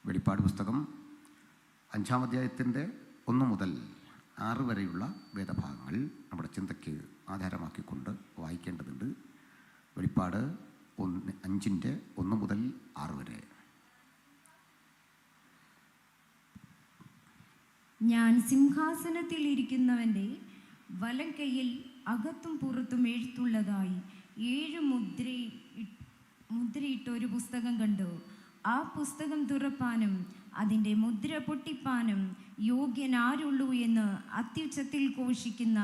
വെളിപ്പാട് പുസ്തകം 5-ാം അധ്യായത്തിൻ്റെ 1 മുതൽ 6 വരെയുള്ള വേദഭാഗങ്ങൾ നമ്മുടെ ചിന്തയ്ക്ക് ആധാരമാക്കിക്കൊണ്ട് വായിക്കേണ്ടതുണ്ട്. വെളിപ്പാട് 5-ന്റെ 1 മുതൽ 6 വരെ. ഞാൻ സിംഹാസനത്തിൽ ഇരിക്കുന്നവൻ്റെ വലം കൈയിൽ അകത്തും പുറത്തും എഴുത്തുള്ളതായി 7 മുദ്രയിട്ട ഒരു പുസ്തകം കണ്ടു. ആ പുസ്തകം തുറപ്പാനും അതിൻ്റെ മുദ്ര പൊട്ടിപ്പാനും യോഗ്യനാരുള്ളൂ എന്ന് അത്യുച്ചത്തിൽ ഘോഷിക്കുന്ന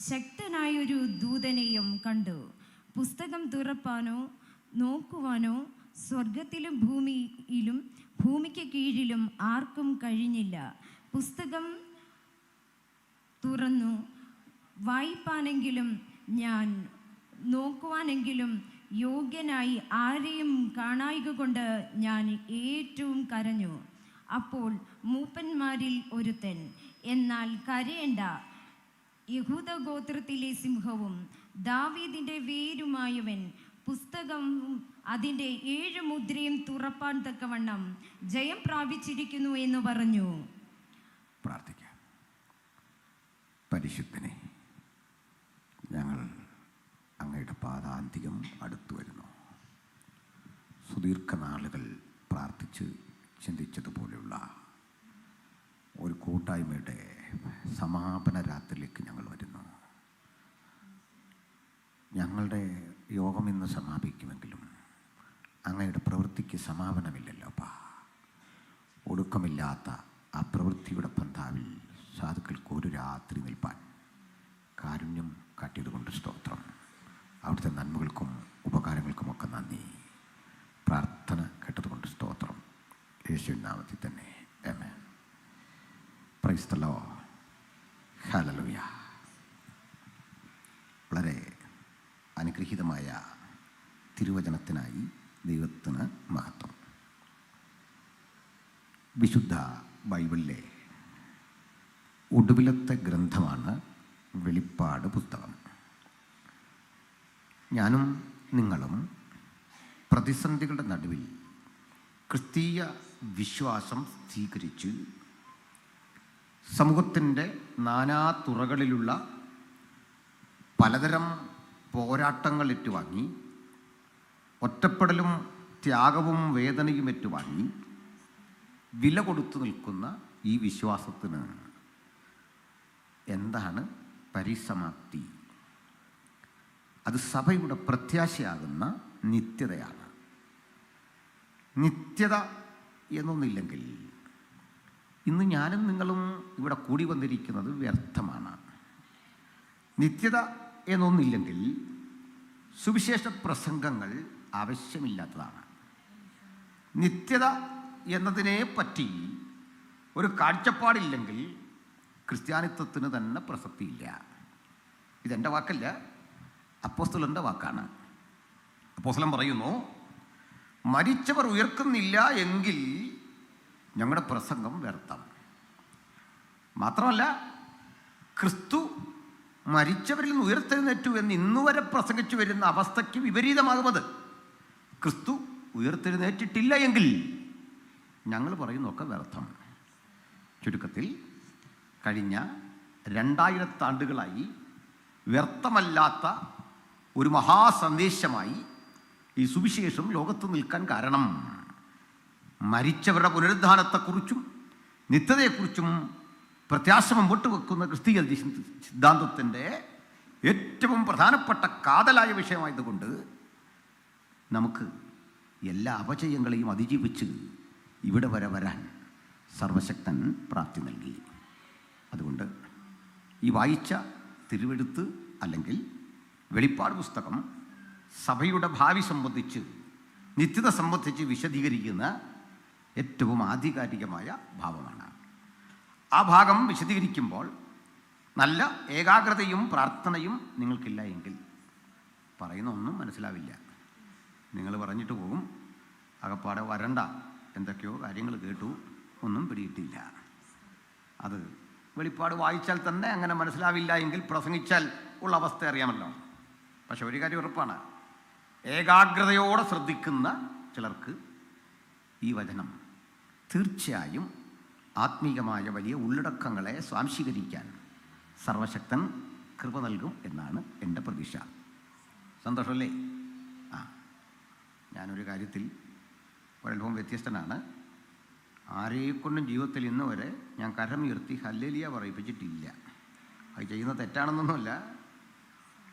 ശക്തനായൊരു ദൂതനെയും കണ്ടു. പുസ്തകം തുറപ്പാനോ നോക്കുവാനോ സ്വർഗത്തിലും ഭൂമിയിലും ഭൂമിക്ക് കീഴിലും ആർക്കും കഴിഞ്ഞില്ല. പുസ്തകം തുറന്നു വായിപ്പാനെങ്കിലും ഞാൻ നോക്കുവാനെങ്കിലും യോഗ്യനായി ആരെയും കാണായിക കൊണ്ട് ഞാൻ ഏറ്റവും കരഞ്ഞു. അപ്പോൾ മൂപ്പന്മാരിൽ ഒരുത്തൻ, എന്നാൽ കരയേണ്ട, യഹൂദ ഗോത്രത്തിലെ സിംഹവും ദാവീദിൻ്റെ വേരുമായവൻ പുസ്തകവും അതിൻ്റെ 7 മുദ്രയും തുറപ്പാൻ തക്കവണ്ണം ജയം പ്രാപിച്ചിരിക്കുന്നു എന്ന് പറഞ്ഞു. പ്രാർത്ഥിക്കാം. പരിശുദ്ധനെ, ഞങ്ങൾ അങ്ങയുടെ പാദാന്തികം അടുത്തു വരുന്നു. സുദീർഘനാളുകൾ പ്രാർത്ഥിച്ച് ചിന്തിച്ചതുപോലെയുള്ള ഒരു കൂട്ടായ്മയുടെ സമാപന രാത്രിയിലേക്ക് ഞങ്ങൾ വരുന്നു. ഞങ്ങളുടെ യോഗം ഇന്ന് സമാപിക്കുമെങ്കിലും അങ്ങയുടെ പ്രവൃത്തിക്ക് സമാപനമില്ലല്ലോ അപ്പാ. ഒടുക്കമില്ലാത്ത ആ പ്രവൃത്തിയുടെ പന്താവിൽ സാധുക്കൾക്ക് ഒരു രാത്രി നിൽപ്പാൻ കാരുണ്യം കാട്ടിയതുകൊണ്ട് സ്തോത്രം. അവിടുത്തെ നന്മകൾക്കും ഉപകാരങ്ങൾക്കുമൊക്കെ നന്ദി. പ്രാർത്ഥന കേട്ടതുകൊണ്ട് സ്തോത്രം. യേശുവിൻ നാമത്തിൽ തന്നെ ആമേൻ. Praise the Lord. ഹല്ലേലൂയ. വളരെ അനുഗ്രഹീതമായ തിരുവചനത്തിനായി ദൈവത്തിന് മഹത്വം. വിശുദ്ധ ബൈബിളിലെ ഒടുവിലത്തെ ഗ്രന്ഥമാണ് വെളിപ്പാട് പുസ്തകം. ഞാനും നിങ്ങളും പ്രതിസന്ധികളുടെ നടുവിൽ ക്രിസ്തീയ വിശ്വാസം സ്വീകരിച്ച് സമൂഹത്തിൻ്റെ നാനാതുറകളിലുള്ള പലതരം പോരാട്ടങ്ങൾ ഏറ്റുവാങ്ങി, ഒറ്റപ്പെടലും ത്യാഗവും വേദനയും ഏറ്റുവാങ്ങി വില കൊടുത്തു നിൽക്കുന്ന ഈ വിശ്വാസത്തിന് എന്താണ് പരിസമാപ്തി? അത് സഭയുടെ പ്രത്യാശയാകുന്ന നിത്യതയാണ്. നിത്യത എന്നൊന്നില്ലെങ്കിൽ ഇന്ന് ഞാനും നിങ്ങളും ഇവിടെ കൂടി വന്നിരിക്കുന്നത് വ്യർത്ഥമാണ്. നിത്യത എന്നൊന്നില്ലെങ്കിൽ സുവിശേഷ പ്രസംഗങ്ങൾ ആവശ്യമില്ലാത്തതാണ്. നിത്യത എന്നതിനെ പറ്റി ഒരു കാഴ്ചപ്പാടില്ലെങ്കിൽ ക്രിസ്ത്യാനിത്വത്തിന് തന്നെ പ്രസക്തിയില്ല. ഇതെൻ്റെ വാക്കല്ല, അപ്പോസ്തലൻ്റെ വാക്കാണ്. അപ്പോസ്തലൻ പറയുന്നു, മരിച്ചവർ ഉയർക്കുന്നില്ല എങ്കിൽ ഞങ്ങളുടെ പ്രസംഗം വ്യർത്ഥം. മാത്രമല്ല, ക്രിസ്തു മരിച്ചവരിൽ നിന്ന് ഉയർത്തെഴുന്നേറ്റു എന്ന് ഇന്നുവരെ പ്രസംഗിച്ചു വരുന്ന അവസ്ഥയ്ക്ക് വിപരീതമാകുന്നത്. ക്രിസ്തു ഉയർത്തെഴുന്നേറ്റിട്ടില്ല എങ്കിൽ ഞങ്ങൾ പറയുന്നതൊക്കെ വ്യർത്ഥം. ചുരുക്കത്തിൽ കഴിഞ്ഞ 2000 ആണ്ടുകളായി വ്യർത്ഥമല്ലാത്ത ഒരു മഹാസന്ദേശമായി ഈ സുവിശേഷം ലോകത്ത് നിൽക്കാൻ കാരണം മരിച്ചവരുടെ പുനരുദ്ധാനത്തെക്കുറിച്ചും നിത്യതയെക്കുറിച്ചും പ്രത്യാശ മുമ്പോട്ട് വെക്കുന്ന ക്രിസ്തീയ സിദ്ധാന്തത്തിൻ്റെ ഏറ്റവും പ്രധാനപ്പെട്ട കാതലായ വിഷയമായതുകൊണ്ട് നമുക്ക് എല്ലാ അപജയങ്ങളെയും അതിജീവിച്ച് ഇവിടെ വരെ വരാൻ സർവശക്തൻ പ്രാപ്തി നൽകി. അതുകൊണ്ട് ഈ വായിച്ച തിരുവെഴുത്ത് അല്ലെങ്കിൽ വെളിപ്പാട് പുസ്തകം സഭയുടെ ഭാവി സംബന്ധിച്ച്, നിത്യത സംബന്ധിച്ച് വിശദീകരിക്കുന്ന ഏറ്റവും ആധികാരികമായ ഭാവമാണ്. ആ ഭാഗം വിശദീകരിക്കുമ്പോൾ നല്ല ഏകാഗ്രതയും പ്രാർത്ഥനയും നിങ്ങൾക്കില്ല എങ്കിൽ പറയുന്ന ഒന്നും മനസ്സിലാവില്ല. നിങ്ങൾ പറഞ്ഞിട്ട് പോകും, അകപ്പാടെ വരണ്ട, എന്തൊക്കെയോ കാര്യങ്ങൾ കേട്ടു, ഒന്നും പിടിയിട്ടില്ല. അത് വെളിപ്പാട് വായിച്ചാൽ തന്നെ അങ്ങനെ മനസ്സിലാവില്ല എങ്കിൽ പ്രസംഗിച്ചാൽ ഉള്ള അവസ്ഥ അറിയാമല്ലോ. പക്ഷെ ഒരു കാര്യം ഉറപ്പാണ്, ഏകാഗ്രതയോടെ ശ്രദ്ധിക്കുന്ന ചിലർക്ക് ഈ വചനം തീർച്ചയായും ആത്മീയമായ വലിയ ഉള്ളടക്കങ്ങളെ സ്വാംശീകരിക്കാൻ സർവശക്തൻ കൃപ നൽകും എന്നാണ് എൻ്റെ പ്രതീക്ഷ. സന്തോഷമല്ലേ? ഞാനൊരു കാര്യത്തിൽ ഒരൽപ്പം വ്യത്യസ്തനാണ്. ആരെക്കൊണ്ടും ജീവിതത്തിൽ ഇന്ന് വരെ ഞാൻ കരമുയർത്തി ഹല്ലേലൂയ പറയിപ്പിച്ചിട്ടില്ല. അത് ചെയ്യുന്ന തെറ്റാണെന്നൊന്നുമല്ല.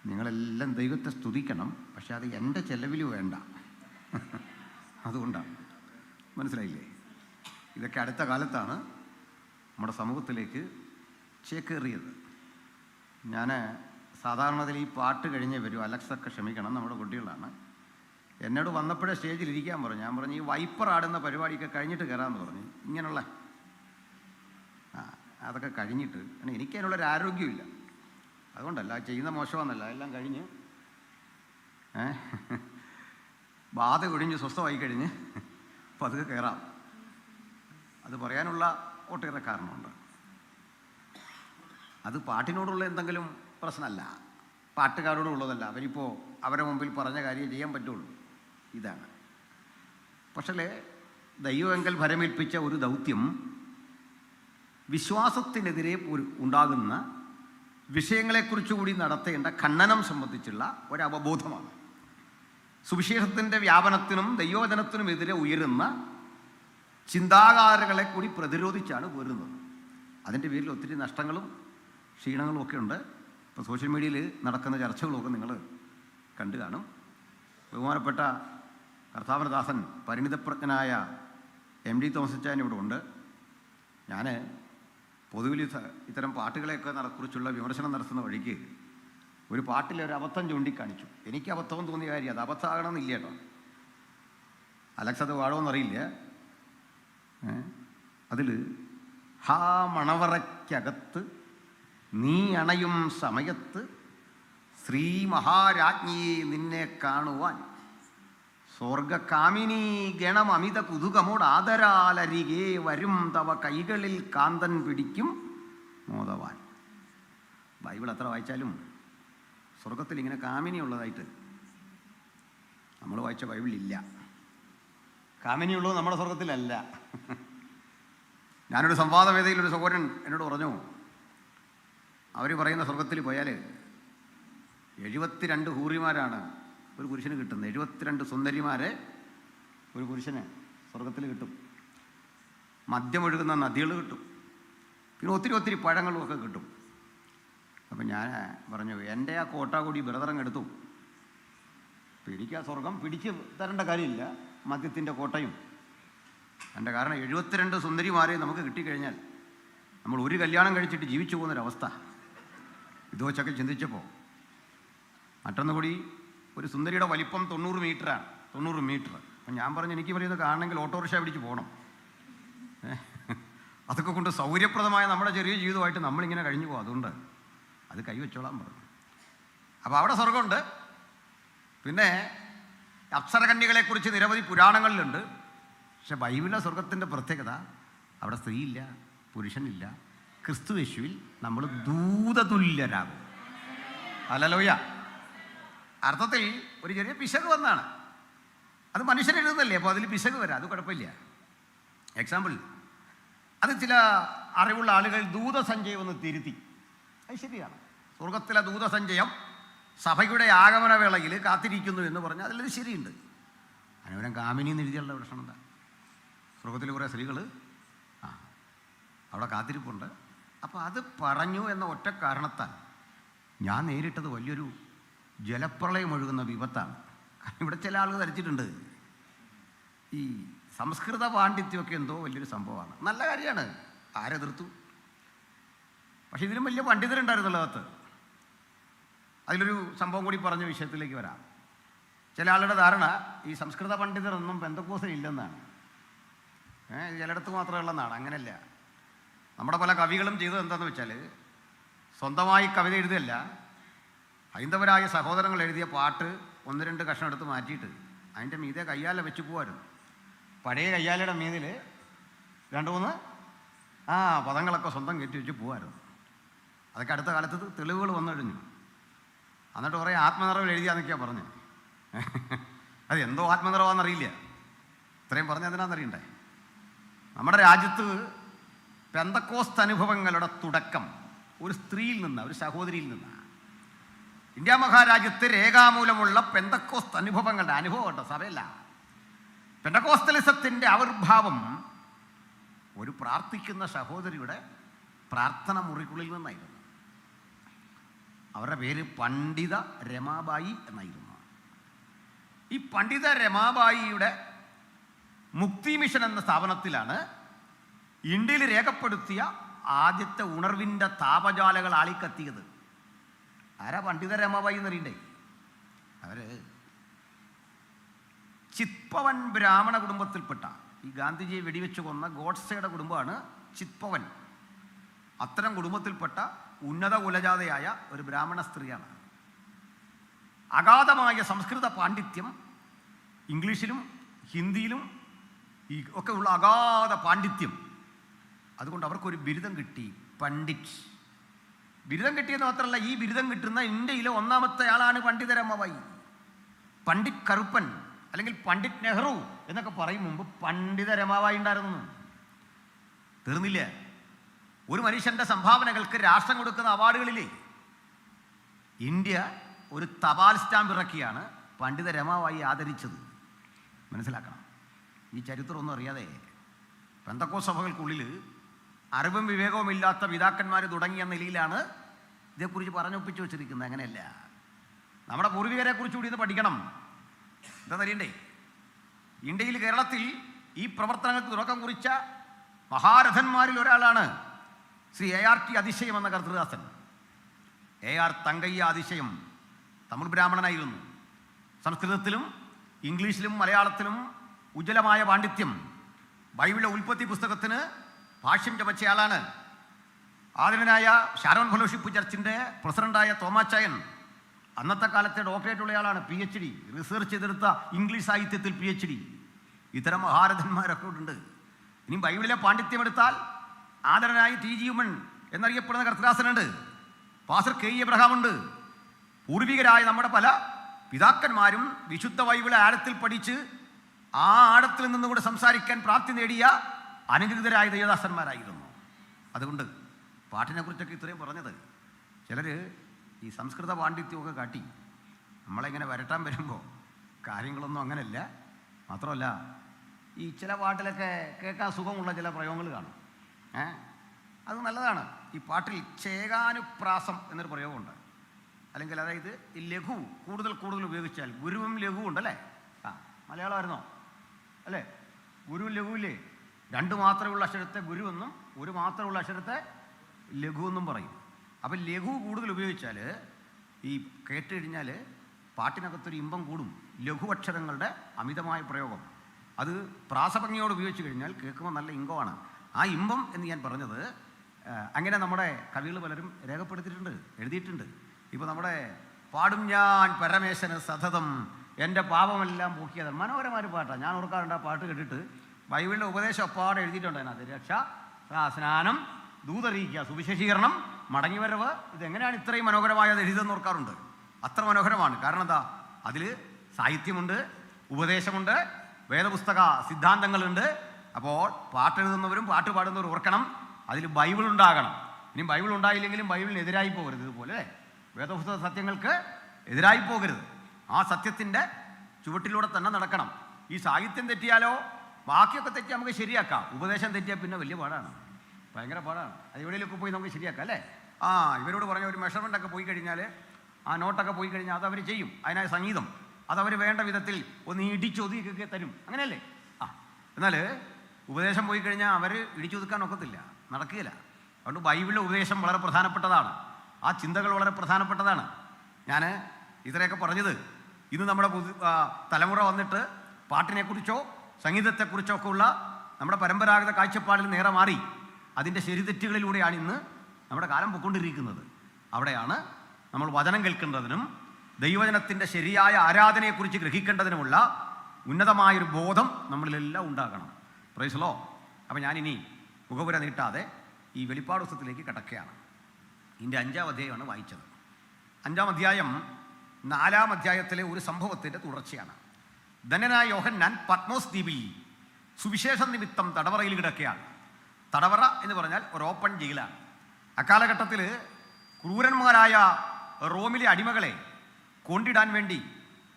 നിങ്ങളെല്ലാം ദൈവത്തെ സ്തുതിക്കണം, പക്ഷെ അത് എൻ്റെ ചെലവിൽ വേണ്ട. അതുകൊണ്ടാണ്. മനസ്സിലായില്ലേ? ഇതൊക്കെ അടുത്ത കാലത്താണ് നമ്മുടെ സമൂഹത്തിലേക്ക് ചേക്കേറിയത്. ഞാൻ സാധാരണത്തിൽ ഈ പാട്ട് കഴിഞ്ഞേ വരും. അലക്സൊക്കെ ക്ഷമിക്കണം, നമ്മുടെ കുട്ടികളാണ്. എന്നോട് വന്നപ്പോഴേ സ്റ്റേജിൽ ഇരിക്കാൻ പറഞ്ഞു. ഞാൻ പറഞ്ഞു ഈ വൈപ്പർ ആടുന്ന പരിപാടിയൊക്കെ കഴിഞ്ഞിട്ട് കയറാമെന്ന് പറഞ്ഞു. ഇങ്ങനെയുള്ള അതൊക്കെ കഴിഞ്ഞിട്ട്, എനിക്കതിനുള്ളൊരു ആരോഗ്യമില്ല. അതുകൊണ്ടല്ല, ചെയ്യുന്ന മോശമെന്നല്ല, എല്ലാം കഴിഞ്ഞ് ബാധ ഒഴിഞ്ഞ് സ്വസ്ഥമായി കഴിഞ്ഞ് അപ്പം അത് കയറാം. അത് പറയാനുള്ള ഒട്ടേറെ കാരണമുണ്ട്. അത് പാട്ടിനോടുള്ള എന്തെങ്കിലും പ്രശ്നമല്ല, പാട്ടുകാരോടുള്ളതല്ല. അവരിപ്പോൾ അവരെ മുമ്പിൽ പറഞ്ഞ കാര്യം ചെയ്യാൻ പറ്റുള്ളൂ. ഇതാണ്. പക്ഷേ ദൈവമെങ്കിൽ ഭരമേൽപ്പിച്ച ഒരു ദൗത്യം വിശ്വാസത്തിനെതിരെ ഉണ്ടാകുന്ന വിഷയങ്ങളെക്കുറിച്ച് കൂടി നടത്തേണ്ട ഖണ്ഡനം സംബന്ധിച്ചുള്ള ഒരവബോധമാണ്. സുവിശേഷത്തിൻ്റെ വ്യാപനത്തിനും ദൈവവചനത്തിനും എതിരെ ഉയരുന്ന ചിന്താധാരകളെ കൂടി പ്രതിരോധിച്ചാണ് വരുന്നത്. അതിൻ്റെ പേരിൽ ഒത്തിരി നഷ്ടങ്ങളും ക്ഷീണങ്ങളും ഒക്കെ ഉണ്ട്. ഇപ്പോൾ സോഷ്യൽ മീഡിയയിൽ നടക്കുന്ന ചർച്ചകളൊക്കെ നിങ്ങൾ കണ്ടു കാണും. ബഹുമാനപ്പെട്ട കർത്താവനദാസൻ പരിണിതപ്രജ്ഞനായ MD തോമസച്ചാൻ ഇവിടെ ഉണ്ട്. ഞാൻ പൊതുവിൽ ഇത്തരം പാട്ടുകളെയൊക്കെ കുറിച്ചുള്ള വിമർശനം നടത്തുന്ന വഴിക്ക് ഒരു പാട്ടിലൊരു അബദ്ധം ചൂണ്ടിക്കാണിച്ചു. എനിക്ക് അബദ്ധം തോന്നിയ കാര്യം അത് അബദ്ധമാകണമെന്നില്ല കേട്ടോ. അലക്സ് അത് വാഴോന്നറിയില്ല. അതിൽ ഹാ മണവറയ്ക്കകത്ത് നീ അണയും സമയത്ത് ശ്രീ മഹാരാജ്ഞിയെ നിന്നെ കാണുവാൻ സ്വർഗകാമിനി ഗണം അമിത കുതുകമോട് ആദരാലരികെ വരും തവ കൈകളിൽ കാന്തൻ പിടിക്കും മോദവാൻ. ബൈബിൾ എത്ര വായിച്ചാലും സ്വർഗത്തിൽ ഇങ്ങനെ കാമിനി ഉള്ളതായിട്ട് നമ്മൾ വായിച്ച ബൈബിളിലില്ല. കാമിനിയുള്ളത് നമ്മുടെ സ്വർഗത്തിലല്ല. ഞാനൊരു സംവാദവേദിയിൽ ഒരു സഹോദരൻ എന്നോട് പറഞ്ഞു, അവർ പറയുന്ന സ്വർഗത്തിൽ പോയാൽ 72 ഹൂറിമാരാണ് ഒരു പുരുഷന് കിട്ടുന്നത്. 72 സുന്ദരിമാരെ ഒരു പുരുഷന് സ്വർഗത്തിൽ കിട്ടും. മദ്യമൊഴുകുന്ന നദികൾ കിട്ടും. പിന്നെ ഒത്തിരി പഴങ്ങളും ഒക്കെ കിട്ടും. അപ്പം ഞാൻ പറഞ്ഞു, എൻ്റെ ആ കോട്ട കൂടി ബ്രദറങ്ങെടുത്തു. അപ്പം എനിക്ക് ആ സ്വർഗം പിടിച്ച് തരേണ്ട കാര്യമില്ല, മദ്യത്തിൻ്റെ കോട്ടയും. എൻ്റെ കാരണം 72 സുന്ദരിമാരെ നമുക്ക് കിട്ടിക്കഴിഞ്ഞാൽ നമ്മൾ ഒരു കല്യാണം കഴിച്ചിട്ട് ജീവിച്ചു പോകുന്നൊരവസ്ഥ. ഇത് വെച്ചൊക്കെ ചിന്തിച്ചപ്പോൾ മറ്റൊന്ന് കൂടി, ഒരു സുന്ദരിയുടെ വലിപ്പം 90 മീറ്ററാണ്. 90 മീറ്റർ. അപ്പം ഞാൻ പറഞ്ഞു, എനിക്ക് പറയുന്നത് കാണണമെങ്കിൽ ഓട്ടോറിക്ഷ പിടിച്ച് പോകണം. അതൊക്കെ കൊണ്ട് സൗകര്യപ്രദമായ നമ്മുടെ ചെറിയ ജീവിതമായിട്ട് നമ്മളിങ്ങനെ കഴിഞ്ഞു പോകും. അതുകൊണ്ട് അത് കൈവച്ചോളാൻ പറഞ്ഞു. അപ്പോൾ അവിടെ സ്വർഗമുണ്ട്. പിന്നെ അപ്സരകന്യകളെക്കുറിച്ച് നിരവധി പുരാണങ്ങളിലുണ്ട്. പക്ഷെ ബൈബിളിലെ സ്വർഗത്തിൻ്റെ പ്രത്യേകത, അവിടെ സ്ത്രീയില്ല, പുരുഷനില്ല. ക്രിസ്തു യേശുവിൽ നമ്മൾ ദൂതതുല്യരാകും. ഹല്ലേലൂയ. അർത്ഥത്തിൽ ഒരു ചെറിയ പിശക് വന്നാണ്. അത് മനുഷ്യരെഴുതുന്നല്ലേ, അപ്പോൾ അതിൽ പിശക് വരാം, അത് കുഴപ്പമില്ല. എക്സാമ്പിൾ, അത് ചില അറിവുള്ള ആളുകൾ ദൂതസഞ്ചയം ഒന്ന് തിരുത്തി. അത് ശരിയാണ്. സ്വർഗത്തിലെ ദൂതസഞ്ചയം സഭയുടെ ആഗമന വേളയിൽ കാത്തിരിക്കുന്നു എന്ന് പറഞ്ഞാൽ അതിലത് ശരിയുണ്ട്. അനുവരം കാമിനി എന്ന് എഴുതിയുള്ള പ്രശ്നം എന്താ? സ്വർഗത്തിൽ കുറേ സ്ത്രീകൾ അവിടെ കാത്തിരിപ്പുണ്ട്. അപ്പോൾ അത് പറഞ്ഞു എന്ന ഒറ്റ കാരണത്താൽ ഞാൻ നേരിട്ടത് വലിയൊരു ജലപ്രളയം ഒഴുകുന്ന വിപത്താണ്. കാരണം ഇവിടെ ചില ആളുകൾ ധരിച്ചിട്ടുണ്ട് ഈ സംസ്കൃത പാണ്ഡിത്യമൊക്കെ എന്തോ വലിയൊരു സംഭവമാണ്. നല്ല കാര്യമാണ്, ആരെതിർത്തു? പക്ഷെ ഇതിലും വലിയ പണ്ഡിതരുണ്ടായിരുന്നല്ലോ അകത്ത്. അതിലൊരു സംഭവം കൂടി പറഞ്ഞ വിഷയത്തിലേക്ക് വരാം. ചില ആളുടെ ധാരണ ഈ സംസ്കൃത പണ്ഡിതരൊന്നും പെന്തക്കോസിൽ ഇല്ലെന്നാണ്. ചിലയിടത്ത് മാത്രമേ ഉള്ളെന്നാണ്. അങ്ങനെയല്ല. നമ്മുടെ പല കവികളും ചെയ്തത് എന്താണെന്ന് വെച്ചാൽ, സ്വന്തമായി കവിത എഴുതുകയല്ല, ഹൈന്ദവരായ സഹോദരങ്ങൾ എഴുതിയ പാട്ട് 1-2 കഷ്ണം എടുത്ത് മാറ്റിയിട്ട് അതിൻ്റെ മീതെ കയ്യാല വെച്ച് പോകാമായിരുന്നു. പഴയ കയ്യാലയുടെ മീതിൽ 2-3 പദങ്ങളൊക്കെ സ്വന്തം കയറ്റി വെച്ച് പോകാമായിരുന്നു. അതൊക്കെ അടുത്ത കാലത്ത് തെളിവുകൾ വന്നു കഴിഞ്ഞു. എന്നിട്ട് കുറേ ആത്മനിറവിൽ എഴുതിയാന്നൊക്കെയാണ് പറഞ്ഞത്. അത് എന്തോ ആത്മനിറവാണെന്നറിയില്ല. ഇത്രയും പറഞ്ഞ എന്തിനാണെന്നറിയണ്ടേ? നമ്മുടെ രാജ്യത്ത് പെന്തക്കോസ്ത് അനുഭവങ്ങളുടെ തുടക്കം ഒരു സ്ത്രീയിൽ നിന്ന്, ഒരു സഹോദരിയിൽ നിന്നാണ്. ഇന്ത്യ മഹാരാജ്യത്ത് രേഖാമൂലമുള്ള പെന്തക്കോസ്ത് അനുഭവങ്ങളുടെ അനുഭവം കേട്ടോ, സഭയല്ല. പെന്തക്കോസ്തലിസത്തിൻ്റെ ആവിർഭാവം ഒരു പ്രാർത്ഥിക്കുന്ന സഹോദരിയുടെ പ്രാർത്ഥന മുറിക്കുള്ളിൽ നിന്നായിരുന്നു. അവരുടെ പേര് പണ്ഡിത രമാബായി എന്നായിരുന്നു. ഈ പണ്ഡിത രമാബായിയുടെ മുക്തി മിഷൻ എന്ന സ്ഥാപനത്തിലാണ് ഇന്ത്യയിൽ രേഖപ്പെടുത്തിയ ആദ്യത്തെ ഉണർവിൻ്റെ താപജാലകൾ ആളിക്കത്തിയത്. ആരാ പണ്ഡിത രമാബായി എന്നറിയണ്ടേ? അവർ ചിത്പവൻ ബ്രാഹ്മണ കുടുംബത്തിൽപ്പെട്ട, ഈ ഗാന്ധിജിയെ വെടിവെച്ച് കൊന്ന ഗോഡ്സയുടെ കുടുംബമാണ് ചിത്പവൻ. അത്തരം കുടുംബത്തിൽപ്പെട്ട ഉന്നത കുലജാതയായ ഒരു ബ്രാഹ്മണ സ്ത്രീയാണ്. അഗാധമായ സംസ്കൃത പാണ്ഡിത്യം, ഇംഗ്ലീഷിലും ഹിന്ദിയിലും ഒക്കെ ഉള്ള അഗാധ പാണ്ഡിത്യം. അതുകൊണ്ട് അവർക്കൊരു ബിരുദം കിട്ടി, പണ്ഡിറ്റ്. ബിരുദം കിട്ടിയെന്ന് മാത്രമല്ല, ഈ ബിരുദം കിട്ടുന്ന ഇന്ത്യയിലെ ഒന്നാമത്തെ ആളാണ് പണ്ഡിത രമാബായി. പണ്ഡിറ്റ് കറുപ്പൻ അല്ലെങ്കിൽ പണ്ഡിറ്റ് നെഹ്റു എന്നൊക്കെ പറയും മുമ്പ് പണ്ഡിത രമാബായി ഉണ്ടായിരുന്നു. തീർന്നില്ല. ഒരു മനുഷ്യൻ്റെ സംഭാവനകൾക്ക് രാഷ്ട്രം കൊടുക്കുന്ന അവാർഡുകളിലെ ഇന്ത്യ ഒരു തപാൽ സ്റ്റാമ്പ് ഇറക്കിയാണ് പണ്ഡിത രമാബായി ആദരിച്ചത്. മനസ്സിലാക്കണം. ഈ ചരിത്രമൊന്നും അറിയാതെ പെന്തക്കോസ്ത് സഭകൾക്കുള്ളിൽ അറിവും വിവേകവും ഇല്ലാത്ത പിതാക്കന്മാർ തുടങ്ങിയ നിലയിലാണ് ഇതേക്കുറിച്ച് പറഞ്ഞൊപ്പിച്ച് വെച്ചിരിക്കുന്നത്. അങ്ങനെയല്ല. നമ്മുടെ പൂർവികരെ കുറിച്ച് കൂടി ഇത് പഠിക്കണം. എന്താ അറിയണ്ടേ? ഇന്ത്യയിൽ, കേരളത്തിൽ ഈ പ്രവർത്തനങ്ങൾക്ക് തുടക്കം കുറിച്ച മഹാരഥന്മാരിൽ ഒരാളാണ് ശ്രീ ART അതിശയം എന്ന കർത്തൃദാസൻ. AR തങ്കയ്യ അതിശയം തമിഴ് ബ്രാഹ്മണനായിരുന്നു. സംസ്കൃതത്തിലും ഇംഗ്ലീഷിലും മലയാളത്തിലും ഉജ്ജ്വലമായ പാണ്ഡിത്യം. ബൈബിളിലെ ഉൽപ്പത്തി പുസ്തകത്തിന് ഭാഷ്യം ചമച്ചയാളാണ്. ആദരണനായ ഷാരോൺ ഫെലോഷിപ്പ് ചർച്ചിൻ്റെ പ്രസിഡന്റായ തോമാച്ചായൻ അന്നത്തെ കാലത്തെ ഡോക്ടറേറ്റ് ഉള്ളയാളാണ്, PhD, റിസർച്ച് ചെയ്തെടുത്ത ഇംഗ്ലീഷ് സാഹിത്യത്തിൽ PhD. ഇത്തരം മഹാരഥന്മാരൊക്കെ ഉണ്ട്. ഇനി ബൈബിളിലെ പാണ്ഡിത്യം എടുത്താൽ ആദരണനായ TG ഉമ്മൻ എന്നറിയപ്പെടുന്ന കർത്തദാസനുണ്ട്. Pastor K. എബ്രഹാം ഉണ്ട്. പൂർവികരായ നമ്മുടെ പല പിതാക്കന്മാരും വിശുദ്ധ ബൈബിളെ ആഴത്തിൽ പഠിച്ച് ആ ആഴത്തിൽ നിന്നുകൂടെ സംസാരിക്കാൻ പ്രാപ്തി നേടിയ അനുഗ്രഹിതരായ ദൈവദാസന്മാരായിരുന്നു. അതുകൊണ്ട് പാട്ടിനെ കുറിച്ചൊക്കെ ഇത്രയും പറഞ്ഞത്. ചിലർ ഈ സംസ്കൃത പാണ്ഡിത്യമൊക്കെ കാട്ടി നമ്മളെങ്ങനെ വരട്ടാൻ വരുമ്പോൾ കാര്യങ്ങളൊന്നും അങ്ങനെയല്ല. മാത്രമല്ല, ഈ ചില പാട്ടിലൊക്കെ കേൾക്കാൻ സുഖമുള്ള ചില പ്രയോഗങ്ങൾ കാണും. അത് നല്ലതാണ്. ഈ പാട്ടിൽ ചേകാനുപ്രാസം എന്നൊരു പ്രയോഗമുണ്ട്. അല്ലെങ്കിൽ അതായത് ഈ ലഘു കൂടുതൽ ഉപയോഗിച്ചാൽ, ഗുരുവും ലഘുവും ഉണ്ടല്ലേ? മലയാളമായിരുന്നോ അല്ലേ? ഗുരുവും ലഘുവില്ലേ? രണ്ട് മാത്രമുള്ള അക്ഷരത്തെ ഗുരുവെന്നും ഒരു മാത്രമുള്ള അക്ഷരത്തെ ലഘുവെന്നും പറയും. അപ്പം ലഘു കൂടുതൽ ഉപയോഗിച്ചാൽ ഈ കേട്ട് കഴിഞ്ഞാൽ പാട്ടിനകത്തൊരു ഇമ്പം കൂടും. ലഘു അക്ഷരങ്ങളുടെ അമിതമായ പ്രയോഗം അത് പ്രാസഭംഗിയോട് ഉപയോഗിച്ച് കഴിഞ്ഞാൽ കേൾക്കുമ്പോൾ നല്ല ഇമ്പമാണ്. ആ ഇമ്പം എന്ന് ഞാൻ പറഞ്ഞത് അങ്ങനെ നമ്മുടെ കവികൾ പലരും രേഖപ്പെടുത്തിയിട്ടുണ്ട്, എഴുതിയിട്ടുണ്ട്. ഇപ്പോൾ നമ്മുടെ പാടും ഞാൻ പരമേശന് സതതം എൻ്റെ പാപമെല്ലാം പോക്കിയത്, മനോഹരമായ പാട്ടാണ്. ഞാൻ ഓർക്കാറുണ്ട് ആ പാട്ട് കേട്ടിട്ട്. ബൈബിളിലെ ഉപദേശം അപ്പാടെ എഴുതിയിട്ടുണ്ട് അതിനകത്ത്. രക്ഷ, സ്നാനം, ദൂതറിയിക്കുക, സുവിശേഷീകരണം, മടങ്ങിവരവ്. ഇതെങ്ങനെയാണ് ഇത്രയും മനോഹരമായത് എഴുതിയതെന്ന് ഓർക്കാറുണ്ട്. അത്ര മനോഹരമാണ്. കാരണം എന്താ? അതിൽ സാഹിത്യമുണ്ട്, ഉപദേശമുണ്ട്, വേദപുസ്തക സിദ്ധാന്തങ്ങളുണ്ട്. അപ്പോൾ പാട്ടെഴുതുന്നവരും പാട്ട് പാടുന്നവരും ഓർക്കണം, അതിൽ ബൈബിൾ ഉണ്ടാകണം. ഇനി ബൈബിൾ ഉണ്ടായില്ലെങ്കിലും ബൈബിളിന് എതിരായി പോകരുത്. ഇതുപോലെ വേദപുസ്തക സത്യങ്ങൾക്ക് എതിരായി പോകരുത്. ആ സത്യത്തിൻ്റെ ചുവട്ടിലൂടെ തന്നെ നടക്കണം. ഈ സാഹിത്യം തെറ്റിയാലോ ബാക്കിയൊക്കെ തെറ്റി നമുക്ക് ശരിയാക്കാം. ഉപദേശം തെറ്റിയാൽ പിന്നെ വലിയ പാടാണ്, ഭയങ്കര പാടാണ്. അത് എവിടെയെങ്കിലൊക്കെ പോയി നമുക്ക് ശരിയാക്കാം അല്ലേ? ഇവരോട് പറഞ്ഞ ഒരു മെഷർമെൻ്റൊക്കെ പോയി കഴിഞ്ഞാൽ, ആ നോട്ടൊക്കെ പോയി കഴിഞ്ഞാൽ അതവർ ചെയ്യും. അതിനായ സംഗീതം അതവർ വേണ്ട വിധത്തിൽ ഒന്ന് ഇടിച്ചൊതുക്കൊക്കെ തരും. അങ്ങനെയല്ലേ? എന്നാൽ ഉപദേശം പോയി കഴിഞ്ഞാൽ അവർ ഇടിച്ചൊതുക്കാൻ ഒക്കത്തില്ല, നടക്കുകയില്ല. അതുകൊണ്ട് ബൈബിളിലെ ഉപദേശം വളരെ പ്രധാനപ്പെട്ടതാണ്. ആ ചിന്തകൾ വളരെ പ്രധാനപ്പെട്ടതാണ്. ഞാൻ ഇത്രയൊക്കെ പറഞ്ഞത് ഇന്ന് നമ്മുടെ തലമുറ വന്നിട്ട് പാട്ടിനെക്കുറിച്ചോ സംഗീതത്തെക്കുറിച്ചോ ഒക്കെ ഉള്ള നമ്മുടെ പരമ്പരാഗത കാഴ്ചപ്പാടിൽ നേരെ മാറി അതിൻ്റെ ശരിതെറ്റുകളിലൂടെയാണ് ഇന്ന് നമ്മുടെ കാലം പൊയ്ക്കൊണ്ടിരിക്കുന്നത്. അവിടെയാണ് നമ്മൾ വചനം കേൾക്കേണ്ടതിനും ദൈവജനത്തിൻ്റെ ശരിയായ ആരാധനയെക്കുറിച്ച് ഗ്രഹിക്കേണ്ടതിനുമുള്ള ഉന്നതമായൊരു ബോധം നമ്മളിലെല്ലാം ഉണ്ടാകണം. പ്രൈസ് ലോ. അപ്പം ഞാനിനി മുഖപുര നീട്ടാതെ ഈ വെളിപ്പാട് പുസ്തകത്തിലേക്ക് കടക്കുകയാണ്. ഇതിൻ്റെ 5-ാം അധ്യായമാണ് വായിച്ചത്. 5-ാം അധ്യായം 4-ാം അധ്യായത്തിലെ ഒരു സംഭവത്തിൻ്റെ തുടർച്ചയാണ്. ധന്യനായ യോഹന്നാൻ പത്മോസ് ദ്വീപിൽ സുവിശേഷ നിമിത്തം തടവറയിൽ കിടക്കുകയാണ്. തടവറ എന്ന് പറഞ്ഞാൽ ഒരു ഓപ്പൺ ജയിലാണ്. അക്കാലഘട്ടത്തിൽ ക്രൂരന്മാരായ റോമിലെ അടിമകളെ കൊണ്ടിടാൻ വേണ്ടി,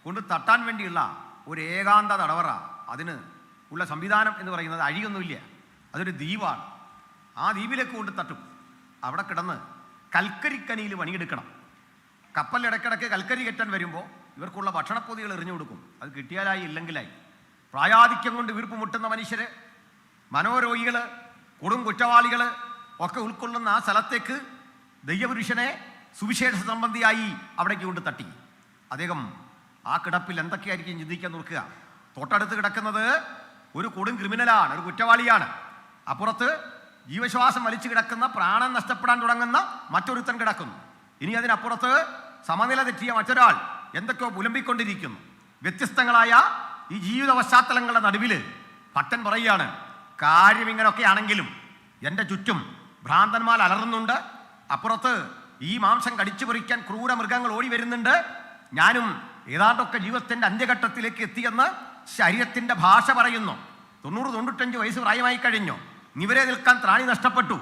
കൊണ്ട് തട്ടാൻ വേണ്ടിയുള്ള ഒരു ഏകാന്ത തടവറ. അതിന് ഉള്ള സംവിധാനം എന്ന് പറയുന്നത് അഴിയൊന്നുമില്ല, അതൊരു ദ്വീപാണ്. ആ ദ്വീപിലേക്ക് കൊണ്ട് തട്ടും. അവിടെ കിടന്ന് കൽക്കരിക്കനിയിൽ പണിയെടുക്കണം. കപ്പൽ ഇടയ്ക്കിടയ്ക്ക് കൽക്കരി കയറ്റാൻ വരുമ്പോൾ ഇവർക്കുള്ള ഭക്ഷണപ്പൊതികൾ എറിഞ്ഞു കൊടുക്കും. അത് കിട്ടിയാലായി ഇല്ലെങ്കിലായി. പ്രായാധിക്യം കൊണ്ട് വീർപ്പ് മുട്ടുന്ന മനുഷ്യർ, മനോരോഗികൾ, കൊടും കുറ്റവാളികൾ ഒക്കെ ഉൾക്കൊള്ളുന്ന ആ സ്ഥലത്തേക്ക് ദൈവപുരുഷനെ സുവിശേഷ സംബന്ധിയായി അവിടേക്ക് കൊണ്ട് തട്ടി. അദ്ദേഹം ആ കിടപ്പിൽ എന്തൊക്കെയായിരിക്കും ചിന്തിക്കാൻ നോക്കുക. തൊട്ടടുത്ത് കിടക്കുന്നത് ഒരു കൊടും ക്രിമിനലാണ്, ഒരു കുറ്റവാളിയാണ്. അപ്പുറത്ത് ജീവശ്വാസം വലിച്ചു കിടക്കുന്ന, പ്രാണൻ നഷ്ടപ്പെടാൻ തുടങ്ങുന്ന മറ്റൊരുത്തൻ കിടക്കുന്നു. ഇനി അതിനപ്പുറത്ത് സമനില തെറ്റിയ മറ്റൊരാൾ എന്തൊക്കെയോ പുലമ്പിക്കൊണ്ടിരിക്കുന്നു. വ്യത്യസ്തങ്ങളായ ഈ ജീവിത പശ്ചാത്തലങ്ങളുടെ നടുവിൽ ഭക്തൻ പറയുകയാണ്, കാര്യം ഇങ്ങനെയൊക്കെ ആണെങ്കിലും എൻ്റെ ചുറ്റും ഭ്രാന്തന്മാർ അലറുന്നുണ്ട്. അപ്പുറത്ത് ഈ മാംസം കടിച്ചു പറിക്കാൻ ക്രൂര മൃഗങ്ങൾ ഓടി വരുന്നുണ്ട്. ഞാനും ഏതാണ്ടൊക്കെ ജീവിതത്തിൻ്റെ അന്ത്യഘട്ടത്തിലേക്ക് എത്തിയെന്ന് ശരീരത്തിൻ്റെ ഭാഷ പറയുന്നു. 90-95 വയസ്സ് പ്രായമായി കഴിഞ്ഞു. നിവരെ നിൽക്കാൻ ത്രാണി നഷ്ടപ്പെട്ടു.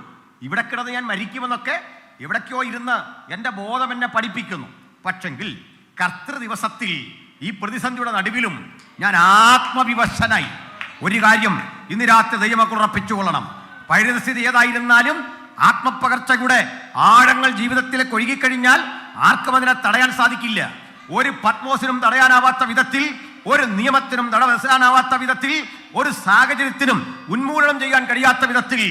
ഇവിടെ കിടന്ന് ഞാൻ മരിക്കുമെന്നൊക്കെ എവിടേക്കോ ഇരുന്ന് എൻ്റെ ബോധം എന്നെ പഠിപ്പിക്കുന്നു. പക്ഷെങ്കിൽ കർത്തൃ ദിവസത്തിൽ ഈ പ്രതിസന്ധിയുടെ നടുവിലും ഞാൻ ആത്മവിവശനായി ഒരു കാര്യം ഇന്ന് രാത്രി ദൈവമക്കൾ ഉറപ്പിച്ചുകൊള്ളണം. പരിസ്ഥിതി ഏതായിരുന്നാലും ആത്മപകർച്ചയുടെ ആഴങ്ങൾ ജീവിതത്തിലേക്ക് ഒഴുകിക്കഴിഞ്ഞാൽ ആർക്കും അതിനെ തടയാൻ സാധിക്കില്ല. ഒരു പത്മോസിനും തടയാനാവാത്ത വിധത്തിൽ, ഒരു നിയമത്തിനും തടയാനാവാത്ത വിധത്തിൽ, ഒരു സാഹചര്യത്തിനും ഉന്മൂലനം ചെയ്യാൻ കഴിയാത്ത വിധത്തിൽ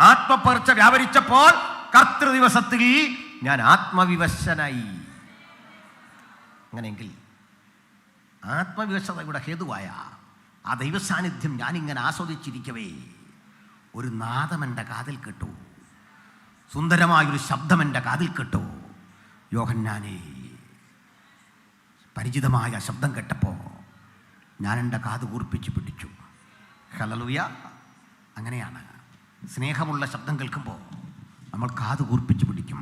ആത്മപകർച്ച വ്യാപരിച്ചപ്പോൾ കർത്തൃ ദിവസത്തിൽ ഞാൻ ആത്മവിവശനായി. അങ്ങനെയെങ്കിൽ ആത്മവിവശതയുടെ ഹേതുവായ ആ ദൈവസാന്നിധ്യം ഞാനിങ്ങനെ ആസ്വദിച്ചിരിക്കവേ ഒരു നാദം എൻ്റെ കാതിൽ കേട്ടു. സുന്ദരമായൊരു ശബ്ദം എൻ്റെ കാതിൽ കേട്ടു. യോഹന്നാനേ, പരിചിതമായ ശബ്ദം കേട്ടപ്പോൾ ഞാൻ എൻ്റെ കാത് കൂർപ്പിച്ച് പിടിച്ചു. ഹല്ലേലൂയ. അങ്ങനെയാണ് സ്നേഹമുള്ള ശബ്ദം കേൾക്കുമ്പോൾ നമ്മൾ കാത് കൂർപ്പിച്ച് പിടിക്കും.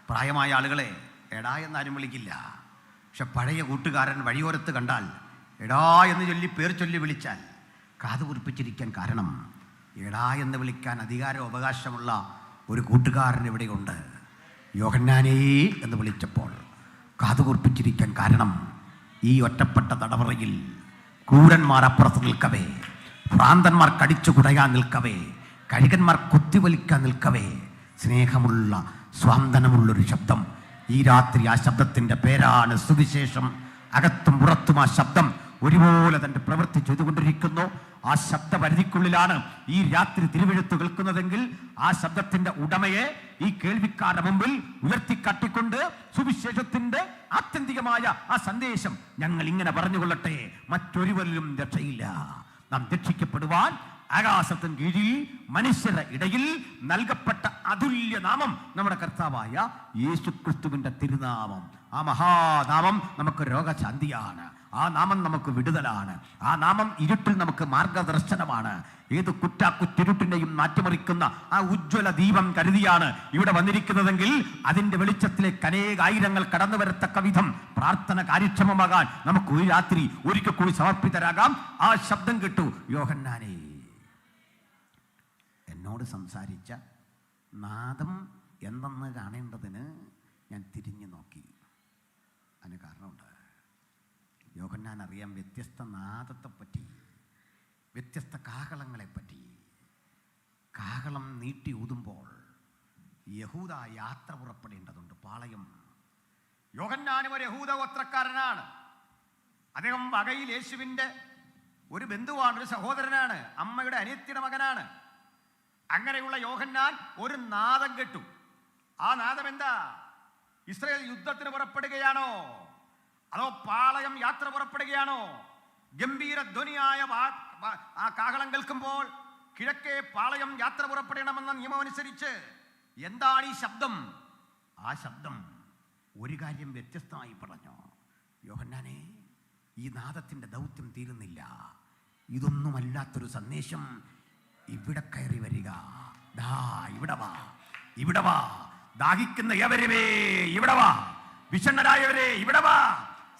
പ്രായമായ ആളുകളെ എടാ എന്നാരും വിളിക്കില്ല. പക്ഷെ പഴയ കൂട്ടുകാരൻ വഴിയോരത്ത് കണ്ടാൽ എടാ എന്ന് ചൊല്ലി പേർ ചൊല്ലി വിളിച്ചാൽ കാത് കൂർപ്പിച്ചിരിക്കാൻ കാരണം എടാ എന്ന് വിളിക്കാൻ അധികാരം അവകാശമുള്ള ഒരു കൂട്ടുകാരൻ ഇവിടെയുണ്ട്. യോഹന്നാനേ എന്ന് വിളിച്ചപ്പോൾ കാത് കൂർപ്പിച്ചിരിക്കാൻ കാരണം ഈ ഒറ്റപ്പെട്ട തടവറയിൽ ക്രൂരന്മാർ അപ്പുറത്ത് നിൽക്കവേ, ഭ്രാന്തന്മാർ കടിച്ചു കുടയാൻ നിൽക്കവേ, കഴുകന്മാർ കുത്തിവലിക്കാൻ നിൽക്കവേ സ്നേഹമുള്ള സ്വാന്തനമുള്ളൊരു ശബ്ദം. ഈ രാത്രി ആ ശബ്ദത്തിൻ്റെ പേരാണ് സുവിശേഷം. അകത്തും പുറത്തും ആ ശബ്ദം ഒരുപോലെ തൻ്റെ പ്രവൃത്തി ചെയ്തുകൊണ്ടിരിക്കുന്നു. ആ ശബ്ദപരിധിക്കുള്ളിലാണ് ഈ രാത്രി തിരുവെഴുത്ത് കേൾക്കുന്നതെങ്കിൽ ആ ശബ്ദത്തിൻ്റെ ഉടമയെ ഈ കേൾവിക്കാരുടെ മുമ്പിൽ ഉയർത്തിക്കാട്ടിക്കൊണ്ട് സുവിശേഷത്തിൻ്റെ ആത്യന്തികമായ ആ സന്ദേശം ഞങ്ങൾ ഇങ്ങനെ പറഞ്ഞുകൊള്ളട്ടെ, മറ്റൊരുവരിലും രക്ഷയില്ല. നാം രക്ഷിക്കപ്പെടുവാൻ ആകാശത്തിന് കീഴിൽ മനുഷ്യരുടെ ഇടയിൽ നൽകപ്പെട്ട അതുല്യ നാമം നമ്മുടെ കർത്താവായ യേശുക്രിസ്തുവിന്റെ തിരുനാമം. ആ മഹാനാമം നമുക്ക് രോഗശാന്തിയാണ്. ആ നാമം നമുക്ക് വിടുതലാണ്. ആ നാമം ഇരുട്ടിൽ നമുക്ക് മാർഗദർശനമാണ്. ഏത് കുറ്റാക്കുറ്റിരുട്ടിനെയും മാറ്റിമറിക്കുന്ന ആ ഉജ്ജ്വല ദീപം കരുതിയാണ് ഇവിടെ വന്നിരിക്കുന്നതെങ്കിൽ അതിന്റെ വെളിച്ചത്തിലേക്ക് അനേകായിരങ്ങൾ കടന്നു വരത്തക്ക വിധം പ്രാർത്ഥന കാര്യക്ഷമമാകാൻ നമുക്ക് ഒരു രാത്രി ഒരിക്കൽ കൂടി സമർപ്പിതരാകാം. ആ ശബ്ദം കേട്ടു. യോഹന്നാനേ, എന്നോട് സംസാരിച്ച നാദം എന്തെന്ന് കാണേണ്ടതിന് ഞാൻ തിരിഞ്ഞു നോക്കി. അതിന് കാരണമുണ്ട്. യോഹന്നാൻ അറിയാം വ്യത്യസ്ത നാദത്തെപ്പറ്റി, വ്യത്യസ്ത കാഹളങ്ങളെപ്പറ്റി. കാഹളം നീട്ടി ഊതുമ്പോൾ യഹൂദ യാത്ര പുറപ്പെടേണ്ടതുണ്ട്. പാളയം. യോഹന്നാനും ഒരു യഹൂദ ഗോത്രക്കാരനാണ്. അദ്ദേഹം വകയിൽ യേശുവിൻ്റെ ഒരു ബന്ധുവാണ്, ഒരു സഹോദരനാണ്, അമ്മയുടെ അനിയത്തിയുടെ മകനാണ്. അങ്ങനെയുള്ള യോഹന്നാൻ ഒരു നാദം കേട്ടു. ആ നാദം എന്താ? ഇസ്രായേൽ യുദ്ധത്തിന് പുറപ്പെടുകയാണോ, അതോ പാളയം യാത്ര പുറപ്പെടുകയാണോ? ഗംഭീര ധ്വനിയായ ആ കാഹളം കേൾക്കുമ്പോൾ കിഴക്കേ പാളയം യാത്ര പുറപ്പെടണമെന്ന നിയമം അനുസരിച്ച് എന്താണ് ഈ ശബ്ദം? ആ ശബ്ദം ഒരു കാര്യം വ്യത്യസ്തമായി പറഞ്ഞു. യോഹന്നാനെ, ഈ നാദത്തിന്റെ ദൗത്യം തീരുന്നില്ല. ഇതൊന്നുമല്ലാത്തൊരു സന്ദേശം ഇവിടെ കയറി വരിക. ദാ ഇവിടെ വാ, ഇവിടെ വാ. ദാഹിക്കുന്ന എവരവേ ഇവിടെ വാ. വിഷണ്ണരായവരെ ഇവിടെ വാ.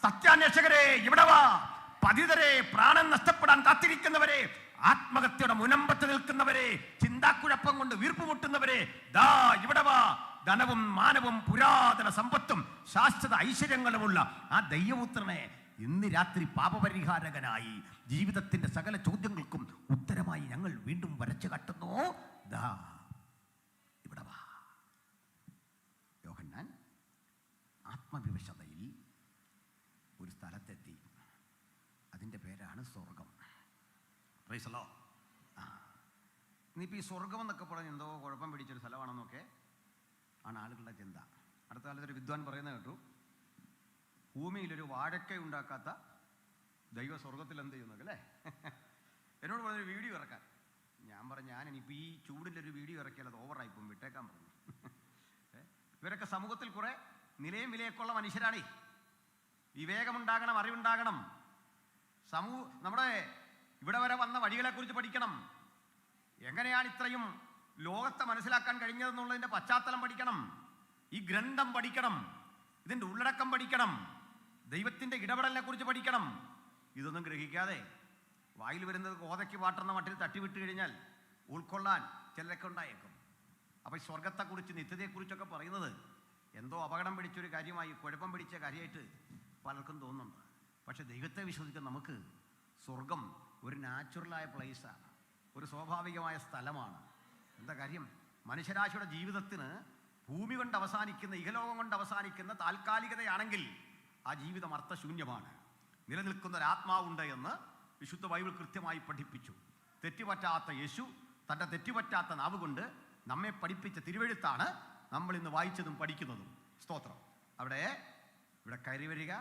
സത്യാന്വേഷകരെ ഇവിടെ വാ. പതിതരെ, പ്രാണൻ നഷ്ടപ്പെടാൻ കാത്തിരിക്കുന്നവരെ, ആത്മഹത്യയുടെ മുനമ്പത്ത് നിൽക്കുന്നവരെ, ചിന്താക്കുഴപ്പം കൊണ്ട് വീർപ്പുമുട്ടുന്നവരെ, ദാ ഇവിടെ വാ. ധനവും മാനവും പുരാതന സമ്പത്തും ശാശ്വത ഐശ്വര്യങ്ങളുമുള്ള ആ ദൈവപുത്രനെ ഇന്ന് രാത്രി പാപപരിഹാരകനായി ജീവിതത്തിന്റെ സകല ചോദ്യങ്ങൾക്കും ഉത്തരമായി ഞങ്ങൾ വീണ്ടും വരച്ചു കാട്ടുന്നു. ദാ ഇവിടെ വാ. യോഹന്നാൻ ആത്മവിവശതയിൽ ഒരു സ്ഥലത്തെത്തി. അതിൻ്റെ പേരാണ് സ്വർഗം. Price the Lord. ഇനിയിപ്പോൾ ഈ സ്വർഗം എന്നൊക്കെ പറഞ്ഞ് എന്തോ കുഴപ്പം പിടിച്ചൊരു സ്ഥലമാണെന്നൊക്കെ ആണ് ആളുകളുടെ ചിന്ത. അടുത്ത കാലത്തൊരു വിദ്വാൻ പറയുന്നത് കേട്ടു, ഭൂമിയിലൊരു വാഴക്ക ഉണ്ടാക്കാത്ത ദൈവ സ്വർഗത്തിൽ എന്ത് ചെയ്യുന്നൊക്കെ അല്ലേ. എന്നോട് പറഞ്ഞൊരു വീഡിയോ ഇറക്കാൻ. ഞാൻ പറഞ്ഞു, ഞാനിപ്പോൾ ഈ ചൂടിലൊരു വീഡിയോ ഇറക്കിയാൽ അത് ഓവറായിപ്പം, വിട്ടേക്കാൻ പറഞ്ഞു. ഇവരൊക്കെ സമൂഹത്തിൽ കുറെ നിലയും വിലയൊക്കെ ഉള്ള മനുഷ്യരാണേ. വിവേകമുണ്ടാകണം, അറിവുണ്ടാകണം. നമ്മുടെ ഇവിടെ വരെ വന്ന വഴികളെക്കുറിച്ച് പഠിക്കണം. എങ്ങനെയാണ് ഇത്രയും ലോകത്തെ മനസ്സിലാക്കാൻ കഴിഞ്ഞതെന്നുള്ളതിൻ്റെ പശ്ചാത്തലം പഠിക്കണം. ഈ ഗ്രന്ഥം പഠിക്കണം, ഇതിൻ്റെ ഉള്ളടക്കം പഠിക്കണം, ദൈവത്തിൻ്റെ ഇടപെടലിനെ കുറിച്ച് പഠിക്കണം. ഇതൊന്നും ഗ്രഹിക്കാതെ വായിൽ വരുന്നത് കോതയ്ക്ക് പാട്ടുന്ന മട്ടിൽ തട്ടിവിട്ട് കഴിഞ്ഞാൽ ഉൾക്കൊള്ളാൻ ചിലരൊക്കെ ഉണ്ടായേക്കും. അപ്പോൾ ഈ സ്വർഗത്തെക്കുറിച്ച് നിത്യതയെക്കുറിച്ചൊക്കെ പറയുന്നത് എന്തോ അപകടം പിടിച്ചൊരു കാര്യമായി, കുഴപ്പം പിടിച്ച കാര്യമായിട്ട് പലർക്കും തോന്നുന്നുണ്ട്. പക്ഷെ ദൈവത്തെ വിശ്വസിക്കുന്ന നമുക്ക് സ്വർഗം ഒരു നാച്ചുറലായ പ്ലേസാണ്, ഒരു സ്വാഭാവികമായ സ്ഥലമാണ്. എന്താ കാര്യം? മനുഷ്യരാശിയുടെ ജീവിതത്തിന് ഭൂമി കൊണ്ട് അവസാനിക്കുന്ന, ഇഹലോകം കൊണ്ട് അവസാനിക്കുന്ന താൽക്കാലികതയാണെങ്കിൽ ആ ജീവിതം അർത്ഥശൂന്യമാണ്. നിലനിൽക്കുന്ന ഒരു ആത്മാവുണ്ട് എന്ന് വിശുദ്ധ ബൈബിൾ കൃത്യമായി പഠിപ്പിച്ചു. തെറ്റുപറ്റാത്ത യേശു തൻ്റെ തെറ്റുപറ്റാത്ത നാവ് കൊണ്ട് നമ്മെ പഠിപ്പിച്ച തിരുവെഴുത്താണ് നമ്മൾ ഇന്ന് വായിച്ചതും പഠിക്കുന്നതും. സ്തോത്രം. ഇവിടെ കയറി വരിക.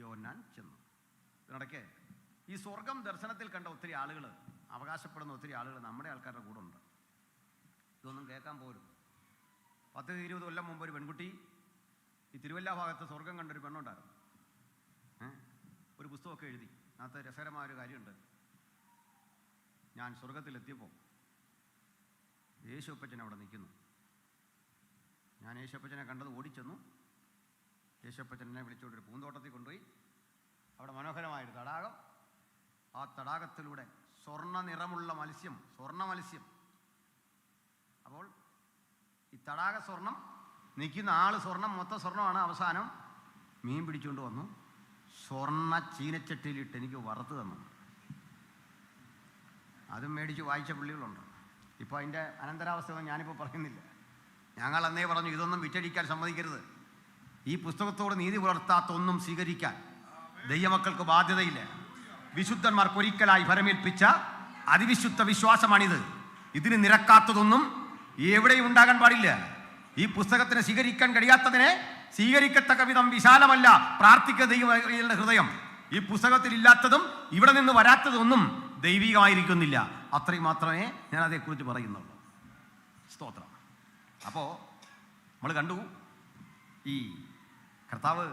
യോഹന്നാൻ ചെന്നു. ഇതിനിടയ്ക്ക് ഈ സ്വർഗം ദർശനത്തിൽ കണ്ട ഒത്തിരി ആളുകൾ, അവകാശപ്പെടുന്ന ഒത്തിരി ആളുകൾ നമ്മുടെ ആൾക്കാരുടെ കൂടെ ഉണ്ട്. ഇതൊന്നും കേൾക്കാൻ പോരും. 10-20 കൊല്ലം മുമ്പ് ഒരു പെൺകുട്ടി ഈ തിരുവല്ല ഭാഗത്ത് സ്വർഗം കണ്ടൊരു പെണ്ണുണ്ടായിരുന്നു. ഒരു പുസ്തകമൊക്കെ എഴുതി. അതിനകത്ത് രസകരമായൊരു കാര്യമുണ്ട്. ഞാൻ സ്വർഗത്തിലെത്തിയപ്പോൾ യേശുപ്പച്ചൻ അവിടെ നിൽക്കുന്നു. ഞാൻ യേശുപ്പച്ചനെ കണ്ടത് ഓടിച്ചെന്നു. യേശുപ്പച്ചനെ വിളിച്ചുകൊണ്ടൊരു പൂന്തോട്ടത്തിൽ കൊണ്ടുപോയി. അവിടെ മനോഹരമായൊരു തടാകം. ആ തടാകത്തിലൂടെ സ്വർണ്ണ നിറമുള്ള മത്സ്യം, സ്വർണ്ണ മത്സ്യം. അപ്പോൾ ഈ തടാക സ്വർണം, നിൽക്കുന്ന ആൾ സ്വർണം, മൊത്തം സ്വർണ്ണമാണ്. അവസാനം മീൻ പിടിച്ചുകൊണ്ട് വന്നു, സ്വർണ്ണ ചീനച്ചട്ടിയിലിട്ട് എനിക്ക് വറുത്ത് തന്നു. അതും മേടിച്ച് വായിച്ച പുള്ളികളുണ്ട്. ഇപ്പോൾ അതിൻ്റെ അനന്തരാവസ്ഥയൊന്നും ഞാനിപ്പോൾ പറയുന്നില്ല. ഞങ്ങൾ അന്നേ പറഞ്ഞു, ഇതൊന്നും വിറ്റഴിക്കാൻ സമ്മതിക്കരുത്. ഈ പുസ്തകത്തോട് നീതി പുലർത്താത്ത ഒന്നും സ്വീകരിക്കാൻ ദൈവമക്കൾക്ക് ബാധ്യതയില്ല. വിശുദ്ധന്മാർക്ക് ഒരിക്കലായി ഫലമേൽപ്പിച്ച അതിവിശുദ്ധ വിശ്വാസമാണിത്. ഇതിന് നിരക്കാത്തതൊന്നും എവിടെയും ഉണ്ടാകാൻ പാടില്ല. ഈ പുസ്തകത്തിന് സ്വീകരിക്കാൻ കഴിയാത്തതിനെ സ്വീകരിക്കത്തക്ക വിധം വിശാലമല്ല പ്രാർത്ഥിക്കുന്ന ദൈവങ്ങളുടെ ഹൃദയം. ഈ പുസ്തകത്തിൽ ഇല്ലാത്തതും ഇവിടെ നിന്ന് വരാത്തതൊന്നും ദൈവികമായിരിക്കുന്നില്ല. അത്രയും മാത്രമേ ഞാൻ അതേക്കുറിച്ച് പറയുന്നുള്ളൂ. സ്തോത്രം. അപ്പോൾ നമ്മൾ കണ്ടു, ഈ കർത്താവ്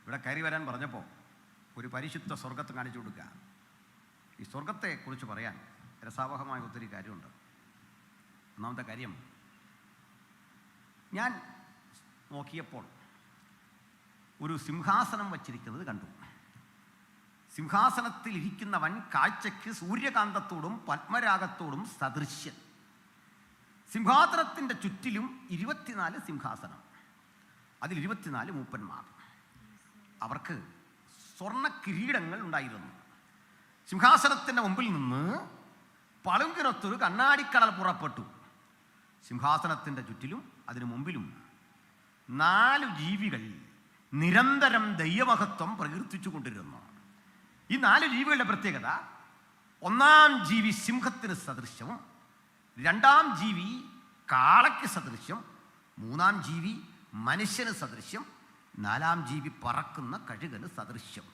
ഇവിടെ കയറി വരാൻ പറഞ്ഞപ്പോൾ ഒരു പരിശുദ്ധ സ്വർഗത്തെ കാണിച്ചു കൊടുക്കുക. ഈ സ്വർഗത്തെക്കുറിച്ച് പറയാൻ രസാവഹമായ ഒത്തിരി കാര്യമുണ്ട്. ഒന്നാമത്തെ കാര്യം, ഞാൻ നോക്കിയപ്പോൾ ഒരു സിംഹാസനം വച്ചിരിക്കുന്നത് കണ്ടു. സിംഹാസനത്തിൽ ഇരിക്കുന്നവൻ കാഴ്ചയ്ക്ക് സൂര്യകാന്തത്തോടും പത്മരാഗത്തോടും സദൃശ്യൻ. സിംഹാസനത്തിൻ്റെ ചുറ്റിലും 24 സിംഹാസനം, അതിൽ 24 മൂപ്പന്മാർ. അവർക്ക് സ്വർണ്ണ കിരീടങ്ങൾ ഉണ്ടായിരുന്നു. സിംഹാസനത്തിൻ്റെ മുമ്പിൽ നിന്ന് പളുങ്കിനൊത്തൊരു കണ്ണാടിക്കടൽ പുറപ്പെട്ടു. സിംഹാസനത്തിൻ്റെ ചുറ്റിലും അതിനു മുമ്പിലും 4 ജീവികൾ നിരന്തരം ദൈവമഹത്വം പ്രകീർത്തിച്ചു കൊണ്ടിരുന്നു. ഈ 4 ജീവികളുടെ പ്രത്യേകത, ഒന്നാം ജീവി സിംഹത്തിന് സദൃശ്യവും, രണ്ടാം ജീവി കാളയ്ക്ക് സദൃശ്യം, മൂന്നാം ജീവി മനുഷ്യന് സദൃശ്യം, നാലാം ജീവി പറക്കുന്ന കഴുകന് സദൃശ്യം.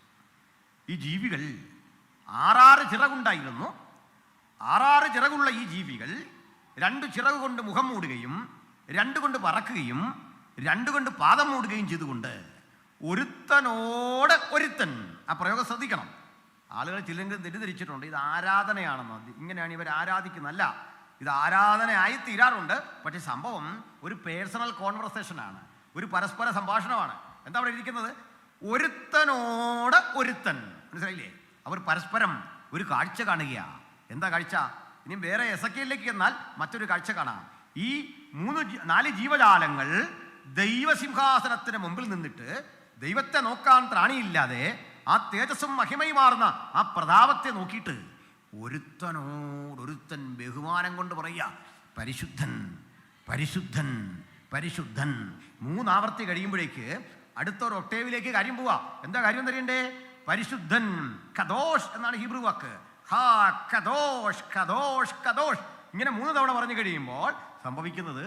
ഈ ജീവികൾ 6 ചിറകുണ്ടായിരുന്നു. 6 ചിറകുള്ള ഈ ജീവികൾ 2 ചിറക് കൊണ്ട് മുഖം മൂടുകയും 2 കൊണ്ട് പറക്കുകയും 2 കൊണ്ട് പാദം മൂടുകയും ചെയ്തുകൊണ്ട് ഒരുത്തനോട് ഒരുത്തൻ. ആ പ്രയോഗം ശ്രദ്ധിക്കണം. ആളുകൾ ചിലെങ്കിലും തെറ്റിദ്ധരിച്ചിട്ടുണ്ട് ഇത് ആരാധനയാണെന്നോ. ഇങ്ങനെയാണ് ഇവർ ആരാധിക്കുന്നതല്ല. ഇത് ആരാധനയായി തീരാറുണ്ട്. പക്ഷേ സംഭവം ഒരു പേഴ്സണൽ കോൺവെർസേഷനാണ്, ഒരു പരസ്പര സംഭാഷണമാണ്. എന്താ അവിടെ ഇരിക്കുന്നത്? ഒരുത്തനോട് ഒരുത്തൻ. മനസ്സിലായില്ലേ? അവർ പരസ്പരം ഒരു കാഴ്ച കാണുകയാണ്. എന്താ കാഴ്ച? ഇനി വേറെ എസെക്കിയേലിലേക്ക് എന്നാൽ മറ്റൊരു കാഴ്ച കാണാം. ഈ 4 ജീവജാലങ്ങൾ ദൈവസിംഹാസനത്തിന് മുമ്പിൽ നിന്നിട്ട് ദൈവത്തെ നോക്കാൻ ത്രാണിയില്ലാതെ ആ തേജസ്സും മഹിമയുമാർന്ന ആ പ്രതാപത്തെ നോക്കിയിട്ട് ഒരുത്തൻ ബഹുമാനം കൊണ്ട് പറയുക, പരിശുദ്ധൻ പരിശുദ്ധൻ പരിശുദ്ധൻ. 3 ആവർത്തി കഴിയുമ്പോഴേക്ക് അടുത്തൊരു ഒക്ടേവിലേക്ക് കാര്യം പോവാ. എന്താ കാര്യം അറിയണ്ടേ? പരിശുദ്ധൻ, കദോഷ് എന്നാണ് ഹീബ്രു വാക്ക്. ഹാ കദോഷ് കദോഷ് കദോഷ്. ഇങ്ങനെ 3 തവണ പറഞ്ഞു കഴിയുമ്പോൾ സംഭവിക്കുന്നത്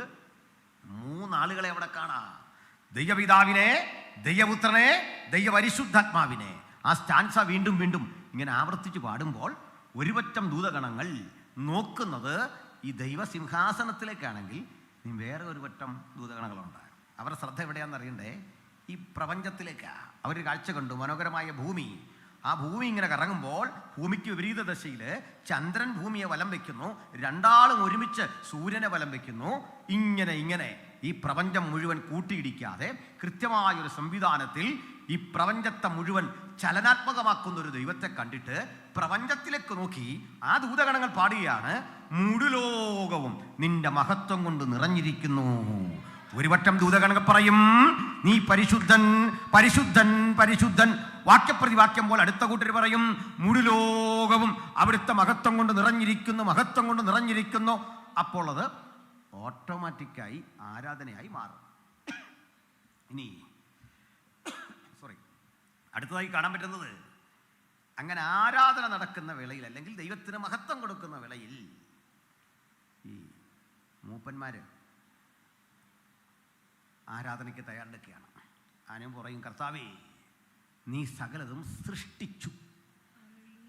3 ആളുകളെ അവിടെ കാണാം. ദൈവപിതാവിനെ, ദൈവപുത്രനെ, ദൈവപരിശുദ്ധാത്മാവിനെ. ആ സ്റ്റാൻസ വീണ്ടും വീണ്ടും ഇങ്ങനെ ആവർത്തിച്ച് പാടുമ്പോൾ ഒരുപറ്റം ദൂതഗണങ്ങൾ നോക്കുന്നത് ഈ ദൈവസിംഹാസനത്തിലേക്കാണെങ്കിൽ വേറെ ഒരു പറ്റം ദൂതഗണങ്ങളുണ്ട്. അവരുടെ ശ്രദ്ധ എവിടെയാണെന്ന് അറിയണ്ടേ? ഈ പ്രപഞ്ചത്തിലേക്കാണ്. അവർ കാഴ്ച കണ്ടു, മനോഹരമായ ഭൂമി. ആ ഭൂമി ഇങ്ങനെ കറങ്ങുമ്പോൾ ഭൂമിക്ക് വിപരീത ദശയിൽ ചന്ദ്രൻ ഭൂമിയെ വലം വയ്ക്കുന്നു, രണ്ടാളും ഒരുമിച്ച് സൂര്യനെ വലം വയ്ക്കുന്നു. ഇങ്ങനെ ഈ പ്രപഞ്ചം മുഴുവൻ കൂട്ടിയിടിക്കാതെ കൃത്യമായൊരു സംവിധാനത്തിൽ ഈ പ്രപഞ്ചത്തെ മുഴുവൻ ചലനാത്മകമാക്കുന്ന ഒരു ദൈവത്തെ കണ്ടിട്ട് പ്രപഞ്ചത്തിലേക്ക് നോക്കി ആ ദൂതഗണങ്ങൾ പാടുകയാണ്, മുഴുലോകവും നിന്റെ മഹത്വം കൊണ്ട് നിറഞ്ഞിരിക്കുന്നു. ഒരു വട്ടം ദൂതഗണങ്ങൾ പറയും, നീ പരിശുദ്ധൻ പരിശുദ്ധൻ പരിശുദ്ധൻ. വാക്യപ്രതിവാക്യം പോലെ അടുത്ത കൂട്ടർ പറയും, മുഴുലോകവും അവിടുത്തെ മഹത്വം കൊണ്ട് നിറഞ്ഞിരിക്കുന്നു, മഹത്വം കൊണ്ട് നിറഞ്ഞിരിക്കുന്നു. അപ്പോൾ അത് ഓട്ടോമാറ്റിക്കായി ആരാധനയായി മാറും. ഇനി അടുത്തതായി കാണാൻ പറ്റുന്നത്, അങ്ങനെ ആരാധന നടക്കുന്ന വേളയിൽ, അല്ലെങ്കിൽ ദൈവത്തിന് മഹത്വം കൊടുക്കുന്ന വേളയിൽ ഈ മൂപ്പന്മാര് ആരാധനയ്ക്ക് തയ്യാറെടുക്കുകയാണ്. ആനും പറയും, കർത്താവേ നീ സകലതും സൃഷ്ടിച്ചു,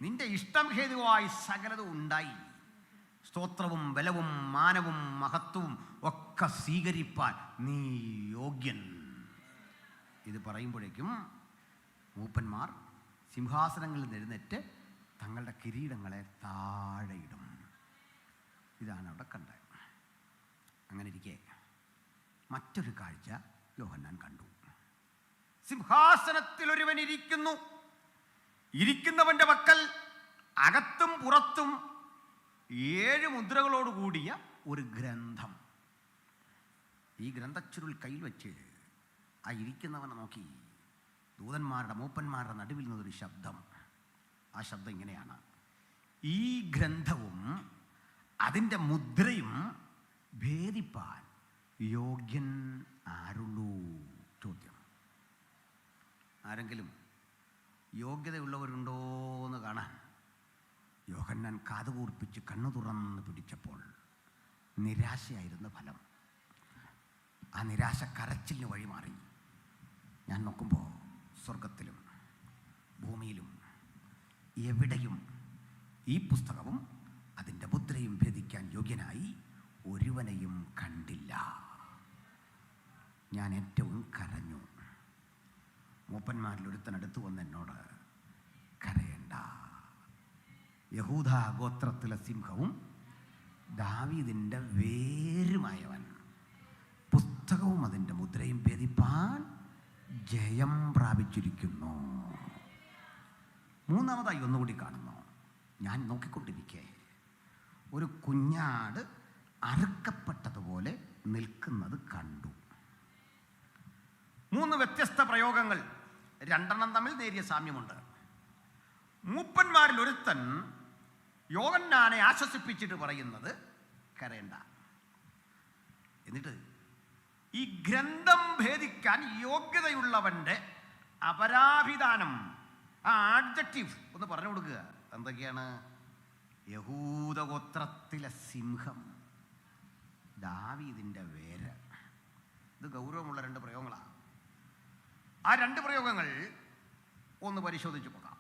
നിന്റെ ഇഷ്ടം ഹേതുവായി സകലതും ഉണ്ടായി, സ്തോത്രവും ബലവും മാനവും മഹത്വവും ഒക്കെ സ്വീകരിപ്പാൻ നീ യോഗ്യൻ. ഇത് പറയുമ്പോഴേക്കും മൂപ്പന്മാർ സിംഹാസനങ്ങളിൽ എഴുന്നേറ്റ് തങ്ങളുടെ കിരീടങ്ങളെ താഴെയിടും. ഇതാണ് അവിടെ കണ്ടത്. അങ്ങനെ ഇരിക്കെ മറ്റൊരു കാഴ്ച യോഹന്നാൻ കണ്ടു. സിംഹാസനത്തിൽ ഒരുവൻ ഇരിക്കുന്നു. ഇരിക്കുന്നവന്റെ പക്കൽ അകത്തും പുറത്തും 7 മുദ്രകളോട് കൂടിയ ഒരു ഗ്രന്ഥം. ഈ ഗ്രന്ഥച്ചുരുൾ കയ്യിൽ വെച്ച് ആ ഇരിക്കുന്നവനെ നോക്കി ദൂതന്മാരുടെ മൂപ്പന്മാരുടെ നടുവിൽ നിന്നൊരു ശബ്ദം. ആ ശബ്ദം ഇങ്ങനെയാണ്, ഈ ഗ്രന്ഥവും അതിൻ്റെ മുദ്രയും ഭേദിപ്പാൻ യോഗ്യൻ ആരുള്ളൂ? ചോദ്യം. ആരെങ്കിലും യോഗ്യതയുള്ളവരുണ്ടോ എന്ന് കാണാൻ യോഹന്നാൻ കാതുകൂർപ്പിച്ച് കണ്ണു തുറന്ന് പിടിച്ചപ്പോൾ നിരാശയായിരുന്നു ഫലം. ആ നിരാശ കരച്ചിലിന് വഴിമാറി. ഞാൻ നോക്കുമ്പോൾ സ്വർഗത്തിലും ഭൂമിയിലും എവിടെയും ഈ പുസ്തകവും അതിൻ്റെ മുദ്രയും ഭേദിക്കാൻ യോഗ്യനായി ഒരുവനെയും കണ്ടില്ല. ഞാൻ ഏറ്റവും കരഞ്ഞു. മൂപ്പന്മാരിൽ ഒരുത്തനടുത്ത് വന്ന് എന്നോട്, കരയണ്ട, യഹൂദാ ഗോത്രത്തിലെ സിംഹവും ദാവീദിൻ്റെ വേരുമായവൻ പുസ്തകവും അതിൻ്റെ മുദ്രയും ഭേദിപ്പാൻ ജയം പ്രാപിച്ചിരിക്കുന്നു. 3ാമതായി ഒന്നുകൂടി കാണുന്നു. ഞാൻ നോക്കിക്കൊണ്ടിരിക്കെ ഒരു കുഞ്ഞാട് അറുക്കപ്പെട്ടതുപോലെ നിൽക്കുന്നത് കണ്ടു. 3 വ്യത്യസ്ത പ്രയോഗങ്ങൾ, 2 തമ്മിൽ നേരിയ സാമ്യമുണ്ട്. മൂപ്പന്മാരിൽ ഒരുത്തൻ യോഹന്നാനെ ആശ്വസിപ്പിച്ചിട്ട് പറയുന്നത്, കരയണ്ട. എന്നിട്ട് ഈ ഗ്രന്ഥം ഭേദിക്കാൻ യോഗ്യതയുള്ളവൻ്റെ അപരാഭിധാനം, ആ ആഡ്ജക്റ്റീവ് ഒന്ന് പറഞ്ഞു കൊടുക്കുക. എന്തൊക്കെയാണ്? യഹൂദഗോത്രത്തിലെ സിംഹം, ദാവീദിൻ്റെ വേര്. ഇത് ഗൗരവമുള്ള 2 പ്രയോഗങ്ങളാണ്. ആ 2 പ്രയോഗങ്ങൾ ഒന്ന് പരിശോധിച്ച് നോക്കാം.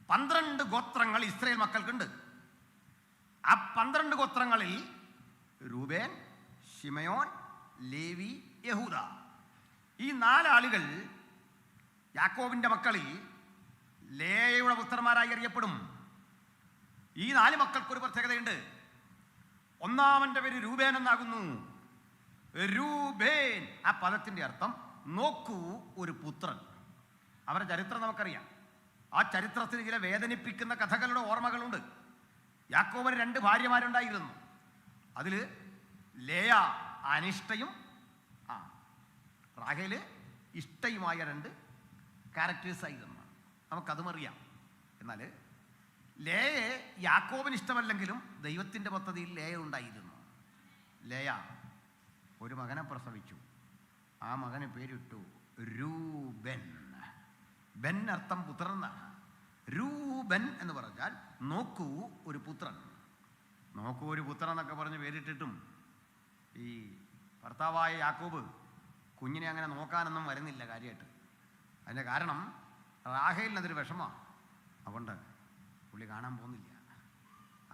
12 ഗോത്രങ്ങൾ ഇസ്രായേൽ മക്കൾക്കുണ്ട്. ആ 12 ഗോത്രങ്ങളിൽ രൂബേൻ, ശിമയോൻ, ലേവി, യഹൂദ, ഈ 4 ആളുകൾ യാക്കോബിൻ്റെ മക്കളിൽ ലേയയുടെ പുത്രന്മാരായി അറിയപ്പെടും. ഈ 4 മക്കൾക്കൊരു പ്രത്യേകതയുണ്ട്. ഒന്നാമൻ്റെ പേര് രൂബേൻ എന്നാകുന്നു. രൂബേൻ, ആ പദത്തിൻ്റെ അർത്ഥം നോക്കൂ ഒരു പുത്രൻ. അവരുടെ ചരിത്രം നമുക്കറിയാം. ആ ചരിത്രത്തിൽ ചില വേദനിപ്പിക്കുന്ന കഥകളുടെ ഓർമ്മകളുണ്ട്. യാക്കോബിന് 2 ഭാര്യമാരുണ്ടായിരുന്നു. അതിൽ ലേയ അനിഷ്ടയും റാഹേല് ഇഷ്ടയുമായ 2 ക്യാരക്ടേഴ്സായിരുന്നു. നമുക്കതും അറിയാം. എന്നാൽ ലേയെ യാക്കോബിന് ഇഷ്ടമല്ലെങ്കിലും ദൈവത്തിൻ്റെ പദ്ധതിയിൽ ലേയ ഉണ്ടായിരുന്നു. ലേയ ഒരു മകനെ പ്രസവിച്ചു. ആ മകന് പേരിട്ടു രൂബൻ. ബെൻ അർത്ഥം പുത്രൻ എന്നാണ്. രൂബൻ എന്ന് പറഞ്ഞാൽ നോക്കൂ ഒരു പുത്രൻ. നോക്കൂ ഒരു പുത്രൻ എന്നൊക്കെ പറഞ്ഞ് പേരിട്ടിട്ടും ഈ ഭർത്താവായ യാക്കോബ് കുഞ്ഞിനെ അങ്ങനെ നോക്കാനൊന്നും വരുന്നില്ല കാര്യമായിട്ട്. അതിൻ്റെ കാരണം റാഹേലിനതൊരു വിഷമമാണ്. അതുകൊണ്ട് പുള്ളി കാണാൻ പോകുന്നില്ല.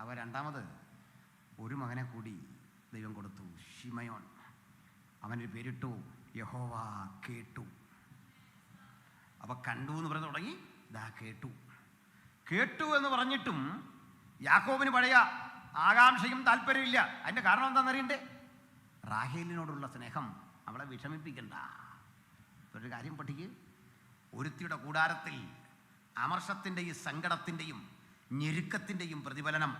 അവ രണ്ടാമത് ഒരു മകനെ കൂടി ദൈവം കൊടുത്തു, ശിമയോൻ. അവനൊരു പേരിട്ടു യഹോവ കേട്ടു. അവ കണ്ടു എന്ന് പറഞ്ഞു തുടങ്ങി, ദാ കേട്ടു. കേട്ടു എന്ന് പറഞ്ഞിട്ടും യാക്കോബിന് പഴയ ആകാംക്ഷയും താല്പര്യമില്ല. അതിൻ്റെ കാരണം എന്താണെന്നറിയണ്ടേ? റാഹേലിനോടുള്ള സ്നേഹം അവളെ വിഷമിപ്പിക്കണ്ട. ഒരു കാര്യം പഠിക്ക്. ഒരുത്തിയുടെ കൂടാരത്തിൽ അമർഷത്തിൻ്റെയും സങ്കടത്തിൻ്റെയും ഞെരുക്കത്തിൻ്റെയും പ്രതിഫലനം.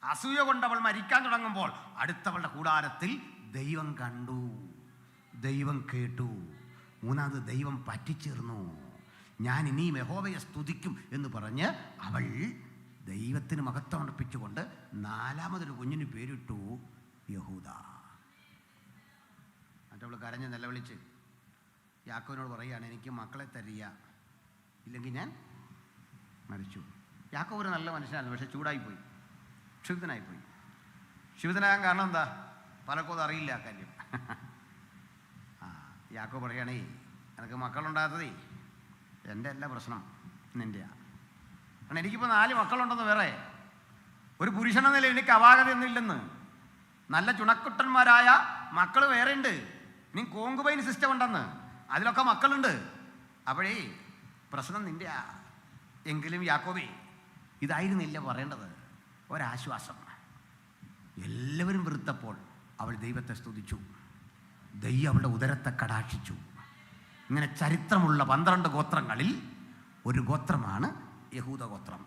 അസൂയ കൊണ്ട് അവൾ മരിക്കാൻ തുടങ്ങുമ്പോൾ അടുത്തവളുടെ കൂടാരത്തിൽ ദൈവം കണ്ടു, ദൈവം കേട്ടു. മൂന്നാമത് ദൈവം പറ്റിച്ചേർന്നു. ഞാൻ ഇനിയും യഹോവയെ സ്തുതിക്കും എന്ന് പറഞ്ഞ് അവൾ ദൈവത്തിന് മഹത്വം അർപ്പിച്ചുകൊണ്ട് 4മതൊരു കുഞ്ഞിന് പേരിട്ടു യഹൂദ. മറ്റവൾ കരഞ്ഞ് നിലവിളിച്ച് യാക്കോവിനോട് പറയുകയാണ്, എനിക്ക് മക്കളെ തരിക, ഇല്ലെങ്കിൽ ഞാൻ മരിച്ചു. യാക്കോബ് ഒരു നല്ല മനുഷ്യനായിരുന്നു, പക്ഷെ ചൂടായിപ്പോയി, ക്ഷുബ്ധനായിപ്പോയി. ക്ഷുബ്ധനാകാൻ കാരണം എന്താ? പലർക്കും അത് അറിയില്ല ആ കാര്യം. യാക്കോബ് പറയുകയാണേ, എനിക്ക് മക്കളുണ്ടാകാത്തതേ എൻ്റെ എല്ലാ പ്രശ്നം നിൻ്റെയാണ്. കാരണം എനിക്കിപ്പോൾ 4 മക്കളുണ്ടെന്ന് വേറെ ഒരു പുരുഷനെന്ന നിലയിൽ എനിക്ക് അപാകതയൊന്നുമില്ലെന്ന്. നല്ല ചുണക്കുട്ടന്മാരായ മക്കൾ വേറെ ഉണ്ട്. ഇനി കോങ്കുബൈൻ സിസ്റ്റം ഉണ്ടെന്ന്, അതിലൊക്കെ മക്കളുണ്ട്. അപ്പോഴേ പ്രശ്നം നിൻ്റെയാ. എങ്കിലും യാക്കോബേ ഇതായിരുന്നില്ല പറയേണ്ടത്. ഒരാശ്വാസം. എല്ലാവരും വെറുത്തപ്പോൾ അവൾ ദൈവത്തെ സ്തുതിച്ചു. ദൈവം അവളുടെ ഉദരത്തെ കടാക്ഷിച്ചു. ഇങ്ങനെ ചരിത്രമുള്ള 12 ഗോത്രങ്ങളിൽ ഒരു ഗോത്രമാണ് യഹൂദ ഗോത്രം.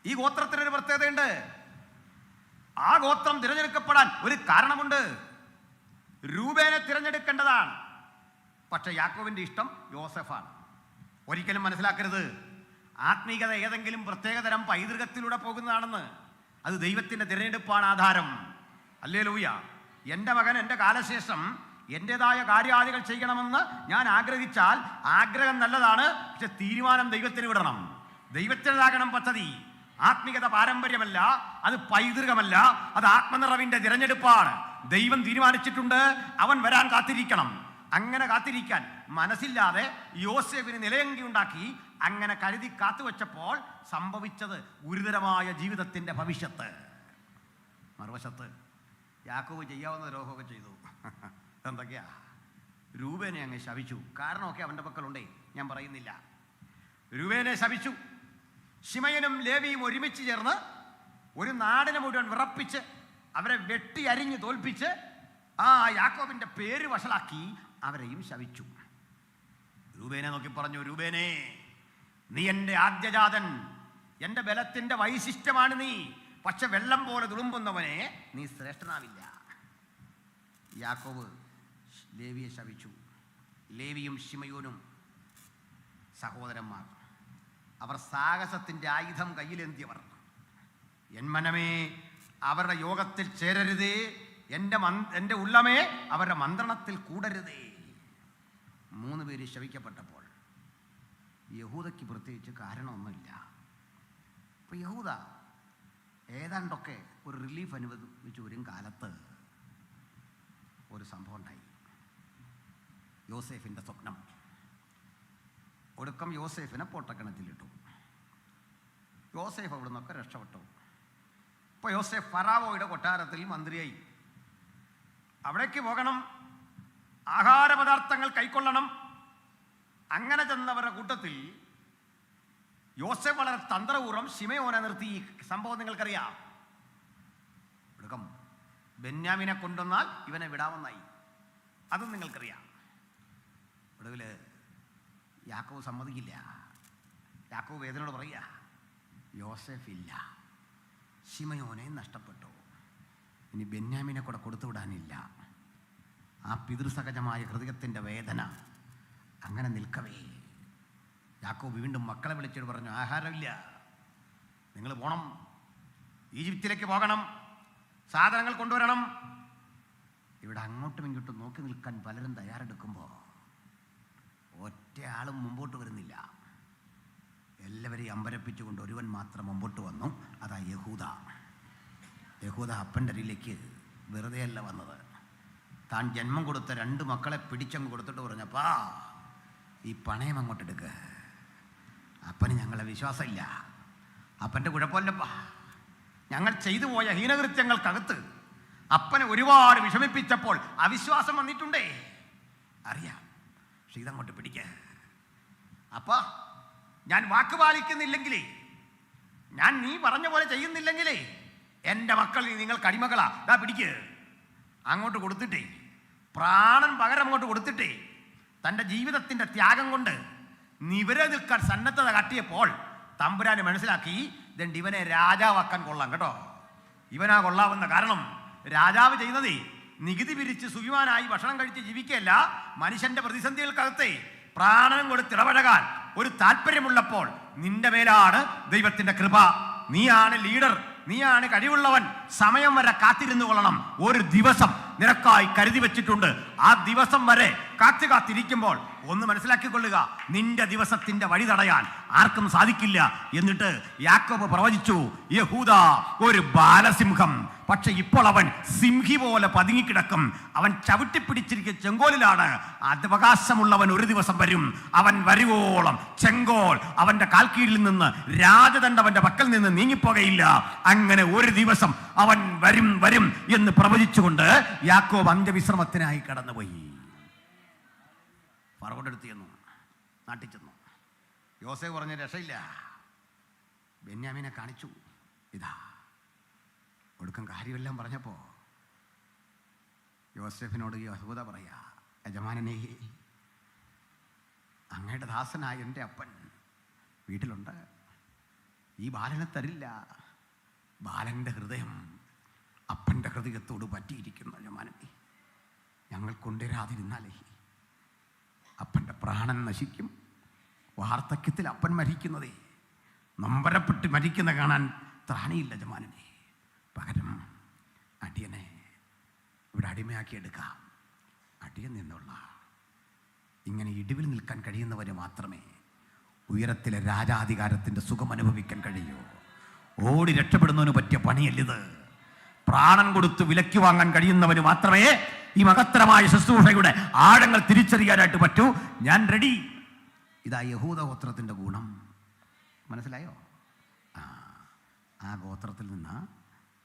ഈ ഗോത്രത്തിനൊരു പ്രത്യേകതയുണ്ട്. ആ ഗോത്രം തിരഞ്ഞെടുക്കപ്പെടാൻ ഒരു കാരണമുണ്ട്. രൂബേനെ തിരഞ്ഞെടുക്കേണ്ടതാണ്. പക്ഷെ യാക്കോബിൻ്റെ ഇഷ്ടം യോസെഫാണ്. ഒരിക്കലും മനസ്സിലാക്കരുത് ആത്മീയത ഏതെങ്കിലും പ്രത്യേകതരം പൈതൃകത്തിലൂടെ പോകുന്നതാണെന്ന്. അത് ദൈവത്തിൻ്റെ തിരഞ്ഞെടുപ്പാണ് ആധാരം. ഹല്ലേലൂയ. എൻ്റെ മകൻ എൻ്റെ കാലശേഷം എൻ്റെതായ കാര്യാദികൾ ചെയ്യണമെന്ന് ഞാൻ ആഗ്രഹിച്ചാൽ ആഗ്രഹം നല്ലതാണ്, പക്ഷെ തീരുമാനം ദൈവത്തിന് വിടണം. ദൈവത്തിൻ്റെതാകണം പദ്ധതി. ആത്മീയത പാരമ്പര്യമല്ല, അത് പൈതൃകമല്ല, അത് ആത്മനിറവിൻ്റെ തിരഞ്ഞെടുപ്പാണ്. ദൈവം തീരുമാനിച്ചിട്ടുണ്ട്, അവൻ വരാൻ കാത്തിരിക്കണം. അങ്ങനെ കാത്തിരിക്കാൻ മനസ്സില്ലാതെ യോസേഫിന് നിലയങ്കി ഉണ്ടാക്കി അങ്ങനെ കരുതി കാത്തുവെച്ചപ്പോൾ സംഭവിച്ചത് ഗുരുതരമായ ജീവിതത്തിൻ്റെ ഭവിഷ്യത്ത്. മറുവശത്ത് യാക്കോബ് ചെയ്യാവുന്ന ദ്രോഹമൊക്കെ ചെയ്തു. എന്തൊക്കെയാ? രൂബേനെ അങ്ങ് ശപിച്ചു. കാരണമൊക്കെ അവൻ്റെ പക്കലുണ്ടേ, ഞാൻ പറയുന്നില്ല. രൂബേനെ ശപിച്ചു. ശിമയനും ലേവിയും ഒരുമിച്ച് ചേർന്ന് ഒരു നാടിനെ മുഴുവൻ വിറപ്പിച്ച് അവരെ വെട്ടി അരിഞ്ഞ് തോൽപ്പിച്ച് ആ യാക്കോബിൻ്റെ പേര് വഷളാക്കി അവരെയും ശപിച്ചു. രൂബേനെ നോക്കി പറഞ്ഞു, രൂബേനെ, നീ എൻ്റെ ആദ്യജാതൻ, എൻ്റെ ബലത്തിൻ്റെ വൈശിഷ്ട്യമാണ് നീ. പക്ഷെ വെള്ളം പോലെ തുളുമ്പുന്നവനെ നീ ശ്രേഷ്ഠനാവില്ല. യാക്കോബ് ലേവിയെ ശപിച്ചു. ലേവിയും ശിമയോനും സഹോദരന്മാർ. അവർ സാഹസത്തിൻ്റെ ആയുധം കയ്യിലേന്തിയവർ. എൻ മനമേ അവരുടെ യോഗത്തിൽ ചേരരുതേ, എൻ്റെ ഉള്ളമേ അവരുടെ മന്ത്രണത്തിൽ കൂടരുതേ. 3 പേര് ശപിക്കപ്പെട്ടപ്പോൾ യഹൂദയ്ക്ക് പ്രത്യേകിച്ച് കാരണമൊന്നുമില്ല. അപ്പോൾ യഹൂദ ഏതാണ്ടൊക്കെ ഒരു റിലീഫ് അനുഭവിച്ചു വരും കാലത്ത് ഒരു സംഭവം ഉണ്ടായി. യോസേഫിൻ്റെ സ്വപ്നം. ഒടുക്കം യോസേഫിനെ പൊട്ടക്കിണറ്റിലിട്ടു. യോസേഫ് അവിടെ നിന്നൊക്കെ രക്ഷപ്പെട്ടു. ഇപ്പോൾ യോസേഫ് ഫറാവോയുടെ കൊട്ടാരത്തിൽ മന്ത്രിയായി. അവിടേക്ക് പോകണം, ആഹാരപദാർത്ഥങ്ങൾ കൈക്കൊള്ളണം. അങ്ങനെ ചെന്നവരുടെ കൂട്ടത്തിൽ യോസേഫ് വളരെ തന്ത്രപൂർവ്വം ശിമയോനെ നിർത്തി. ഈ സംഭവം നിങ്ങൾക്കറിയാം. ഒടുക്കം ബെന്യാമിനെ കൊണ്ടുവന്നാൽ ഇവനെ വിടാമെന്നായി. അതും നിങ്ങൾക്കറിയാം. ഒടുവിൽ യാക്കോബ് സമ്മതിക്കില്ല. യാക്കോബ് വേദനയോട് പറയുക, യോസേഫ് ഇല്ല, ശിമയോനെ നഷ്ടപ്പെട്ടു. ഇനി ബെന്യാമിനെ കൂടെ കൊടുത്തു വിടാനില്ല. ആ പിതൃസഹജമായ ഹൃദയത്തിൻ്റെ വേദന അങ്ങനെ നിൽക്കവേ യാക്കോബ് വീണ്ടും മക്കളെ വിളിച്ചിട്ട് പറഞ്ഞു, ആഹാരമില്ല, നിങ്ങൾ പോകണം, ഈജിപ്തിലേക്ക് പോകണം, സാധനങ്ങൾ കൊണ്ടുവരണം. ഇവിടെ അങ്ങോട്ടും ഇങ്ങോട്ടും നോക്കി നിൽക്കാൻ പലരും തയ്യാറെടുക്കുമ്പോൾ ഒറ്റയാളും മുമ്പോട്ട് വരുന്നില്ല. എല്ലാവരെയും അമ്പരപ്പിച്ചുകൊണ്ട് ഒരുവൻ മാത്രം മുമ്പോട്ട് വന്നു. അതാ യഹൂദ. യഹൂദ അപ്പൻ്റെ അരിയിലേക്ക് വെറുതെയല്ല വന്നത്. താൻ ജന്മം കൊടുത്ത 2 മക്കളെ പിടിച്ചങ്ങ് കൊടുത്തിട്ട് പറഞ്ഞപ്പാ, ഈ പണയം അങ്ങോട്ട് എടുക്കുക, അപ്പന് ഞങ്ങളെ വിശ്വാസമില്ല, അപ്പൻ്റെ കുഴപ്പമില്ലപ്പാ, ഞങ്ങൾ ചെയ്തു പോയ ഹീനകൃത്യങ്ങൾക്കകത്ത് അപ്പനെ ഒരുപാട് വിഷമിപ്പിച്ചപ്പോൾ അവിശ്വാസം വന്നിട്ടുണ്ടേ, അറിയാം, പക്ഷെ ഇതങ്ങോട്ട് പിടിക്ക. അപ്പാ, ഞാൻ വാക്ക് പാലിക്കുന്നില്ലെങ്കിലേ, ഞാൻ നീ പറഞ്ഞ പോലെ ചെയ്യുന്നില്ലെങ്കിലേ എൻ്റെ മക്കൾ നിങ്ങൾക്ക് അടിമകളാ, ദാ പിടിക്ക്. അങ്ങോട്ട് കൊടുത്തിട്ടേ, പ്രാണൻ പകരം അങ്ങോട്ട് കൊടുത്തിട്ടേ, തൻ്റെ ജീവിതത്തിൻ്റെ ത്യാഗം കൊണ്ട് നിവരെ നിൽക്കാൻ സന്നദ്ധത കാട്ടിയപ്പോൾ തമ്പുരാന് മനസ്സിലാക്കി, ഇതുണ്ട്, ഇവനെ രാജാവാക്കാൻ കൊള്ളാം കേട്ടോ. ഇവനാ കൊള്ളാവുന്ന. കാരണം രാജാവ് ചെയ്യുന്നതേ നികുതി പിരിച്ച് സുഖിമാനായി ഭക്ഷണം കഴിച്ച് ജീവിക്കുകയല്ല, മനുഷ്യന്റെ പ്രതിസന്ധികൾക്കകത്തെ പ്രാണനം കൊടുത്ത് ഇടപഴകാൻ ഒരു താല്പര്യമുള്ളപ്പോൾ നിന്റെ മേലാണ് ദൈവത്തിന്റെ കൃപ. നീയാണ് ലീഡർ, നീയാണ് കഴിവുള്ളവൻ. സമയം വരെ കാത്തിരുന്നു കൊള്ളണം. ഒരു ദിവസം നിനക്കായി കരുതി വെച്ചിട്ടുണ്ട്. ആ ദിവസം വരെ കാത്തിരിക്കുമ്പോൾ ഒന്ന് മനസ്സിലാക്കിക്കൊള്ളുക, നിന്റെ ദിവസത്തിന്റെ വഴി തടയാൻ ആർക്കും സാധിക്കില്ല. എന്നിട്ട് യാക്കോബ് പ്രവചിച്ചു, യഹൂദ ഒരു ബാലസിംഹം, പക്ഷെ ഇപ്പോൾ അവൻ സിംഹി പോലെ പതുങ്ങിക്കിടക്കും. അവൻ ചവിട്ടിപ്പിടിച്ചിരിക്കുന്ന ചെങ്കോലിലാണ്. അവകാശമുള്ളവൻ ഒരു ദിവസം വരും. അവൻ വരുവോളം ചെങ്കോൽ അവന്റെ കാൽക്കീഴിൽ നിന്ന്, രാജദണ്ഡ് അവന്റെ പക്കൽ നിന്ന് നീങ്ങിപ്പോകയില്ല. അങ്ങനെ ഒരു ദിവസം അവൻ വരും വരും എന്ന് പ്രവചിച്ചുകൊണ്ട് യാക്കോബ് അന്ത്യവിശ്രമത്തിനായി കടന്നുപോയി. ഫറവോന്റെ അടുത്ത് ചെന്നു, നാട്ടിൽ ചെന്നു. യോസേഫ് പറഞ്ഞ രക്ഷയില്ല. ബെന്യാമിനെ കാണിച്ചു. ഇതാ ഒടുക്കം കാര്യമെല്ലാം പറഞ്ഞപ്പോൾ യോസേഫിനോട് യഹൂദ പറയാ, യജമാനനെ, അങ്ങയുടെ ദാസനായ എൻ്റെ അപ്പൻ വീട്ടിലുണ്ട്. ഈ ബാലനെ തരില്ല. ബാലൻ്റെ ഹൃദയം അപ്പൻ്റെ ഹൃദയത്തോട് പറ്റിയിരിക്കുന്നു. യജമാനനെ, ഞങ്ങൾ കൊണ്ടുവരാതിരുന്നാലേ അപ്പൻ്റെ പ്രാണൻ നശിക്കും. വാർദ്ധക്യത്തിൽ അപ്പൻ മരിക്കുന്നതേ, നമ്പരപ്പെട്ട് മരിക്കുന്ന കാണാൻ ത്രാണിയില്ല യജമാനനെ. പകരം അടിയനെ ഇവിടെ അടിമയാക്കിയെടുക്കാം. അടിയൻ നിന്നുള്ള ഇങ്ങനെ ഇടിവിൽ നിൽക്കാൻ കഴിയുന്നവന് മാത്രമേ ഉയരത്തിലെ രാജാധികാരത്തിൻ്റെ സുഖം അനുഭവിക്കാൻ കഴിയൂ. ഓടി രക്ഷപ്പെടുന്നവന് പറ്റിയ പണിയല്ലിത്. പ്രാണൻ കൊടുത്ത് വിലയ്ക്ക് വാങ്ങാൻ കഴിയുന്നവന് മാത്രമേ ഈ മഹത്തരമായ ശുശ്രൂഷയുടെ ആഴങ്ങൾ തിരിച്ചറിയാനായിട്ട് പറ്റൂ. ഞാൻ റെഡി. ഇതാ യഹൂദ ഗോത്രത്തിൻ്റെ ഗുണം. മനസ്സിലായോ? ആ ഗോത്രത്തിൽ നിന്ന്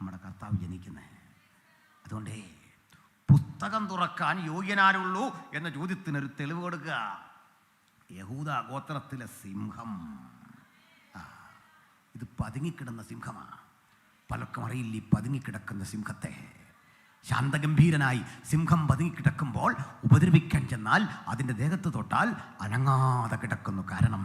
നമ്മുടെ കർത്താവ് ജനിക്കുന്നത്. അതുകൊണ്ടേ പുസ്തകം തുറക്കാൻ യോഗ്യനാരുള്ളൂ എന്ന ചോദ്യത്തിനൊരു തെളിവ് കൊടുക്കുക. യഹൂദ ഗോത്രത്തിലെ സിംഹം, ഇത് പതുങ്ങിക്കിടന്ന സിംഹമാണ്. പലർക്കും അറിയില്ല ഈ പതുങ്ങിക്കിടക്കുന്ന സിംഹത്തെ. ശാന്തഗംഭീരനായി സിംഹം പതുങ്ങിക്കിടക്കുമ്പോൾ ഉപദ്രവിക്കാൻ ചെന്നാൽ അതിൻ്റെ ദേഹത്ത് തൊട്ടാൽ അനങ്ങാതെ കിടക്കുന്നു. കാരണം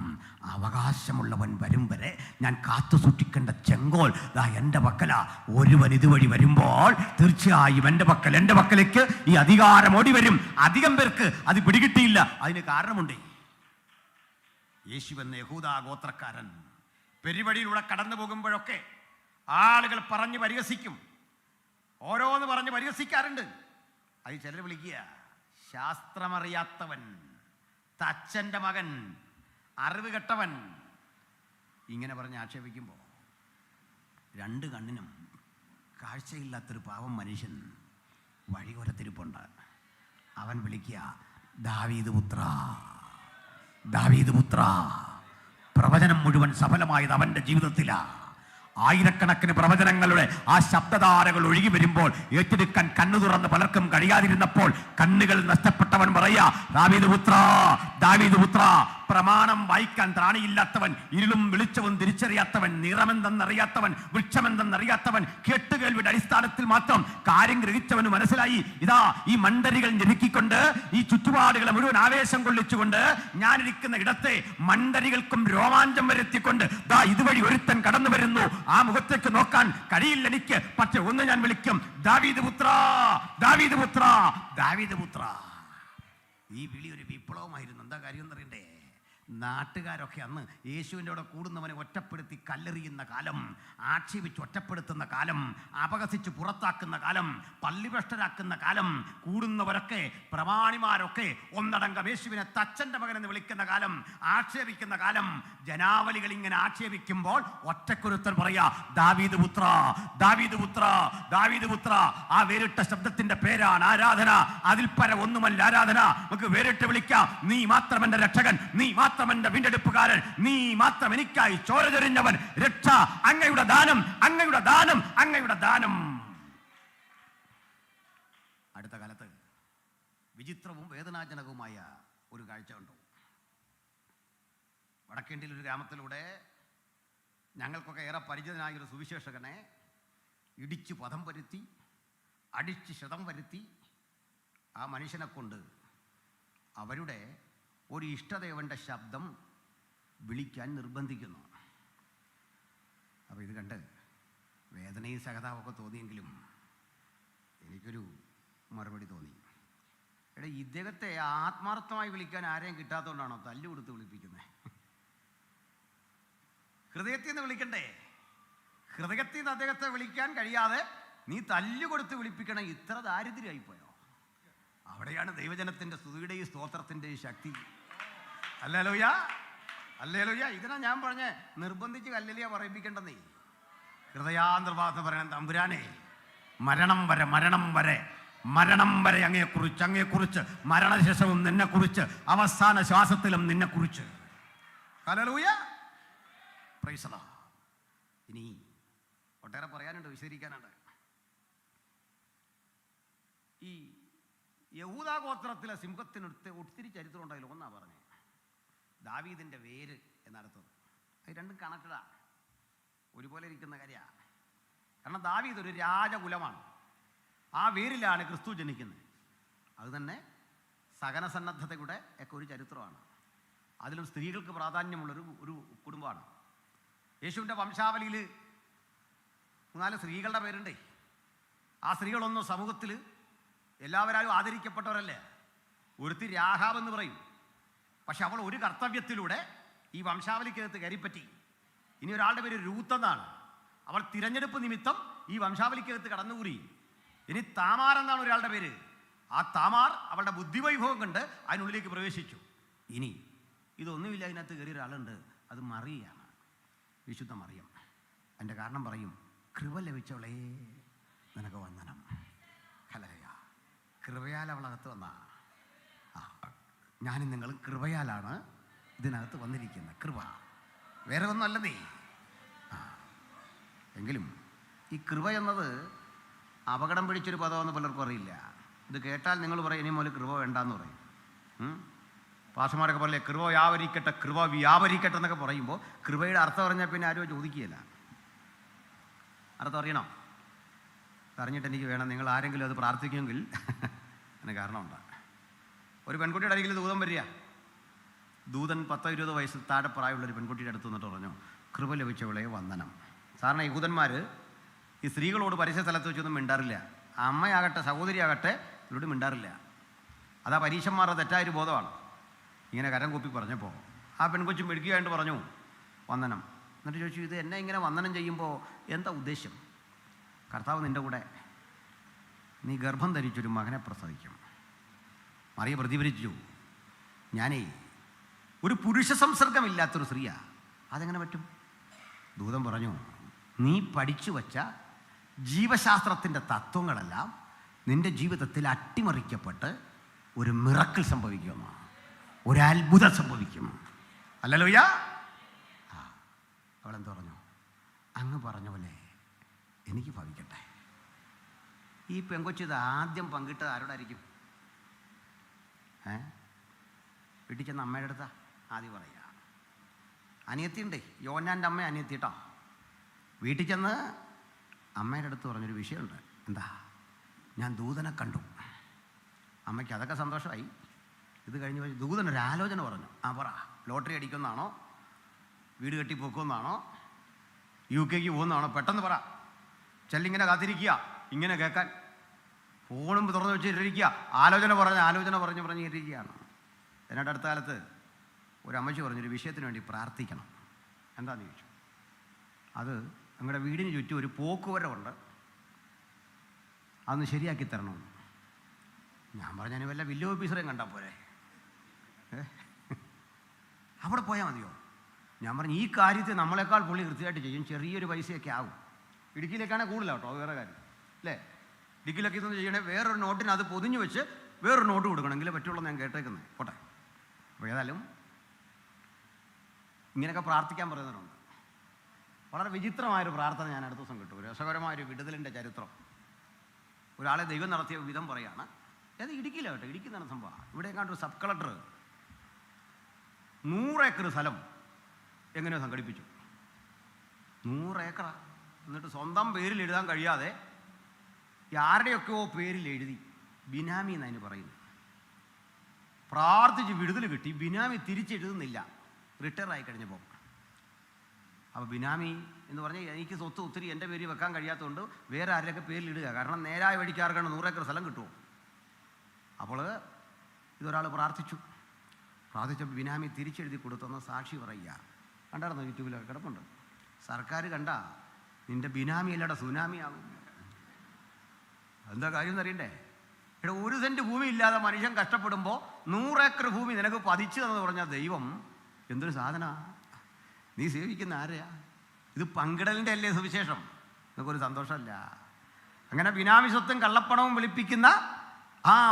അവകാശമുള്ളവൻ വരും വരെ ഞാൻ കാത്തു സൂക്ഷിക്കേണ്ട ചെങ്കോൽ ദാ എൻ്റെ പക്കല. ഒരുവൻ ഇതുവഴി വരുമ്പോൾ തീർച്ചയായും എൻ്റെ പക്കലേക്ക് ഈ അധികാരം ഓടി വരും. അധികം പേർക്ക് അത് പിടികിട്ടിയില്ല. അതിന് കാരണമുണ്ട്. യേശു എന്ന യഹൂദ ഗോത്രക്കാരൻ പെരുവഴിയിലൂടെ കടന്നു പോകുമ്പോഴൊക്കെ ആളുകൾ പറഞ്ഞ് പരിഹസിക്കും. ഓരോന്ന് പറഞ്ഞ് പരിഹസിക്കാറുണ്ട്. അത് ചിലർ വിളിക്കുക ശാസ്ത്രമറിയാത്തവൻ, തച്ചൻ്റെ മകൻ, അറിവ് കെട്ടവൻ, ഇങ്ങനെ പറഞ്ഞ് ആക്ഷേപിക്കുമ്പോൾ 2 കണ്ണിനും കാഴ്ചയില്ലാത്തൊരു പാവം മനുഷ്യൻ വഴിയോരത്തിരിപ്പുണ്ട്. അവൻ വിളിക്കുക, ദാവീദ് പുത്ര, ദാവീദ് പുത്ര. പ്രവചനം മുഴുവൻ സഫലമായത് അവൻ്റെ ജീവിതത്തിലാണ്. ആയിരക്കണക്കിന് പ്രവചനങ്ങളുടെ ആ ശബ്ദധാരകൾ ഒഴുകി വരുമ്പോൾ ഏറ്റെടുക്കാൻ കണ്ണു തുറന്ന് പലർക്കും കഴിയാതിരുന്നപ്പോൾ കണ്ണുകൾ നഷ്ടപ്പെട്ടവൻ പറയാ, ദാവീദ് പുത്ര, ദാവീദ് പുത്ര. പ്രമാണം വായിക്കാൻ ത്രാണിയില്ലാത്തവൻ, ഇരുളും വെളിച്ചവും തിരിച്ചറിയാത്തവൻ, നിറമെന്തെന്നറിയാത്തവൻ, വൃക്ഷമെന്തെന്നറിയാത്തവൻ, കേട്ടുകേൾവിയുടെ അടിസ്ഥാനത്തിൽ അവസരത്തിൽ മാത്രം കാര്യം ഗ്രഹിച്ചവന് മനസ്സിലായി, ഇതാ ഈ മണ്ടരികൾ ഞെരുക്കിക്കൊണ്ട്, ഈ ചുറ്റുപാടുകളെ മുഴുവൻ ആവേശം കൊള്ളിച്ചുകൊണ്ട് ഞാനിരിക്കുന്ന ഇടത്തെ മണ്ടരികൾക്കും രോമാഞ്ചം വരുത്തിക്കൊണ്ട് ദാ ഇതുവഴി ഒരുത്തൻ കടന്നു വരുന്നു. ആ മുഖത്തേക്ക് നോക്കാൻ കഴിയില്ല എനിക്ക്, പക്ഷെ ഒന്ന് ഞാൻ വിളിക്കും, ദാവീദ് പുത്ര, ദാവീദ് പുത്ര, ദാവീദ് പുത്ര. ഈ വിളി ഒരു വിപ്ലവമായിരുന്നു. എന്താ കാര്യം എന്നറിയണ്ടേ? നാട്ടുകാരൊക്കെ അന്ന് യേശുവിൻ്റെ കൂടെ കൂടുന്നവനെ ഒറ്റപ്പെടുത്തി കല്ലെറിയുന്ന കാലം, ആക്ഷേപിച്ച് ഒറ്റപ്പെടുത്തുന്ന കാലം, അപഹസിച്ച് പുറത്താക്കുന്ന കാലം, പള്ളിഭ്രഷ്ടരാക്കുന്ന കാലം, കൂടുന്നവരൊക്കെ പ്രമാണിമാരൊക്കെ ഒന്നടങ്കം യേശുവിനെ തച്ചൻ്റെ മകൻ എന്ന് വിളിക്കുന്ന കാലം, ആക്ഷേപിക്കുന്ന കാലം. ജനാവലികൾ ഇങ്ങനെ ആക്ഷേപിക്കുമ്പോൾ ഒറ്റക്കൊരുത്തൻ പറയാ, ദാവീദ് പുത്ര, ദാവീദ് പുത്ര, ദാവീദ് പുത്ര. ആ വേറിട്ട ശബ്ദത്തിന്റെ പേരാണ് ആരാധന. അതിൽ പര ഒന്നുമല്ല ആരാധന. നമുക്ക് വേറിട്ട് വിളിക്കാം, നീ മാത്രം എൻ്റെ രക്ഷകൻ, നീ മാത്രം എന്റെ വീണ്ടെടുപ്പുകാരൻ, നീ മാത്രം എനിക്കായി ചോര ചൊരിഞ്ഞവൻ, രക്ഷ അങ്ങയുടെ ദാനം, അങ്ങയുടെ ദാനം, അങ്ങയുടെ ദാനം. അടുത്ത കാലത്ത് വിചിത്രവും വേദനാജനകവുമായ ഒരു കാഴ്ച കണ്ടു. വടക്കേണ്ടിയിൽ ഒരു ഗ്രാമത്തിലൂടെ ഞങ്ങൾക്കൊക്കെ ഏറെ പരിചിതനായ ഒരു സുവിശേഷകനെ ഇടിച്ചു പദം വരുത്തി, അടിച്ച് ക്ഷതം വരുത്തി ആ മനുഷ്യനെ കൊണ്ട് അവരുടെ ഒരു ഇഷ്ടദേവന്റെ ശബ്ദം വിളിക്കാൻ നിർബന്ധിക്കുന്നു. അപ്പോൾ ഇത് കണ്ട് വേദനയും സഹതാപമൊക്കെ തോന്നിയെങ്കിലും എനിക്കൊരു മറുപടി തോന്നി. എടാ, ഇദ്ദേഹത്തെ ആത്മാർത്ഥമായി വിളിക്കാൻ ആരെയും കിട്ടാത്തതുകൊണ്ടാണോ തല്ലു കൊടുത്ത് വിളിപ്പിക്കുന്നത്? ഹൃദയത്തിൽ നിന്ന് വിളിക്കണ്ടേ? ഹൃദയത്തിൽ നിന്ന് അദ്ദേഹത്തെ വിളിക്കാൻ കഴിയാതെ നീ തല്ലു കൊടുത്ത് വിളിപ്പിക്കണം. ഇത്ര ദാരിദ്ര്യമായിപ്പോയോ? അവിടെയാണ് ദൈവജനത്തിന്റെ സ്തുതിയുടെയും സ്തോത്രത്തിന്റെയും ശക്തി. Hallelujah, hallelujah. ഇതിനാ ഞാൻ പറഞ്ഞ നിർബന്ധിച്ച് കല്ലേലിയ പറയിപ്പിക്കേണ്ടെന്നേ. ഹൃദയാന്തർഭാഗത്ത് പറയണം, തമ്പുരാനെ മരണം വരെ, മരണം വരെ, മരണം വരെ അങ്ങയെക്കുറിച്ച്, അങ്ങയെക്കുറിച്ച്, മരണശേഷവും നിന്നെക്കുറിച്ച്, അവസാന ശ്വാസത്തിലും നിന്നെക്കുറിച്ച്. Hallelujah, price the Lord. ഇനി ഒട്ടേറെ പറയാനുണ്ട്, വിശദീകരിക്കാനുണ്ട്. ഈ യഹൂദാ ഗോത്രത്തിലെ സിംഹത്തിനടുത്ത് ഒത്തിരി ചരിത്രം ഉണ്ടായില്ല. ഒന്നാ പറഞ്ഞേ, ദാവീദിന്റെ വേര് എന്നർത്ഥം. അത് രണ്ടും കണക്റ്റഡാ, ഒരുപോലെ ഇരിക്കുന്ന കാര്യമാണ്. കാരണം ദാവീദ് ഒരു രാജകുലമാണ്. ആ വേരിലാണ് ക്രിസ്തു ജനിക്കുന്നത്. അത് തന്നെ സഹനസന്നദ്ധതയുടെ ഒക്കെ ഒരു ചരിത്രമാണ്. അതിലും സ്ത്രീകൾക്ക് പ്രാധാന്യമുള്ളൊരു ഒരു കുടുംബമാണ്. യേശുവിൻ്റെ വംശാവലിയിൽ 4 സ്ത്രീകളുടെ പേരുണ്ടേ. ആ സ്ത്രീകളൊന്നും സമൂഹത്തിൽ എല്ലാവരും ആദരിക്കപ്പെട്ടവരല്ലേ. ഒരുത്തി രാഹാബ് എന്ന് പറയും. പക്ഷെ അവൾ ഒരു കർത്തവ്യത്തിലൂടെ ഈ വംശാവലിക്കകത്ത് കയറിപ്പറ്റി. ഇനി ഒരാളുടെ പേര് രൂത്ത് എന്നാണ്. അവൾ തിരഞ്ഞെടുപ്പ് നിമിത്തം ഈ വംശാവലിക്കകത്ത് കടന്നുകൂടി. ഇനി താമാർ എന്നാണ് ഒരാളുടെ പേര്. ആ താമാർ അവളുടെ ബുദ്ധിവൈഭവം കൊണ്ട് അതിനുള്ളിലേക്ക് പ്രവേശിച്ചു. ഇനി ഇതൊന്നുമില്ല, അതിനകത്ത് കയറിയ ഒരാളുണ്ട്, അത് മറിയാണ്, വിശുദ്ധ മറിയം. അതിൻ്റെ കാരണം പറയും, കൃപ ലഭിച്ചവളേ നിനക്ക് വന്ദനം. ഹല്ലേലൂയ. കൃപയാൽ അവളകത്ത് വന്ന ഞാനും നിങ്ങളും കൃപയാലാണ് ഇതിനകത്ത് വന്നിരിക്കുന്നത്. കൃപ വേറെ ഒന്നും അല്ല നീ. എങ്കിലും ഈ കൃപ എന്നത് അപകടം പിടിച്ചൊരു പദമെന്ന് പലർക്കും അറിയില്ല. ഇത് കേട്ടാൽ നിങ്ങൾ പറയും, ഇനി മുതൽ കൃപ വേണ്ടാന്ന് പറയും. പാഷമാരൊക്കെ പറയില്ലേ, കൃപ വ്യാപരിക്കട്ടെ, കൃപ വ്യാപരിക്കട്ടെ എന്നൊക്കെ പറയുമ്പോൾ കൃപയുടെ അർത്ഥം പറഞ്ഞാൽ പിന്നെ ആരും ചോദിക്കുകയില്ല. അർത്ഥം അറിയണം. അറിഞ്ഞിട്ട് എനിക്ക് വേണം. നിങ്ങൾ ആരെങ്കിലും അത് പ്രാർത്ഥിക്കുമെങ്കിൽ അതിന് കാരണമുണ്ട്. ഒരു പെൺകുട്ടിയുടെ അരികിൽ ദൂതൻ വരിക. ദൂതൻ 10-20 വയസ്സിൽ താഴെ പ്രായമുള്ളൊരു പെൺകുട്ടിയുടെ അടുത്ത് നിന്നിട്ട് പറഞ്ഞു, കൃപ ലഭിച്ചവളെ വന്ദനം. സാധാരണ യഹൂദന്മാർ ഈ സ്ത്രീകളോട് പരസ്യ സ്ഥലത്ത് വെച്ചൊന്നും മിണ്ടാറില്ല. അമ്മയാകട്ടെ സഹോദരിയാകട്ടെ ഇവരോട് മിണ്ടാറില്ല. അതാ പരീക്ഷന്മാരുടെ തെറ്റായൊരു ബോധമാണ്. ഇങ്ങനെ കരം കൂപ്പി പറഞ്ഞപ്പോൾ ആ പെൺകൊച്ചും മെടുക്കുകയായിട്ട് പറഞ്ഞു വന്ദനം. എന്നിട്ട് ചോദിച്ചു, ഇത് എന്നെ ഇങ്ങനെ വന്ദനം ചെയ്യുമ്പോൾ എന്താ ഉദ്ദേശം? കർത്താവ് നിൻ്റെ കൂടെ, നീ ഗർഭം ധരിച്ചൊരു മകനെ പ്രസവിക്കും. മറിയ പ്രതിഫലിച്ചു, ഞാനേ ഒരു പുരുഷ സംസർഗമില്ലാത്തൊരു സ്ത്രീയാ, അതെങ്ങനെ പറ്റും? ദൂതൻ പറഞ്ഞു, നീ പഠിച്ചു വച്ച ജീവശാസ്ത്രത്തിൻ്റെ തത്വങ്ങളെല്ലാം നിൻ്റെ ജീവിതത്തിൽ അട്ടിമറിക്കപ്പെട്ട് ഒരു മിറക്കിൾ സംഭവിക്കുമെന്ന്, ഒരത്ഭുതം സംഭവിക്കും. ഹല്ലേലൂയ. അവളെന്ത് പറഞ്ഞു? അങ്ങ് പറഞ്ഞ പോലെ എനിക്ക് ഭവിക്കട്ടെ. ഈ പെങ്കൊച്ച് ഇത് ആദ്യം പങ്കിട്ടത് ആരോടായിരിക്കും? വീട്ടിൽ ചെന്ന് അമ്മയുടെ അടുത്താ ആദ്യം പറയുക. അനിയത്തിയുണ്ടേ, യോഹന്നാൻ്റെ അമ്മ അനിയത്തി കേട്ടോ. വീട്ടിൽ ചെന്ന് അമ്മയുടെ അടുത്ത് പറഞ്ഞൊരു വിഷയമുണ്ട്. എന്താ, ഞാൻ ദൂതനെ കണ്ടു. അമ്മയ്ക്ക് അതൊക്കെ സന്തോഷമായി. ഇത് കഴിഞ്ഞ് ദൂതനൊരു ആലോചന പറഞ്ഞു. പറ, ലോട്ടറി അടിക്കുന്നതാണോ, വീട് കെട്ടി പൊക്കുമെന്നാണോ, UK പോകുന്നതാണോ, പെട്ടെന്ന് പറ. ചെല്ലിങ്ങനെ കാത്തിരിക്കുക, ഇങ്ങനെ കേൾക്കാൻ. ഫോണും തുറന്ന് വെച്ചിട്ടിരിക്കുക, ആലോചന പറഞ്ഞ് ഇരിക്കുകയാണ്. എന്നിട്ട് അടുത്ത കാലത്ത് ഒരു അമ്മച്ചി പറഞ്ഞൊരു വിഷയത്തിന് വേണ്ടി പ്രാർത്ഥിക്കണം. എന്താണെന്ന് ചോദിച്ചു. അത് ഞങ്ങളുടെ വീടിന് ചുറ്റും ഒരു പോക്കുവരവുണ്ട്, അതൊന്ന് ശരിയാക്കി തരണമെന്ന്. ഞാൻ പറഞ്ഞു, വല്ല വില്ലേജ് ഓഫീസറേയും കണ്ടാൽ പോരെ, അവിടെ പോയാൽ മതിയോ? ഞാൻ പറഞ്ഞു, ഈ കാര്യത്തിൽ നമ്മളെക്കാൾ പുള്ളി കൃത്യമായിട്ട് ചെയ്യും, ചെറിയൊരു പൈസയൊക്കെ ആകും. ഇടുക്കിയിലേക്കാണെങ്കിൽ കൂടുതലാണ് കേട്ടോ, അത് വേറെ കാര്യം അല്ലേ. ഇടുക്കിയിലൊക്കെ ഇതൊന്നും ചെയ്യണേ, വേറൊരു നോട്ടിന് അത് പൊതിഞ്ഞ് വെച്ച് വേറൊരു നോട്ട് കൊടുക്കണമെങ്കിൽ പറ്റുള്ളൂ ഞാൻ കേട്ടേക്കുന്നത്. പോട്ടെ. അപ്പോൾ ഏതായാലും ഇങ്ങനെയൊക്കെ പ്രാർത്ഥിക്കാൻ പറയുന്നവരുണ്ട്. വളരെ വിചിത്രമായൊരു പ്രാർത്ഥന ഞാൻ അടുത്ത ദിവസം കിട്ടും. രസകരമായൊരു വിടുതലിൻ്റെ ചരിത്രം. ഒരാളെ ദൈവം നടത്തിയ വിധം പറയാണ്. അത് ഇടുക്കിയിലാവട്ടെ, ഇടുക്കി നടന്ന സംഭവം. ഇവിടെ എങ്ങാണ്ടൊരു സബ് കളക്ടർ 100 ഏക്കർ സ്ഥലം എങ്ങനെയോ സംഘടിപ്പിച്ചു. 100 ഏക്കറാ. എന്നിട്ട് സ്വന്തം പേരിൽ എഴുതാൻ കഴിയാതെ ആരുടെയൊക്കെയോ പേരിൽ എഴുതി. ബിനാമി എന്നതിന് പറയുന്നു. പ്രാർത്ഥിച്ച് വിടുതൽ കിട്ടി. ബിനാമി തിരിച്ചെഴുതുന്നില്ല, റിട്ടയർ ആയി കഴിഞ്ഞപ്പോൾ. അപ്പോൾ ബിനാമി എന്ന് പറഞ്ഞാൽ എനിക്ക് സ്വത്ത് ഒത്തിരി എൻ്റെ പേരിൽ വെക്കാൻ കഴിയാത്തതുകൊണ്ട് വേറെ ആരുടെയൊക്കെ പേരിൽ ഇടുക. കാരണം നേരായ വഴിക്കാർക്കാണ് 100 ഏക്കർ സ്ഥലം കിട്ടുമോ. അപ്പോൾ ഇതൊരാൾ പ്രാർത്ഥിച്ചപ്പോൾ ബിനാമി തിരിച്ചെഴുതി കൊടുത്തെന്ന് സാക്ഷി പറയുക. കണ്ടായിരുന്നു, യൂട്യൂബിലൊക്കെ കിടപ്പുണ്ട്. സർക്കാർ കണ്ട നിൻ്റെ ബിനാമി അല്ലാതെ സുനാമി ആകും. എന്താ കാര്യം എന്നറിയണ്ടേ? ഇവിടെ 1 സെൻറ്റ് ഭൂമി ഇല്ലാതെ മനുഷ്യൻ കഷ്ടപ്പെടുമ്പോൾ 100 ഏക്കർ ഭൂമി നിനക്ക് പതിച്ചു എന്ന് പറഞ്ഞാൽ ദൈവം എന്തൊരു സാധന. നീ സേവിക്കുന്ന ആരെയാ? ഇത് പങ്കിടലിൻ്റെ അല്ലേ സുവിശേഷം? നിനക്കൊരു സന്തോഷമല്ല. അങ്ങനെ ബിനാമി സ്വത്തും കള്ളപ്പണവും വെളുപ്പിക്കുന്ന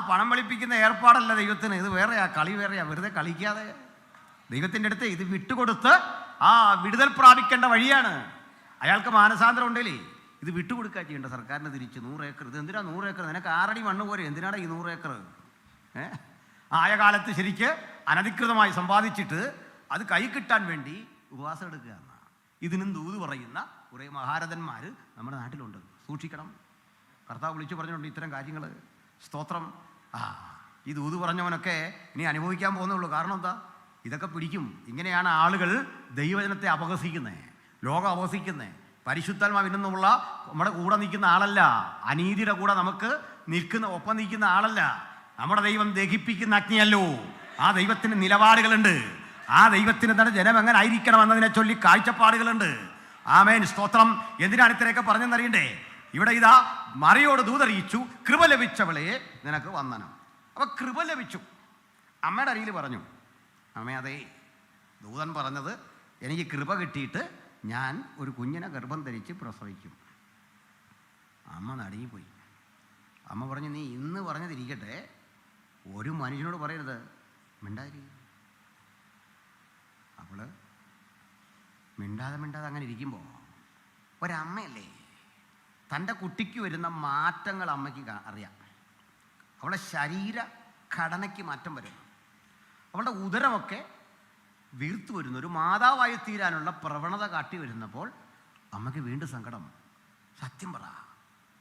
പണം വെളുപ്പിക്കുന്ന ഏർപ്പാടല്ല ദൈവത്തിന്. ഇത് വേറെയാ, കളി വേറെയാ. വെറുതെ കളിക്കാതെ ദൈവത്തിൻ്റെ അടുത്ത് ഇത് വിട്ടുകൊടുത്ത് വിടുതൽ പ്രാപിക്കേണ്ട വഴിയാണ്. അയാൾക്ക് മാനസാന്തരം ഉണ്ടല്ലേ, ഇത് വിട്ടുകൊടുക്കുക ചെയ്യേണ്ട സർക്കാരിന് തിരിച്ച്. 100 ഏക്കർ, ഇത് എന്തിനാ 100 ഏക്കർ? നിനക്ക് 6 അടി മണ്ണ് പോരെ, എന്തിനാണ് ഈ 100 ഏക്കർ? ആയ കാലത്ത് ശരിക്ക് അനധികൃതമായി സമ്പാദിച്ചിട്ട് അത് കൈ കിട്ടാൻ വേണ്ടി ഉപവാസം എടുക്കുക എന്നാണ്. ഇതിനും ദൂത് പറയുന്ന കുറേ മഹാരഥന്മാർ നമ്മുടെ നാട്ടിലുണ്ട്. സൂക്ഷിക്കണം. കർത്താവ് വിളിച്ചു പറഞ്ഞുകൊണ്ട് ഇത്തരം കാര്യങ്ങൾ. സ്തോത്രം. ഈ ദൂത് പറഞ്ഞവനൊക്കെ ഇനി അനുഭവിക്കാൻ പോകുന്നുള്ളൂ. കാരണം എന്താ? ഇതൊക്കെ പിടിക്കും. ഇങ്ങനെയാണ് ആളുകൾ ദൈവജനത്തെ അപഹസിക്കുന്നത്, ലോകം അപഹസിക്കുന്നത്. പരിശുദ്ധാത്മാവിൽ നിന്നുള്ള നമ്മുടെ കൂടെ നിൽക്കുന്ന ആളല്ല, അനീതിയുടെ കൂടെ നമുക്ക് ഒപ്പം നിൽക്കുന്ന ആളല്ല. നമ്മുടെ ദൈവം ദഹിപ്പിക്കുന്ന അഗ്നിയല്ലോ. ആ ദൈവത്തിന് നിലപാടുകളുണ്ട്. ആ ദൈവത്തിന് തന്നെ ജനം എങ്ങനെ ആയിരിക്കണം എന്നതിനെ ചൊല്ലി കാഴ്ചപ്പാടുകളുണ്ട്. ആമേൻ, സ്തോത്രം. എന്തിനാണ് ഇത്രയൊക്കെ പറഞ്ഞെന്നറിയണ്ടേ? ഇവിടെ ഇതാ മറിയോട് ദൂതറിയിച്ചു, കൃപ ലഭിച്ചവളെ നിനക്ക് വന്ദനം. അപ്പൊ കൃപ ലഭിച്ചു. അമ്മയുടെ അരിയിൽ പറഞ്ഞു, അമ്മ അതേ, ദൂതൻ പറഞ്ഞത് എനിക്ക് കൃപ കിട്ടിയിട്ട് ഞാൻ ഒരു കുഞ്ഞിനെ ഗർഭം ധരിച്ച് പ്രസവിക്കും. അമ്മ നടുങ്ങിപ്പോയി. അമ്മ പറഞ്ഞു, നീ ഇന്ന് പറഞ്ഞതിരിക്കട്ടെ, ഒരു മനുഷ്യനോട് പറയരുത്, മിണ്ടാതിരി. അപ്പോൾ മിണ്ടാതെ അങ്ങനെ ഇരിക്കുമ്പോൾ ഒരമ്മയല്ലേ, തൻ്റെ കുട്ടിക്ക് വരുന്ന മാറ്റങ്ങൾ അമ്മയ്ക്ക് അറിയാം. അവളുടെ ശരീരഘടനയ്ക്ക് മാറ്റം വരും. അവളുടെ ഉദരമൊക്കെ വീർത്തു വരുന്നു. ഒരു മാതാവായി തീരാനുള്ള പ്രവണത കാട്ടി വരുന്നപ്പോൾ അമ്മയ്ക്ക് വീണ്ടും സങ്കടം. സത്യം പറ,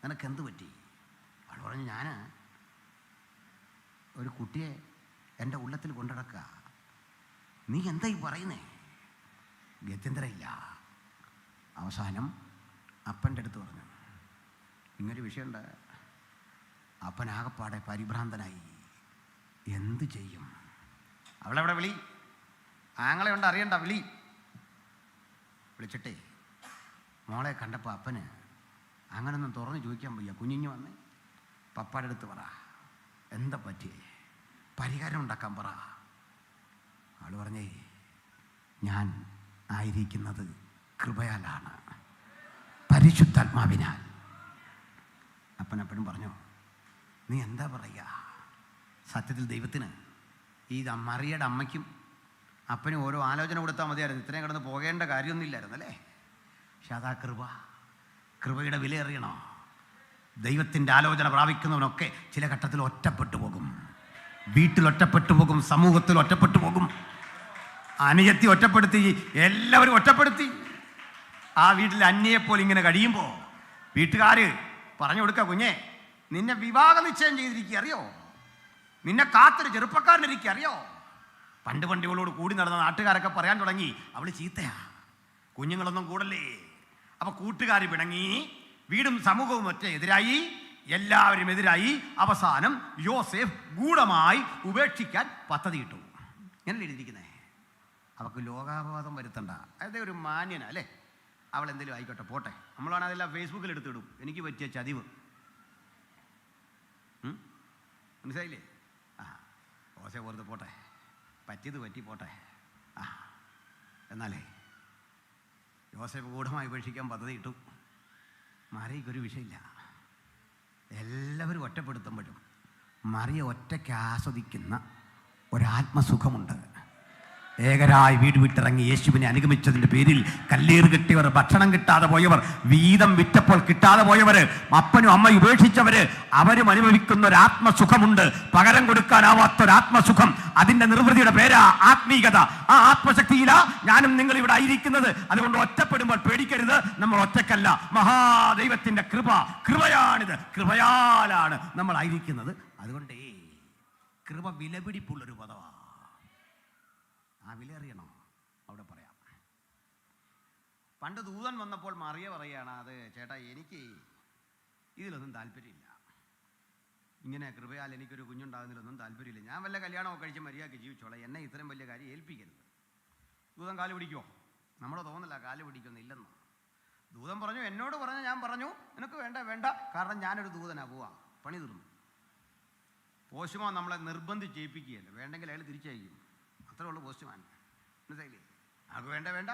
നിനക്കെന്ത് പറ്റി? അവൾ പറഞ്ഞു, ഞാൻ ഒരു കുട്ടിയെ എൻ്റെ ഉള്ളത്തിൽ കൊണ്ടുനടക്കുക. നീ എന്തായി പറയുന്നേ? ഗത്യന്തരമില്ല. അവസാനം അപ്പൻ്റെ അടുത്ത് പറഞ്ഞു, ഇങ്ങനൊരു വിഷയമുണ്ട്. അപ്പനാകപ്പാടെ പരിഭ്രാന്തനായി. എന്ത് ചെയ്യും? അവളെവിടെ വിളി, ആങ്ങളെ ഉണ്ട്, അറിയണ്ട, വിളിച്ചിട്ടേ മോളെ കണ്ടപ്പോൾ അപ്പന് അങ്ങനൊന്നും തുറന്ന് ചോദിക്കാൻ വയ്യ. കുഞ്ഞിഞ്ഞ് വന്നേ, പപ്പാടെ അടുത്ത് പറ, എന്താ പറ്റിയേ, പരിഹാരം ഉണ്ടാക്കാൻ പറ. ആൾ പറഞ്ഞേ, ഞാൻ ആയിരിക്കുന്നത് കൃപയാലാണ്, പരിശുദ്ധാത്മാവിനാൽ. അപ്പനെപ്പോഴും പറഞ്ഞു, നീ എന്താ പറയുക? സത്യത്തിൽ ദൈവത്തിന് ഈ മറിയയുടെ അമ്മയ്ക്കും അപ്പനും ഓരോ ആലോചന കൊടുത്താൽ മതിയായിരുന്നു. ഇത്രയും കിടന്ന് പോകേണ്ട കാര്യമൊന്നുമില്ലായിരുന്നു അല്ലേ? പക്ഷെ അതാ കൃപയുടെ വില അറിയണോ? ദൈവത്തിൻ്റെ ആലോചന പ്രാപിക്കുന്നവനൊക്കെ ചില ഘട്ടത്തിൽ ഒറ്റപ്പെട്ടു പോകും. വീട്ടിൽ ഒറ്റപ്പെട്ടു പോകും, സമൂഹത്തിൽ ഒറ്റപ്പെട്ടു പോകും. അനുജത്തി ഒറ്റപ്പെടുത്തി, എല്ലാവരും ഒറ്റപ്പെടുത്തി. ആ വീട്ടിൽ അന്യയെപ്പോലെ ഇങ്ങനെ കഴിയുമ്പോൾ വീട്ടുകാർ പറഞ്ഞു കൊടുക്ക, കുഞ്ഞെ നിന്നെ വിവാഹ നിശ്ചയം ചെയ്തിരിക്കുക അറിയോ, നിന്നെ കാത്തൊരു ചെറുപ്പക്കാരനിരിക്കുക അറിയോ. പണ്ട് ഇവളോട് കൂടി നടന്ന നാട്ടുകാരൊക്കെ പറയാൻ തുടങ്ങി, അവള് ചീത്തയാ, കുഞ്ഞുങ്ങളൊന്നും കൂടല്ലേ. അപ്പൊ കൂട്ടുകാർ പിണങ്ങി, വീടും സമൂഹവും ഒറ്റ എതിരായി, എല്ലാവരും എതിരായി. അവസാനം യോസേഫ് ഗൂഢമായി ഉപേക്ഷിക്കാൻ പദ്ധതിയിട്ടു. ഇങ്ങനെ എഴുതിയിരിക്കുന്നേ. അവൾക്ക് ലോകാപവാദം വരുത്തണ്ട, അതായത് ഒരു മാന്യന അല്ലേ, അവൾ എന്തെങ്കിലും ആയിക്കോട്ടെ, പോട്ടെ. നമ്മളാണ് അതെല്ലാം ഫേസ്ബുക്കിൽ എടുത്തിടും, എനിക്ക് പറ്റിയ ചതിവ്. മനസ്സിലായില്ലേ? യോസേഫ് വെറുതെ പോട്ടെ, പറ്റിയത് പറ്റി പോട്ടെ. എന്നാലേ യോസേഫ് ഗൂഢമായി ഉപേക്ഷിക്കാൻ പദ്ധതി ഇട്ടു. മറിയക്കൊരു വിഷയമില്ല. എല്ലാവരും ഒറ്റപ്പെടുത്തുമ്പോഴും മറിയ ഒറ്റയ്ക്ക് ആസ്വദിക്കുന്ന ഒരാത്മസുഖമുണ്ട്. ഏകരായി വീട് വിട്ടിറങ്ങി യേശുവിനെ അനുഗമിച്ചതിൻ്റെ പേരിൽ കല്ലേറ് കിട്ടിയവർ, ഭക്ഷണം കിട്ടാതെ പോയവർ, വീതം വിറ്റപ്പോൾ കിട്ടാതെ പോയവർ, അപ്പനും അമ്മയും ഉപേക്ഷിച്ചവര്, അവരും അനുഭവിക്കുന്ന ഒരാത്മസുഖമുണ്ട്. പകരം കൊടുക്കാനാവാത്തൊരാത്മസുഖം. അതിൻ്റെ നിർവൃതിയുടെ പേരാ ആത്മീകത. ആ ആത്മശക്തിയിലാ ഞാനും നിങ്ങൾ ഇവിടെ ആയിരിക്കുന്നത്. അതുകൊണ്ട് ഒറ്റപ്പെടുമ്പോൾ പേടിക്കരുത്, നമ്മൾ ഒറ്റക്കല്ല. മഹാദൈവത്തിൻ്റെ കൃപയാണിത്. കൃപയാലാണ് നമ്മൾ ആയിരിക്കുന്നത്. അതുകൊണ്ടേ കൃപ വിലപിടിപ്പുള്ളൊരു പദമാണ്. ആ വില അറിയണോ? അവിടെ പറയാം. പണ്ട് ദൂതൻ വന്നപ്പോൾ മറിയ പറയുകയാണ്, അത് ചേട്ടാ എനിക്ക് ഇതിലൊന്നും താല്പര്യമില്ല, ഇങ്ങനെ കൃപയാൽ എനിക്കൊരു കുഞ്ഞുണ്ടാകുന്നതിലൊന്നും താല്പര്യമില്ല, ഞാൻ വല്ല കല്യാണമൊക്കെ കഴിച്ച് മര്യാദയ്ക്ക് ജീവിച്ചോളാം, എന്നെ ഇത്രയും വലിയ കാര്യം ഏൽപ്പിക്കരുത്. ദൂതൻ കാല് പിടിക്കുമോ? നമ്മുടെ തോന്നില്ല കാല് പിടിക്കൊന്നില്ലെന്ന്. ദൂതൻ പറഞ്ഞു, എന്നോട് പറഞ്ഞു, ഞാൻ പറഞ്ഞു നിനക്ക് വേണ്ട വേണ്ട, കാരണം ഞാനൊരു ദൂതനാ, പോവാ, പണി തീർന്നു. പോസ്റ്റ്മാൻ നമ്മളെ നിർബന്ധിച്ച് ചെയ്യിപ്പിക്കുകയല്ല, വേണ്ടെങ്കിൽ അയാൾ തിരിച്ചയക്കും. അത്രേ ഉള്ളൂ പോസ്റ്റ്മാൻ. മനസ്സിലായില്ലേ? അത് വേണ്ട വേണ്ട.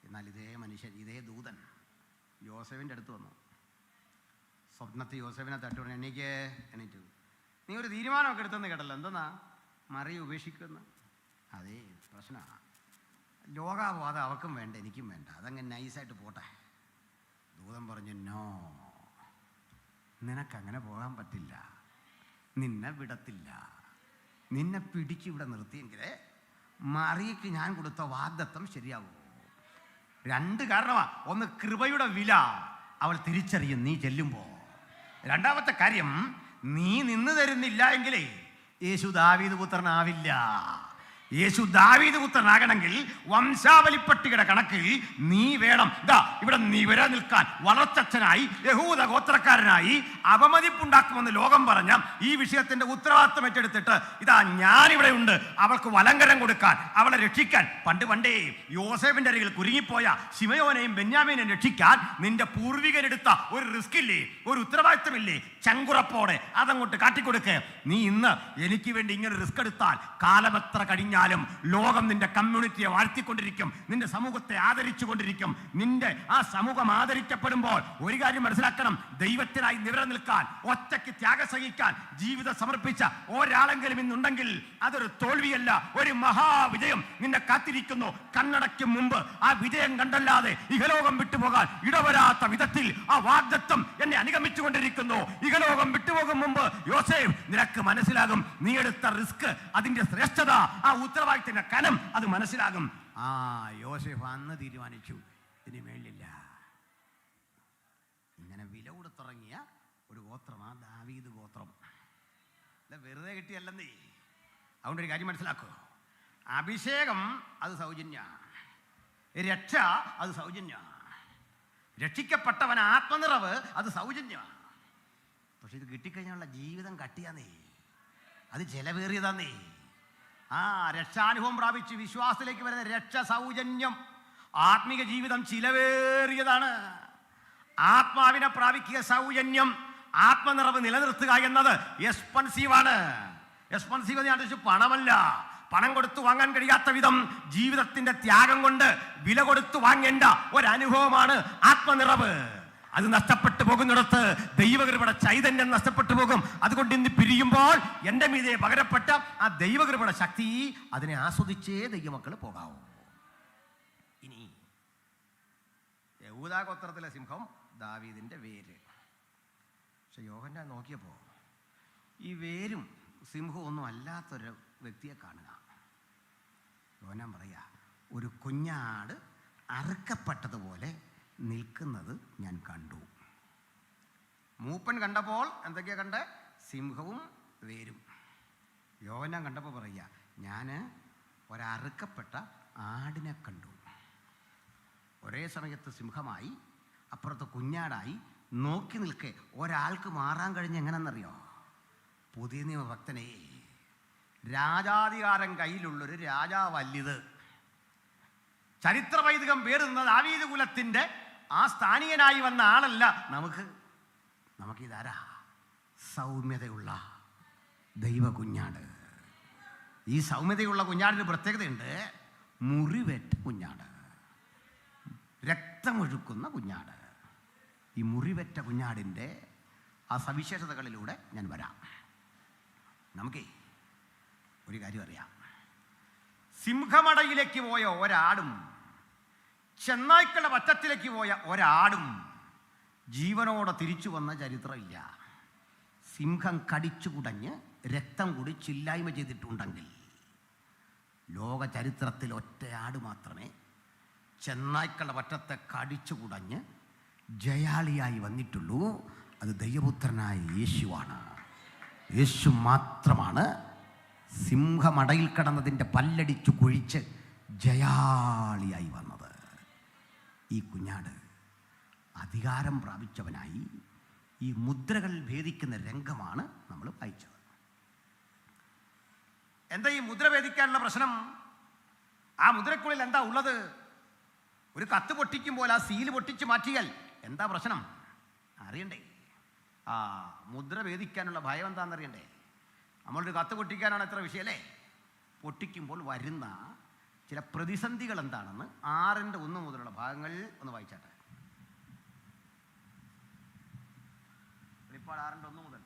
എന്നാൽ ഇതേ മനുഷ്യൻ, ഇതേ ദൂതൻ യോസേഫിൻ്റെ അടുത്ത് വന്നു. സ്വപ്നത്തിൽ യോസേഫിനെ തട്ടി പറഞ്ഞു, എണീറ്റു, നീ ഒരു തീരുമാനമൊക്കെ എടുത്തെന്ന് കേട്ടല്ലോ, എന്തെന്നാ? മറിയ ഉപേക്ഷിക്കുന്ന. അതേ പ്രശ്നമാണ്. ലോകാപവാദം അവൾക്കും വേണ്ട, എനിക്കും വേണ്ട, അതങ്ങനെ നൈസായിട്ട് പോട്ടെ. ദൂതൻ പറഞ്ഞു, നോ, നിനക്കങ്ങനെ പോകാൻ പറ്റില്ല, നിന്നെ വിടത്തില്ല. നിന്നെ പിടിച്ചിവിടെ നിർത്തിയെങ്കിലേ മറിയയ്ക്ക് ഞാൻ കൊടുത്ത വാഗ്ദത്തം ശരിയാവൂ. രണ്ട് കാരണമാ. ഒന്ന്, കൃപയുടെ വില അവൾ തിരിച്ചറിയും നീ ചെല്ലുമ്പോൾ. രണ്ടാമത്തെ കാര്യം, നീ നിന്ന് തരുന്നില്ല എങ്കിലേ യേശു ദാവീദ് പുത്രനാവില്ല. യേശു ദാവീദ് പുത്രനാകണമെങ്കിൽ വംശാവലിപ്പട്ടികയുടെ കണക്കിൽ നീ വേണം. ഇതാ ഇവിടെ നിവര നിൽക്കാൻ, വളർച്ചച്ഛനായി, യഹൂദ ഗോത്രക്കാരനായി അപമതിപ്പുണ്ടാക്കുമെന്ന് ലോകം പറഞ്ഞ ഈ വിഷയത്തിന്റെ ഉത്തരവാദിത്വം ഏറ്റെടുത്തിട്ട് ഇതാ ഞാനിവിടെ ഉണ്ട്, അവൾക്ക് വലങ്കരം കൊടുക്കാൻ, അവളെ രക്ഷിക്കാൻ. പണ്ടേ യോസേഫിന്റെ അരികിൽ കുരുങ്ങിപ്പോയ ശിമയോനെയും ബെന്യാമീനെയും രക്ഷിക്കാൻ നിന്റെ പൂർവികരെടുത്ത ഒരു റിസ്ക് ഇല്ലേ, ഒരു ഉത്തരവാദിത്വമില്ലേ? ചങ്കുറപ്പോടെ അതങ്ങോട്ട് കാട്ടിക്കൊടുക്ക്. നീ ഇന്ന് എനിക്ക് വേണ്ടി ഇങ്ങനെ റിസ്ക് എടുത്താൽ കാലമെത്ര കഴിഞ്ഞാൽ ലോകം നിന്റെ കമ്മ്യൂണിറ്റിയെ വാഴ്ത്തിക്കൊണ്ടിരിക്കും, നിന്റെ സമൂഹത്തെ ആദരിച്ചു കൊണ്ടിരിക്കും. നിന്റെ ആ സമൂഹം ആദരിക്കപ്പെടുമ്പോൾ ഒരു കാര്യം മനസ്സിലാക്കണം, ദൈവത്തിനായി നിവര നിൽക്കാൻ, ഒറ്റയ്ക്ക് ത്യാഗം സഹിക്കാൻ ജീവിതം സമർപ്പിച്ച ഒരാളെങ്കിലും ഇന്നുണ്ടെങ്കിൽ അതൊരു തോൽവിയല്ല, ഒരു മഹാവിജയം നിന്നെ കാത്തിരിക്കുന്നു. കണ്ണടയ്ക്കും മുമ്പ് ആ വിജയം കണ്ടല്ലാതെ ഇഹലോകം വിട്ടുപോകാൻ ഇടവരാത്ത വിധത്തിൽ ആ വാഗ്ദത്തം എന്നെ അനുഗമിച്ചുകൊണ്ടിരിക്കുന്നു. ഇഹലോകം വിട്ടുപോകും മുമ്പ് യോസേഫ്, നിനക്ക് മനസ്സിലാകും നീ എടുത്ത റിസ്ക്, അതിന്റെ ശ്രേഷ്ഠത, ആ ഉത്തരവാദിത്തത്തിന്റെ കനം അത് മനസ്സിലാകും. യോസേഫ് അന്ന് തീരുമാനിച്ചു, ഇനി മേളില്ല. ഇങ്ങനെ വില കൊടുത്തിറങ്ങിയ ഒരു ഗോത്രമാണ് ദാവീദ് ഗോത്രം. വെറുതെ കിട്ടിയല്ലെന്നേ. അതുകൊണ്ടൊരു കാര്യം മനസ്സിലാക്കൂ, അഭിഷേകം അത് സൗജന്യ, രക്ഷ അത് സൗജന്യ, രക്ഷിക്കപ്പെട്ടവൻ ആത്മനിറവ് അത് സൗജന്യ. പക്ഷെ ഇത് കിട്ടിക്കഴിഞ്ഞാലുള്ള ജീവിതം കട്ടിയാന്നേ, അത് ചെലവേറിയതാന്നേ. രക്ഷാനുഭവം പ്രാപിച്ച് വിശ്വാസത്തിലേക്ക് വരുന്ന രക്ഷ സൗജന്യം. ആത്മീക ജീവിതം ചിലവേറിയതാണ്. ആത്മാവിനെ പ്രാപിക്കുക സൗജന്യം, ആത്മനിറവ് നിലനിർത്തുക എന്നത് എക്സ്പെൻസീവാണ്. എക്സ്പെൻസീവ് ഞാൻ ഉദ്ദേശിച്ചു പണമല്ല, പണം കൊടുത്തു വാങ്ങാൻ കഴിയാത്ത വിധം ജീവിതത്തിന്റെ ത്യാഗം കൊണ്ട് വില കൊടുത്തു വാങ്ങേണ്ട ഒരനുഭവമാണ് ആത്മനിറവ്. അത് നഷ്ടപ്പെട്ടു പോകുന്നിടത്ത് ദൈവകൃപയുടെ ചൈതന്യം നഷ്ടപ്പെട്ടു പോകും. അതുകൊണ്ട് ഇന്ന് പിരിയുമ്പോൾ എൻ്റെ മീതെ പകരപ്പെട്ട ആ ദൈവകൃപയുടെ ശക്തി, അതിനെ ആസ്വദിച്ചേ ദൈവമക്കൾ പോകാവൂ. ഇനി യഹൂദാ ഗോത്രത്തിലെ സിംഹം ദാവീദിന്റെ വേര്. പക്ഷെ യോഹന്നാൻ നോക്കിയപ്പോൾ ഈ വേരും സിംഹവും ഒന്നും അല്ലാത്തൊരു വ്യക്തിയെ കാണുക. യോഹന്നാൻ പറയാ, ഒരു കുഞ്ഞാട് അറുക്കപ്പെട്ടതുപോലെ നിൽക്കുന്നത് ഞാൻ കണ്ടു. മൂപ്പൻ കണ്ടപ്പോൾ എന്തൊക്കെയാ കണ്ടേ? സിംഹവും വേരും. യോഹന്നാൻ കണ്ടപ്പോൾ പറയുക, ഞാൻ ഒരറുക്കപ്പെട്ട ആടിനെ കണ്ടു. ഒരേ സമയത്ത് സിംഹമായി അപ്പുറത്ത് കുഞ്ഞാടായി നോക്കി നിൽക്കെ ഒരാൾക്ക് മാറാൻ കഴിഞ്ഞ് എങ്ങനെയെന്നറിയോ? പുതിയ നിയമഭക്തനെ, രാജാധികാരം കയ്യിലുള്ളൊരു രാജാവല്ലിത്. ചരിത്ര വൈദികം പേറുന്ന ദാവീദ് കുലത്തിൻ്റെ ആ സ്ഥാനീയനായി വന്ന ആളല്ല നമുക്കിതാരാ? സൗമ്യതയുള്ള ദൈവ കുഞ്ഞാട്. ഈ സൗമ്യതയുള്ള കുഞ്ഞാടിന് പ്രത്യേകതയുണ്ട്. മുറിവേറ്റ കുഞ്ഞാട്, രക്തമൊഴുക്കുന്ന കുഞ്ഞാട്. ഈ മുറിവേറ്റ കുഞ്ഞാടിൻ്റെ ആ സവിശേഷതകളിലൂടെ ഞാൻ വരാം. നമുക്കേ ഒരു കാര്യം അറിയാം. സിംഹമടയിലേക്ക് പോയ ഒരാടും ചെന്നായ്ക്കളുടെ പറ്റത്തിലേക്ക് പോയ ഒരാടും ജീവനോടെ തിരിച്ചു വന്ന ചരിത്രമില്ല. സിംഹം കടിച്ചു കുടഞ്ഞ് രക്തം കുടിച്ചില്ലായ്മ ചെയ്തിട്ടുണ്ടെങ്കിൽ ലോക ചരിത്രത്തിൽ ഒറ്റയാട് മാത്രമേ ചെന്നായ്ക്കളുടെ പറ്റത്തെ കടിച്ചു കുടഞ്ഞ് ജയാളിയായി വന്നിട്ടുള്ളൂ. അത് ദൈവപുത്രനായ യേശുവാണ്. യേശു മാത്രമാണ് സിംഹമടയിൽ കിടന്നതിൻ്റെ പല്ലടിച്ചു കുഴിച്ച് ജയാളിയായി വന്നത്. ഈ കുഞ്ഞാട് അധികാരം പ്രാപിച്ചവനായി ഈ മുദ്രകൾ ഭേദിക്കുന്ന രംഗമാണ് നമ്മൾ വായിച്ചത്. എന്താ ഈ മുദ്ര ഭേദിക്കാനുള്ള പ്രശ്നം? ആ മുദ്രക്കുള്ളിൽ എന്താ ഉള്ളത്? ഒരു കത്ത് പൊട്ടിക്കുമ്പോൾ ആ സീല് പൊട്ടിച്ച് മാറ്റിയാൽ എന്താ പ്രശ്നം അറിയണ്ടേ? ആ മുദ്ര ഭേദിക്കാനുള്ള ഭയം എന്താണെന്നറിയണ്ടേ? നമ്മളൊരു കത്ത് പൊട്ടിക്കാനാണ് എത്ര വിഷയമല്ലേ? പൊട്ടിക്കുമ്പോൾ വരുന്ന ചില പ്രതിസന്ധികൾ എന്താണെന്ന് 6:1 മുതലുള്ള ഭാഗങ്ങൾ ഒന്ന് വായിച്ചാട്ടെ. വെളിപ്പാട് 6:1 മുതൽ.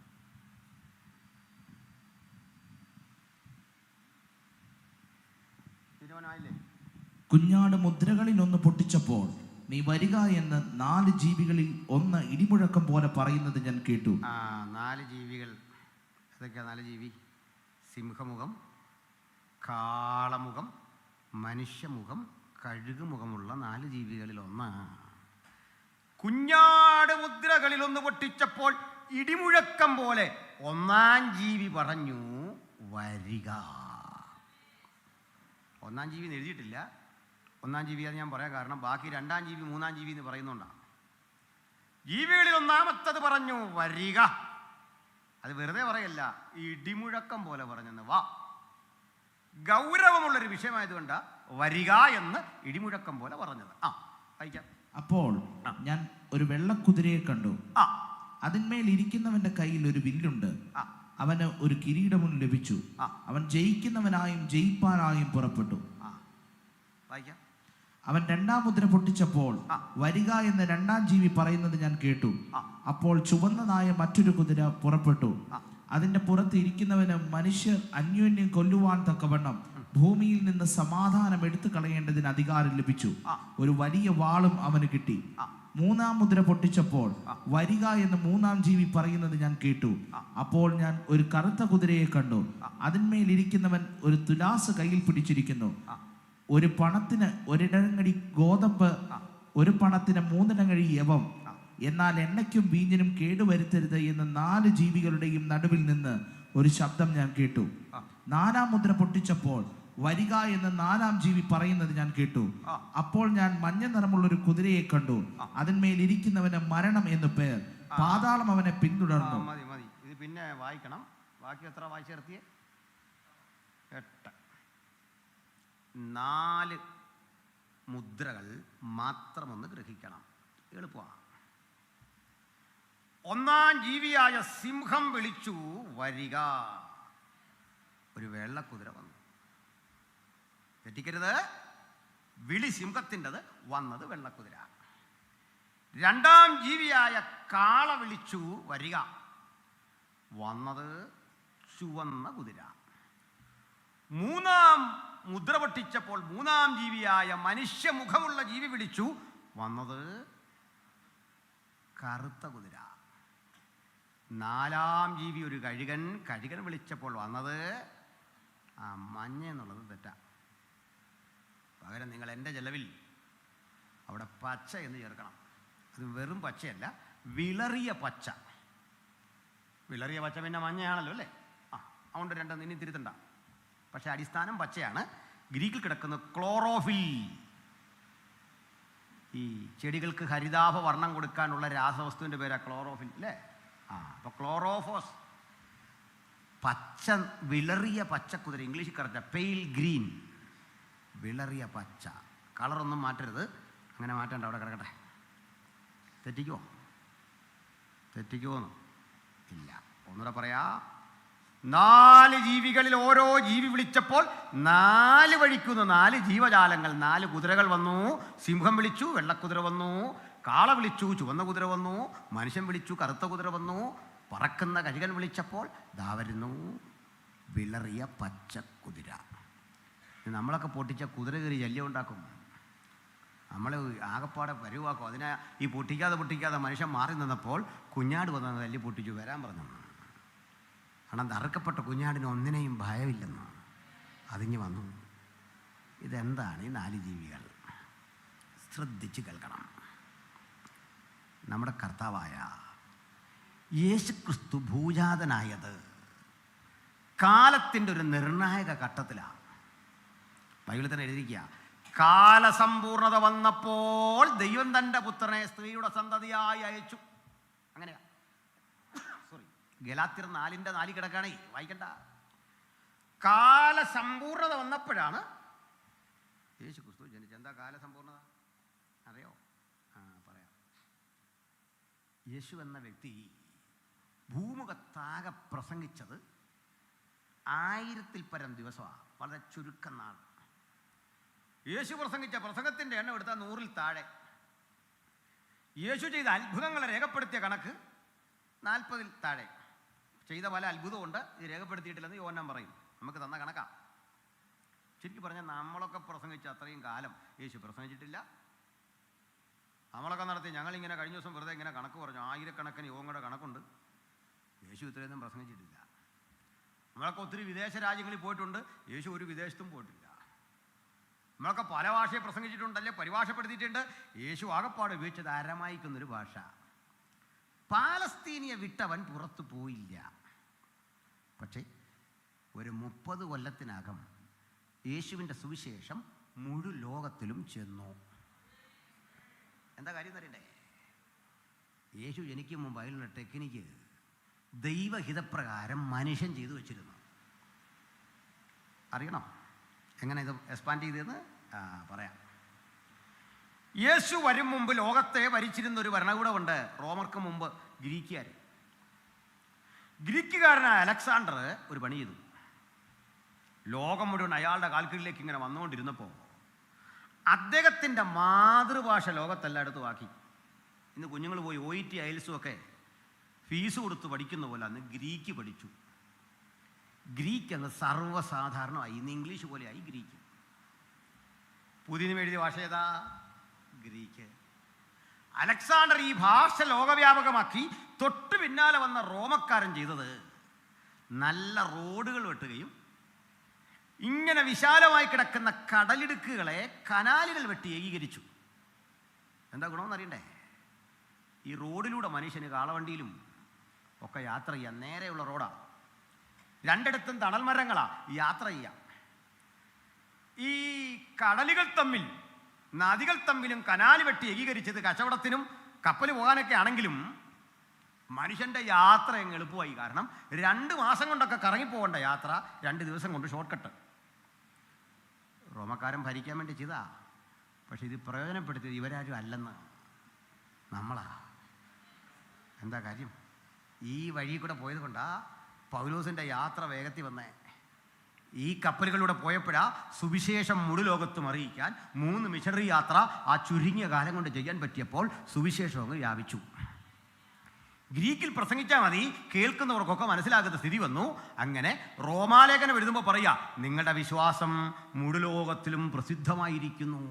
തീരുമാനമായില്ലേ? കുഞ്ഞാട് മുദ്രകളിൽ ഒന്ന് പൊട്ടിച്ചപ്പോൾ നീ വരിക എന്ന് 4 ജീവികളിൽ ഒന്ന് ഇടിമുഴക്കം പോലെ പറയുന്നത് ഞാൻ കേട്ടു. 4 ജീവികൾ ഏതൊക്കെയാ? 4 ജീവി: സിംഹമുഖം, കാളമുഖം, മനുഷ്യമുഖം, കഴുകുമുഖമുള്ള 4 ജീവികളിൽ ഒന്ന്. കുഞ്ഞാട് മുദ്രകളിൽ ഒന്ന് പൊട്ടിച്ചപ്പോൾ ഇടിമുഴക്കം പോലെ 1-ാം ജീവി പറഞ്ഞു, വരിക. 1-ാം ജീവി എന്ന് എഴുതിയിട്ടില്ല. 1-ാം ജീവി അത് ഞാൻ പറയാൻ കാരണം ബാക്കി 2-ാം ജീവി 3-ാം ജീവി എന്ന് പറയുന്നുണ്ടാണ്. ജീവികളിൽ 1-ാമത്തത് പറഞ്ഞു, വരിക. അത് വെറുതെ പറയല്ല, ഇടിമുഴക്കം പോലെ പറഞ്ഞെന്ന്. വാ, ഗൗരവമുള്ളൊരു വിഷയമായതുകൊണ്ട് വരിക എന്ന് ഇടിമുഴക്കം പോലെ പറഞ്ഞത്. വായിക്കാം. അപ്പോൾ ഞാൻ ഒരു വെള്ളക്കുതിരയെ കണ്ടു. അതിന്മേൽ ഇരിക്കുന്നവന്റെ കയ്യിൽ ഒരു വില്ലുണ്ട്. അവന് ഒരു കിരീടവും ലഭിച്ചു. അവൻ ജയിക്കുന്നവനായും ജയിപ്പാനായും പുറപ്പെട്ടു. വായിക്കാം. അവൻ 2-ാം മുദ്ര പൊട്ടിച്ചപ്പോൾ വരിക എന്ന് 2-ാം ജീവി പറയുന്നത് ഞാൻ കേട്ടു. അപ്പോൾ ചുവന്നതായ മറ്റൊരു കുതിര പുറപ്പെട്ടു. അതിന്റെ പുറത്ത് ഇരിക്കുന്നവന് മനുഷ്യർ അന്യോന്യം കൊല്ലുവാൻ തക്കവണ്ണം ഭൂമിയിൽ നിന്ന് സമാധാനം എടുത്തു കളയേണ്ടതിന് അധികാരം ലഭിച്ചു. ഒരു വലിയ വാളും അവന് കിട്ടി. 3-ാം മുദ്ര പൊട്ടിച്ചപ്പോൾ വരിക എന്ന് 3-ാം ജീവി പറയുന്നത് ഞാൻ കേട്ടു. അപ്പോൾ ഞാൻ ഒരു കറുത്ത കുതിരയെ കണ്ടു. അതിന്മേൽ ഇരിക്കുന്നവൻ ഒരു തുലാസ് കയ്യിൽ പിടിച്ചിരിക്കുന്നു. ഒരു പണത്തിന് 1 ഇടങ്ങഴി ഗോതമ്പ്, ഒരു പണത്തിന് 3 ഇടങ്ങഴി യവം. എന്നാൽ എണ്ണയ്ക്കും വീഞ്ഞിനും കേടുവരുത്തരുത് എന്ന് 4 ജീവികളുടെയും നടുവിൽ നിന്ന് ഒരു ശബ്ദം ഞാൻ കേട്ടു. 4-ാം മുദ്ര പൊട്ടിച്ചപ്പോൾ വരിക എന്ന് 4-ാം ജീവി പറയുന്നത് ഞാൻ കേട്ടു. അപ്പോൾ ഞാൻ മഞ്ഞ നിറമുള്ള ഒരു കുതിരയെ കണ്ടു. അതിന്മേൽ ഇരിക്കുന്നവന് മരണം എന്ന് പേർ. പാതാളം അവനെ പിന്തുടർന്നു. മതി മതി, ഇത് പിന്നെ വായിക്കണം. ബാക്കി എത്ര വായിച്ചു നിർത്തിയേ? 8. 4 മുദ്രകൾ മാത്രമൊന്ന് ഗ്രഹിക്കണം, എളുപ്പമാണ്. 1-ാം ജീവിയായ സിംഹം വിളിച്ചു, വരിക. ഒരു വെള്ളക്കുതിര വന്നു. തെറ്റിക്കരുത്, വിളി സിംഹത്തിൻ്റെത്, വന്നത് വെള്ളക്കുതിര. 2-ാം ജീവിയായ കാള വിളിച്ചു, വരിക. വന്നത് ചുവന്ന കുതിര. 3-ാം മുദ്ര പൊട്ടിച്ചപ്പോൾ 3-ാം ജീവിയായ മനുഷ്യമുഖമുള്ള ജീവി വിളിച്ചു, വന്നത് കറുത്ത കുതിര. 4-ാം ജീവി ഒരു കഴുകൻ വിളിച്ചപ്പോൾ വന്നത് മഞ്ഞ എന്നുള്ളത് തെറ്റാ. പകരം നിങ്ങൾ എൻ്റെ ചെലവിൽ അവിടെ പച്ച എന്ന് ചേർക്കണം. അത് വെറും പച്ചയല്ല, വിളറിയ പച്ച. വിളറിയ പച്ച പിന്നെ മഞ്ഞയാണല്ലോ അല്ലേ? അതുകൊണ്ട് രണ്ടും ഇനി തിരുത്തണ്ട. പക്ഷെ അടിസ്ഥാനം പച്ചയാണ്. ഗ്രീക്കിൽ കിടക്കുന്ന ക്ലോറോഫിൽ, ഈ ചെടികൾക്ക് ഹരിതാഭ വർണ്ണം കൊടുക്കാനുള്ള രാസവസ്തുവിൻ്റെ പേരാ ക്ലോറോഫിൽ അല്ലേ? അപ്പോൾ ക്ലോറോഫോസ്, പച്ച, വിളറിയ പച്ചക്കുതിര, ഇംഗ്ലീഷിൽ കറക്റ്റ് പെയിൽ ഗ്രീൻ, വിളറിയ പച്ച. കളറൊന്നും മാറ്റരുത്, അങ്ങനെ മാറ്റണ്ട, അവിടെ കിടക്കട്ടെ. തെറ്റിക്കുമോന്ന് ഇല്ല. ഒന്നുകൂടെ പറയാ, 4 ജീവികളിൽ ഓരോ ജീവി വിളിച്ചപ്പോൾ 4 വഴിക്കുന്ന 4 ജീവജാലങ്ങൾ, 4 കുതിരകൾ വന്നു. സിംഹം വിളിച്ചു, വെള്ളക്കുതിര വന്നു. കാള വിളിച്ചു, ചുവന്ന കുതിര വന്നു. മനുഷ്യൻ വിളിച്ചു, കറുത്ത കുതിര വന്നു. പറക്കുന്ന കഴുകൻ വിളിച്ചപ്പോൾ ദാ വരുന്നു വിളറിയ പച്ച കുതിര. നമ്മളൊക്കെ പൊട്ടിച്ച കുതിര കയറി ശല്യം ഉണ്ടാക്കും, നമ്മളെ ആകപ്പാടെ പരുവാക്കും. അതിനെ ഈ പൊട്ടിക്കാതെ മനുഷ്യൻ മാറി നിന്നപ്പോൾ കുഞ്ഞാട് വന്നത് തല്ലി പൊട്ടിച്ചു വരാൻ പറഞ്ഞു. കാരണം അറുക്കപ്പെട്ട കുഞ്ഞാടിന് ഒന്നിനെയും ഭയമില്ലെന്ന് അതിഞ്ഞ് വന്നു. ഇതെന്താണ് ഈ 4 ജീവികൾ? ശ്രദ്ധിച്ച് കേൾക്കണം. നമ്മുടെ കർത്താവായ യേശുക്രിസ്തു ഭൂജാതനായത് കാലത്തിൻ്റെ ഒരു നിർണായക ഘട്ടത്തിലാണ്. ബൈബിളിൽ തന്നെ എഴുതിയിരിക്കുക, കാലസമ്പൂർണത വന്നപ്പോൾ ദൈവം തൻ്റെ പുത്രനെ സ്ത്രീയുടെ സന്തതിയായി അയച്ചു. അങ്ങനെയാ, ഗലാത്യർ 4:4 കിടക്കാണേ, വായിക്കണ്ട. കാലസമ്പൂർണത വന്നപ്പോഴാണ് യേശു ക്രിസ്തു ജനിച്ചത്. എന്താ കാലസമ്പൂർണത അറിയോ? പറയാം. യേശു എന്ന വ്യക്തി ഭൂമുഖത്താകെ പ്രസംഗിച്ചത് 1000-ൽ പരം ദിവസമാണ്, വളരെ ചുരുക്കം നാൾ. യേശു പ്രസംഗിച്ച പ്രസംഗത്തിൻ്റെ എണ്ണം എടുത്താൽ 100-ൽ താഴെ. യേശു ചെയ്ത അത്ഭുതങ്ങളെ രേഖപ്പെടുത്തിയ കണക്ക് 40-ൽ താഴെ. ചെയ്ത പല അത്ഭുതമുണ്ട്, ഇത് രേഖപ്പെടുത്തിയിട്ടില്ലെന്ന് യോഹന്നാൻ പറയും. നമുക്ക് തന്ന കണക്കാ. ശരിക്കും പറഞ്ഞാൽ നമ്മളൊക്കെ പ്രസംഗിച്ച അത്രയും കാലം യേശു പ്രസംഗിച്ചിട്ടില്ല. നമ്മളൊക്കെ നടത്തി, ഞങ്ങളിങ്ങനെ കഴിഞ്ഞ ദിവസം വെറുതെ ഇങ്ങനെ കണക്ക് പറഞ്ഞു, 1000-കണക്കിന് യോഗങ്ങളുടെ കണക്കുണ്ട്. യേശു ഇത്രയൊന്നും പ്രസംഗിച്ചിട്ടില്ല. നമ്മളൊക്കെ ഒത്തിരി വിദേശ രാജ്യങ്ങളിൽ പോയിട്ടുണ്ട്, യേശു ഒരു വിദേശത്തും പോയിട്ടില്ല. നമ്മളൊക്കെ പല ഭാഷയെ പ്രസംഗിച്ചിട്ടുണ്ടല്ലേ, പരിഭാഷപ്പെടുത്തിയിട്ടുണ്ട്. യേശു ആകപ്പാട് ഉപയോഗിച്ചത് അരമായിക്കുന്നൊരു ഭാഷ. പാലസ്തീനിയെ വിട്ടവൻ പുറത്തു പോയില്ല. പക്ഷേ ഒരു 30 കൊല്ലത്തിനകം യേശുവിൻ്റെ സുവിശേഷം മുഴു ലോകത്തിലും ചെന്നു. എന്താ കാര്യം തരണ്ടേ? യേശു ജനിക്കും മുമ്പ് അതിലുള്ള ടെക്നിക്ക് ദൈവഹിതപ്രകാരം മനുഷ്യൻ ചെയ്തു വച്ചിരുന്നു. അറിയണം എങ്ങനെ ഇത് എക്സ്പാൻഡ് ചെയ്തതെന്ന്? പറയാം. യേശു വരും മുമ്പ് ലോകത്തെ ഭരിച്ചിരുന്ന ഒരു ഭരണകൂടമുണ്ട്, റോമർക്ക് മുമ്പ് ഗ്രീക്കുകാർ. ഗ്രീക്കുകാരനായ അലക്സാണ്ടർ ഒരു പണി ചെയ്തു. ലോകം മുഴുവൻ അയാളുടെ കാൽക്കീഴിലേക്ക് ഇങ്ങനെ വന്നുകൊണ്ടിരുന്നപ്പോൾ അദ്ദേഹത്തിൻ്റെ മാതൃഭാഷ ലോകത്തെല്ലായിടത്തും ആക്കി. ഇന്ന് കുഞ്ഞുങ്ങൾ പോയി OET IELTS ഒക്കെ ഫീസ് കൊടുത്ത് പഠിക്കുന്ന പോലെ അന്ന് ഗ്രീക്ക് പഠിച്ചു. ഗ്രീക്ക് അങ്ങ് സർവ്വസാധാരണമായി. ഇന്ന് ഇംഗ്ലീഷ് പോലെയായി ഗ്രീക്ക്. പുതിയ എഴുതിയ ഭാഷ ഏതാ? ഗ്രീക്ക്. അലക്സാണ്ടർ ഈ ഭാഷ ലോകവ്യാപകമാക്കി. തൊട്ടു പിന്നാലെ വന്ന റോമക്കാരൻ ചെയ്തത് നല്ല റോഡുകൾ വെട്ടുകയും ഇങ്ങനെ വിശാലമായി കിടക്കുന്ന കടലിടുക്കുകളെ കനാലുകൾ വെട്ടി ഏകീകരിച്ചു. എന്താ ഗുണമെന്ന് അറിയണ്ടേ? ഈ റോഡിലൂടെ മനുഷ്യന് കാളവണ്ടിയിലും ഒക്കെ യാത്ര ചെയ്യാം. നേരെയുള്ള റോഡാണ്, രണ്ടിടത്തും തണൽ മരങ്ങളാ, യാത്ര ചെയ്യാം. ഈ കടലുകൾ തമ്മിൽ, നദികൾ തമ്മിലും കനാല് വെട്ടി ഏകീകരിച്ചത് കച്ചവടത്തിനും കപ്പൽ പോകാനൊക്കെ ആണെങ്കിലും മനുഷ്യൻ്റെ യാത്ര അങ്ങ് എളുപ്പമായി. കാരണം 2 മാസം കൊണ്ടൊക്കെ കറങ്ങിപ്പോകേണ്ട യാത്ര 2 ദിവസം കൊണ്ട് ഷോർട്ട് കട്ട്. റോമക്കാരൻ ഭരിക്കാൻ വേണ്ടി ചെയ്താ. പക്ഷെ ഇത് പ്രയോജനപ്പെടുത്തിയത് ഇവരാരും അല്ലെന്ന്, നമ്മളാ. എന്താ കാര്യം? ഈ വഴി കൂടെ പോയത് കൊണ്ടാ പൗലോസിൻ്റെ യാത്ര വേഗത്തിൽ വന്നേ. ഈ കപ്പലുകളിലൂടെ പോയപ്പോഴാ സുവിശേഷം മുഴു ലോകത്തും അറിയിക്കാൻ 3 മിഷണറി യാത്ര ആ ചുരുങ്ങിയ കാലം കൊണ്ട് ചെയ്യാൻ പറ്റിയപ്പോൾ സുവിശേഷം അങ്ങ് വ്യാപിച്ചു. ഗ്രീക്കിൽ പ്രസംഗിച്ചാൽ മതി, കേൾക്കുന്നവർക്കൊക്കെ മനസ്സിലാകുന്ന സ്ഥിതി വന്നു. അങ്ങനെ റോമാലേഖനം എഴുതുമ്പോൾ പറയാ, നിങ്ങളുടെ വിശ്വാസം മുഴു ലോകത്തിലും പ്രസിദ്ധമായിരിക്കുന്നു.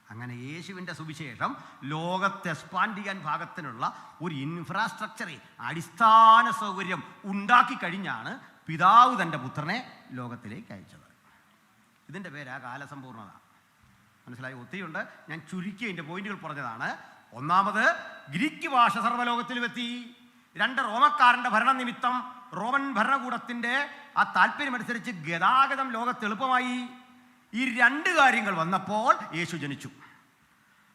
അങ്ങനെ യേശുവിൻ്റെ സുവിശേഷം ലോകത്തെ എക്സ്പാൻഡ് ചെയ്യാൻ ഭാഗത്തിനുള്ള ഒരു ഇൻഫ്രാസ്ട്രക്ചറെ, അടിസ്ഥാന സൗകര്യം ഉണ്ടാക്കി കഴിഞ്ഞാണ് പിതാവ് തൻ്റെ പുത്രനെ ലോകത്തിലേക്ക് അയച്ചത്. ഇതിൻ്റെ പേരാ കാലസമ്പൂർണത. മനസ്സിലായി? ഒത്തിരിയുണ്ട്, ഞാൻ ചുരുക്കി അതിൻ്റെ പോയിന്റുകൾ പറഞ്ഞതാണ്. ഒന്നാമത്, ഗ്രീക്ക് ഭാഷ സർവ്വലോകത്തിലും എത്തി. 2 റോമക്കാരൻ്റെ ഭരണനിമിത്തം റോമൻ ഭരണകൂടത്തിൻ്റെ ആ താല്പര്യമനുസരിച്ച് ഗതാഗതം ലോകത്ത് എളുപ്പമായി. ഈ 2 കാര്യങ്ങൾ വന്നപ്പോൾ യേശു ജനിച്ചു.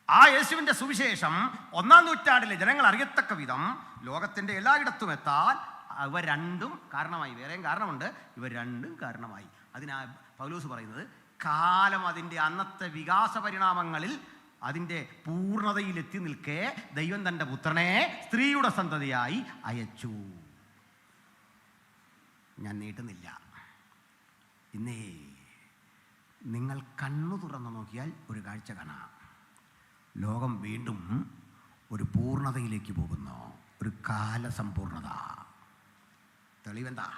ആ യേശുവിൻ്റെ സുവിശേഷം 1-ാം നൂറ്റാണ്ടിലെ ജനങ്ങൾ അറിയത്തക്ക വിധം ലോകത്തിൻ്റെ എല്ലായിടത്തും എത്താൻ ഇവ 2 കാരണമായി. വേറെയും കാരണമുണ്ട്, ഇവ 2 കാരണമായി. അതിനാ പൗലോസ് പറയുന്നത് കാലം അതിൻ്റെ അന്നത്തെ വികാസ പരിണാമങ്ങളിൽ അതിൻ്റെ പൂർണ്ണതയിൽ എത്തി നിൽക്കെ ദൈവം തൻ്റെ പുത്രനെ സ്ത്രീയുടെ സന്തതിയായി അയച്ചു. ഞാൻ നീട്ടുന്നില്ല. ഇന്നേ നിങ്ങൾ കണ്ണു തുറന്നു നോക്കിയാൽ ഒരു കാഴ്ച കാണാം. ലോകം വീണ്ടും ഒരു പൂർണ്ണതയിലേക്ക് പോകുന്നു, ഒരു കാലസമ്പൂർണത. തെളിവെന്താ?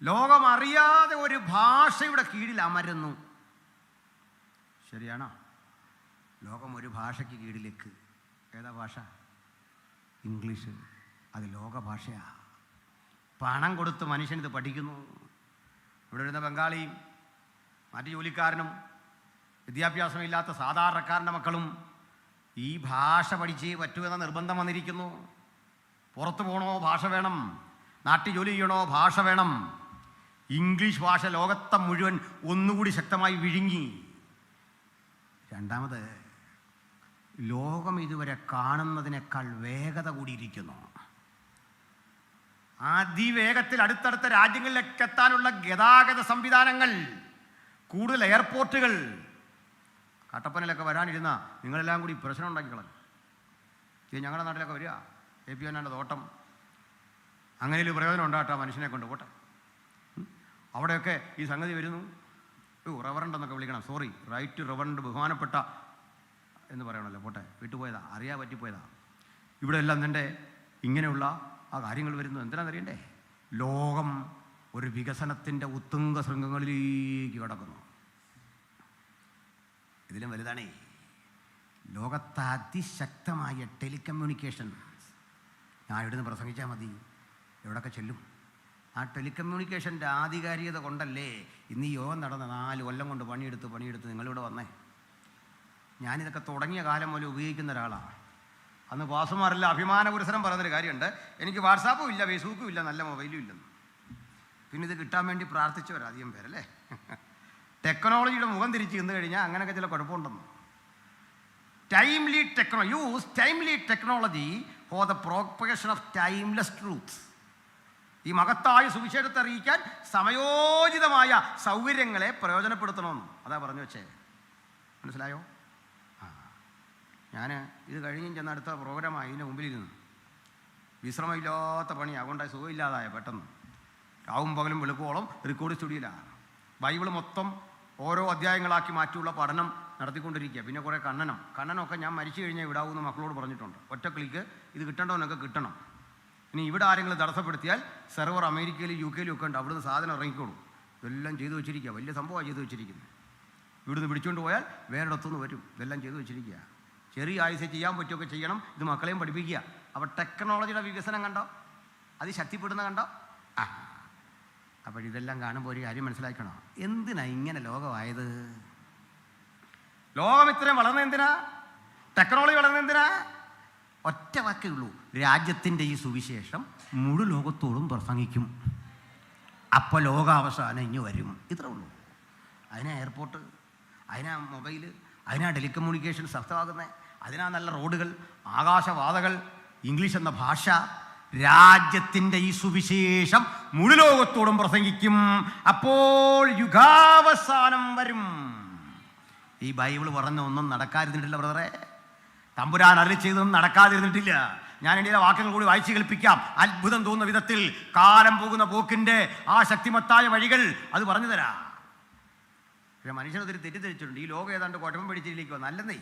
ലോകം അറിയാതെ ഒരു ഭാഷയുടെ കീഴിൽ അമരുന്നു. ശരിയാണോ? ലോകം ഒരു ഭാഷയ്ക്ക് കീഴിലേക്ക്. ഏതാ ഭാഷ? ഇംഗ്ലീഷ്. അത് ലോക ഭാഷയാ. പണം കൊടുത്ത് മനുഷ്യനിത് പഠിക്കുന്നു. ഇവിടെ വരുന്ന ബംഗാളിയും മറ്റു ജോലിക്കാരനും വിദ്യാഭ്യാസമില്ലാത്ത സാധാരണക്കാരൻ്റെ മക്കളും ഈ ഭാഷ പഠിച്ചേ പറ്റൂ എന്ന നിർബന്ധം വന്നിരിക്കുന്നു. പുറത്തു പോകണോ ഭാഷ വേണം, നാട്ടിൽ ജോലി ചെയ്യണോ ഭാഷ വേണം. ഇംഗ്ലീഷ് ഭാഷ ലോകത്തെ മുഴുവൻ ഒന്നുകൂടി ശക്തമായി വിഴുങ്ങി. രണ്ടാമത്, ലോകം ഇതുവരെ കാണുന്നതിനേക്കാൾ വേഗത കൂടിയിരിക്കുന്നു. അതിവേഗത്തിൽ അടുത്തടുത്ത രാജ്യങ്ങളിലേക്ക് എത്താനുള്ള ഗതാഗത സംവിധാനങ്ങൾ, കൂടുതൽ എയർപോർട്ടുകൾ. കട്ടപ്പനയിലൊക്കെ വരാനിരുന്ന നിങ്ങളെല്ലാം കൂടി പ്രശ്നം ഉണ്ടാക്കിക്കളഞ്ഞു. ഇത് ഞങ്ങളുടെ നാട്ടിലൊക്കെ വരിക, AP അന്നാൻ്റെ തോട്ടം. അങ്ങനെ ഒരു പ്രയോജനം ഉണ്ടാകട്ടെ മനുഷ്യനെ കൊണ്ട്. പോട്ടെ, അവിടെയൊക്കെ ഈ സംഗതി വരുന്നു. റവറണ്ട് എന്നൊക്കെ വിളിക്കണം, സോറി, റൈറ്റ് റവറണ്ട്, ബഹുമാനപ്പെട്ട എന്ന് പറയണമല്ലോ. പോട്ടെ, വിട്ടുപോയതാ, അറിയാൻ പറ്റിപ്പോയതാ. ഇവിടെ എല്ലാം തന്നെ ഇങ്ങനെയുള്ള ആ കാര്യങ്ങൾ വരുന്നു. എന്തിനാണെന്നറിയണ്ടേ? ലോകം ഒരു വികസനത്തിൻ്റെ ഉത്തുംഗ ശൃംഗങ്ങളിലേക്ക് കടക്കുന്നു. ഇതിലും വലുതാണേ ലോകത്തെ അതിശക്തമായ ടെലികമ്മ്യൂണിക്കേഷൻ. ഞാൻ ഇവിടുന്ന് പ്രസംഗിച്ചാൽ മതി, എവിടെയൊക്കെ ചെല്ലും. ആ ടെലികമ്മ്യൂണിക്കേഷൻ്റെ ആധികാരികത കൊണ്ടല്ലേ ഇന്ന് ഈ യോഗം നടന്ന 4 കൊല്ലം കൊണ്ട് പണിയെടുത്ത് നിങ്ങളിവിടെ വന്നേ. ഞാനിതൊക്കെ തുടങ്ങിയ കാലം മുതൽ ഉപയോഗിക്കുന്ന ഒരാളാണ്. അന്ന് പാസുമാരല്ല അഭിമാനപുരസരം പറയുന്നൊരു കാര്യമുണ്ട്, എനിക്ക് വാട്സാപ്പും ഇല്ല, ഫേസ്ബുക്കും ഇല്ല, നല്ല മൊബൈലും ഇല്ലെന്ന്. പിന്നെ ഇത് കിട്ടാൻ വേണ്ടി പ്രാർത്ഥിച്ചവരധികം പേരല്ലേ. ടെക്നോളജിയുടെ മുഖം തിരിച്ച് നിന്ന് കഴിഞ്ഞാൽ അങ്ങനെയൊക്കെ ചില കുഴപ്പമുണ്ടെന്ന്. Use timely technology for the propagation of timeless truths. ഈ മഹത്തായ സുവിശേഷത്തെ അറിയിക്കാൻ സമയോചിതമായ സൗകര്യങ്ങളെ പ്രയോജനപ്പെടുത്തണമെന്ന് അതാ പറഞ്ഞു വെച്ചേ. മനസ്സിലായോ? ഞാൻ ഇത് കഴിഞ്ഞ് ചെന്ന അടുത്ത പ്രോഗ്രാമായി ഇതിൻ്റെ മുമ്പിലിരുന്നു. വിശ്രമമില്ലാത്ത പണി, അതുകൊണ്ടായി സുഖമില്ലാതായ പെട്ടെന്ന്. രാവും പകലും വെളുക്കോളം റെക്കോർഡ് സ്റ്റുഡിയോയിലാണ്. ബൈബിൾ മൊത്തം ഓരോ അധ്യായങ്ങളാക്കി മാറ്റിയുള്ള പഠനം നടത്തിക്കൊണ്ടിരിക്കുക. പിന്നെ കുറേ കണ്ണനമൊക്കെ ഞാൻ മരിച്ചു കഴിഞ്ഞാൽ വിടാവൂന്ന് മക്കളോട് പറഞ്ഞിട്ടുണ്ട്. ഒറ്റ ക്ലിക്ക് ഇത് കിട്ടേണ്ടവനൊക്കെ കിട്ടണം. ഇനി ഇവിടെ ആരെങ്കിലും തടസ്സപ്പെടുത്തിയാൽ സെർവർ അമേരിക്കയിലും UK ഒക്കെ ഉണ്ട്, അവിടുന്ന് സാധനം ഇറങ്ങിക്കോളും. ഇതെല്ലാം ചെയ്തു വെച്ചിരിക്കുക, വലിയ സംഭവമാണ് ചെയ്തു വെച്ചിരിക്കുന്നത്. ഇവിടുന്ന് പിടിച്ചുകൊണ്ട് പോയാൽ വേറെടുത്തുനിന്ന് വരും. ഇതെല്ലാം ചെയ്തു വെച്ചിരിക്കുക. ചെറിയ ആയുസ് ചെയ്യാൻ പറ്റുമൊക്കെ ചെയ്യണം. ഇത് മക്കളെയും പഠിപ്പിക്കുക. അപ്പോൾ ടെക്നോളജിയുടെ വികസനം കണ്ടോ, അത് ശക്തിപ്പെടുന്ന കണ്ടോ. അപ്പോൾ ഇതെല്ലാം കാണുമ്പോൾ ഒരു കാര്യം മനസ്സിലാക്കണം, എന്തിനാ ഇങ്ങനെ ലോകമായത്? ലോകം ഇത്രയും വളർന്ന എന്തിനാ? ടെക്നോളജി വളർന്ന എന്തിനാ? ഒറ്റ വാക്കേ ഉള്ളൂ, രാജ്യത്തിൻ്റെ ഈ സുവിശേഷം മുഴുവൻ ലോകത്തോടും പ്രസംഗിക്കും. അപ്പോൾ ലോകാവസാനം ഇനി വരും. ഇത്രേ ഉള്ളൂ. അതിനാ എയർപോർട്ട്, അതിനാ മൊബൈല്, അതിനാ ടെലികമ്മ്യൂണിക്കേഷൻ ശക്തമാകുന്നത്, അതിനാ നല്ല റോഡുകൾ, ആകാശപാതകൾ, ഇംഗ്ലീഷ് എന്ന ഭാഷ. രാജ്യത്തിൻ്റെ ഈ സുവിശേഷം മുഴുവൻ ലോകത്തോടും പ്രസംഗിക്കും. അപ്പോൾ യുഗാവസാനം വരും. ഈ ബൈബിൾ പറഞ്ഞ ഒന്നും നടക്കാതിരുന്നിട്ടില്ല ബ്രദറെ. തമ്പുരാൻ അരുളി ചെയ്തൊന്നും നടക്കാതിരുന്നിട്ടില്ല. ഞാൻ എൻ്റെ വാക്കുകൾ കൂടി വായിച്ചു കേൾപ്പിക്കാം. അത്ഭുതം തോന്നുന്ന വിധത്തിൽ കാലം പോകുന്ന പോക്കിൻ്റെ ആ ശക്തിമത്തായ വഴികൾ അത് പറഞ്ഞു തരാം. പക്ഷേ മനുഷ്യനൊത്തിരി തെറ്റിദ്ധരിച്ചിട്ടുണ്ട്. ഈ ലോകം ഏതാണ്ട് കുഴപ്പം പിടിച്ചിലേക്ക് വന്നു. നല്ലെന്നേ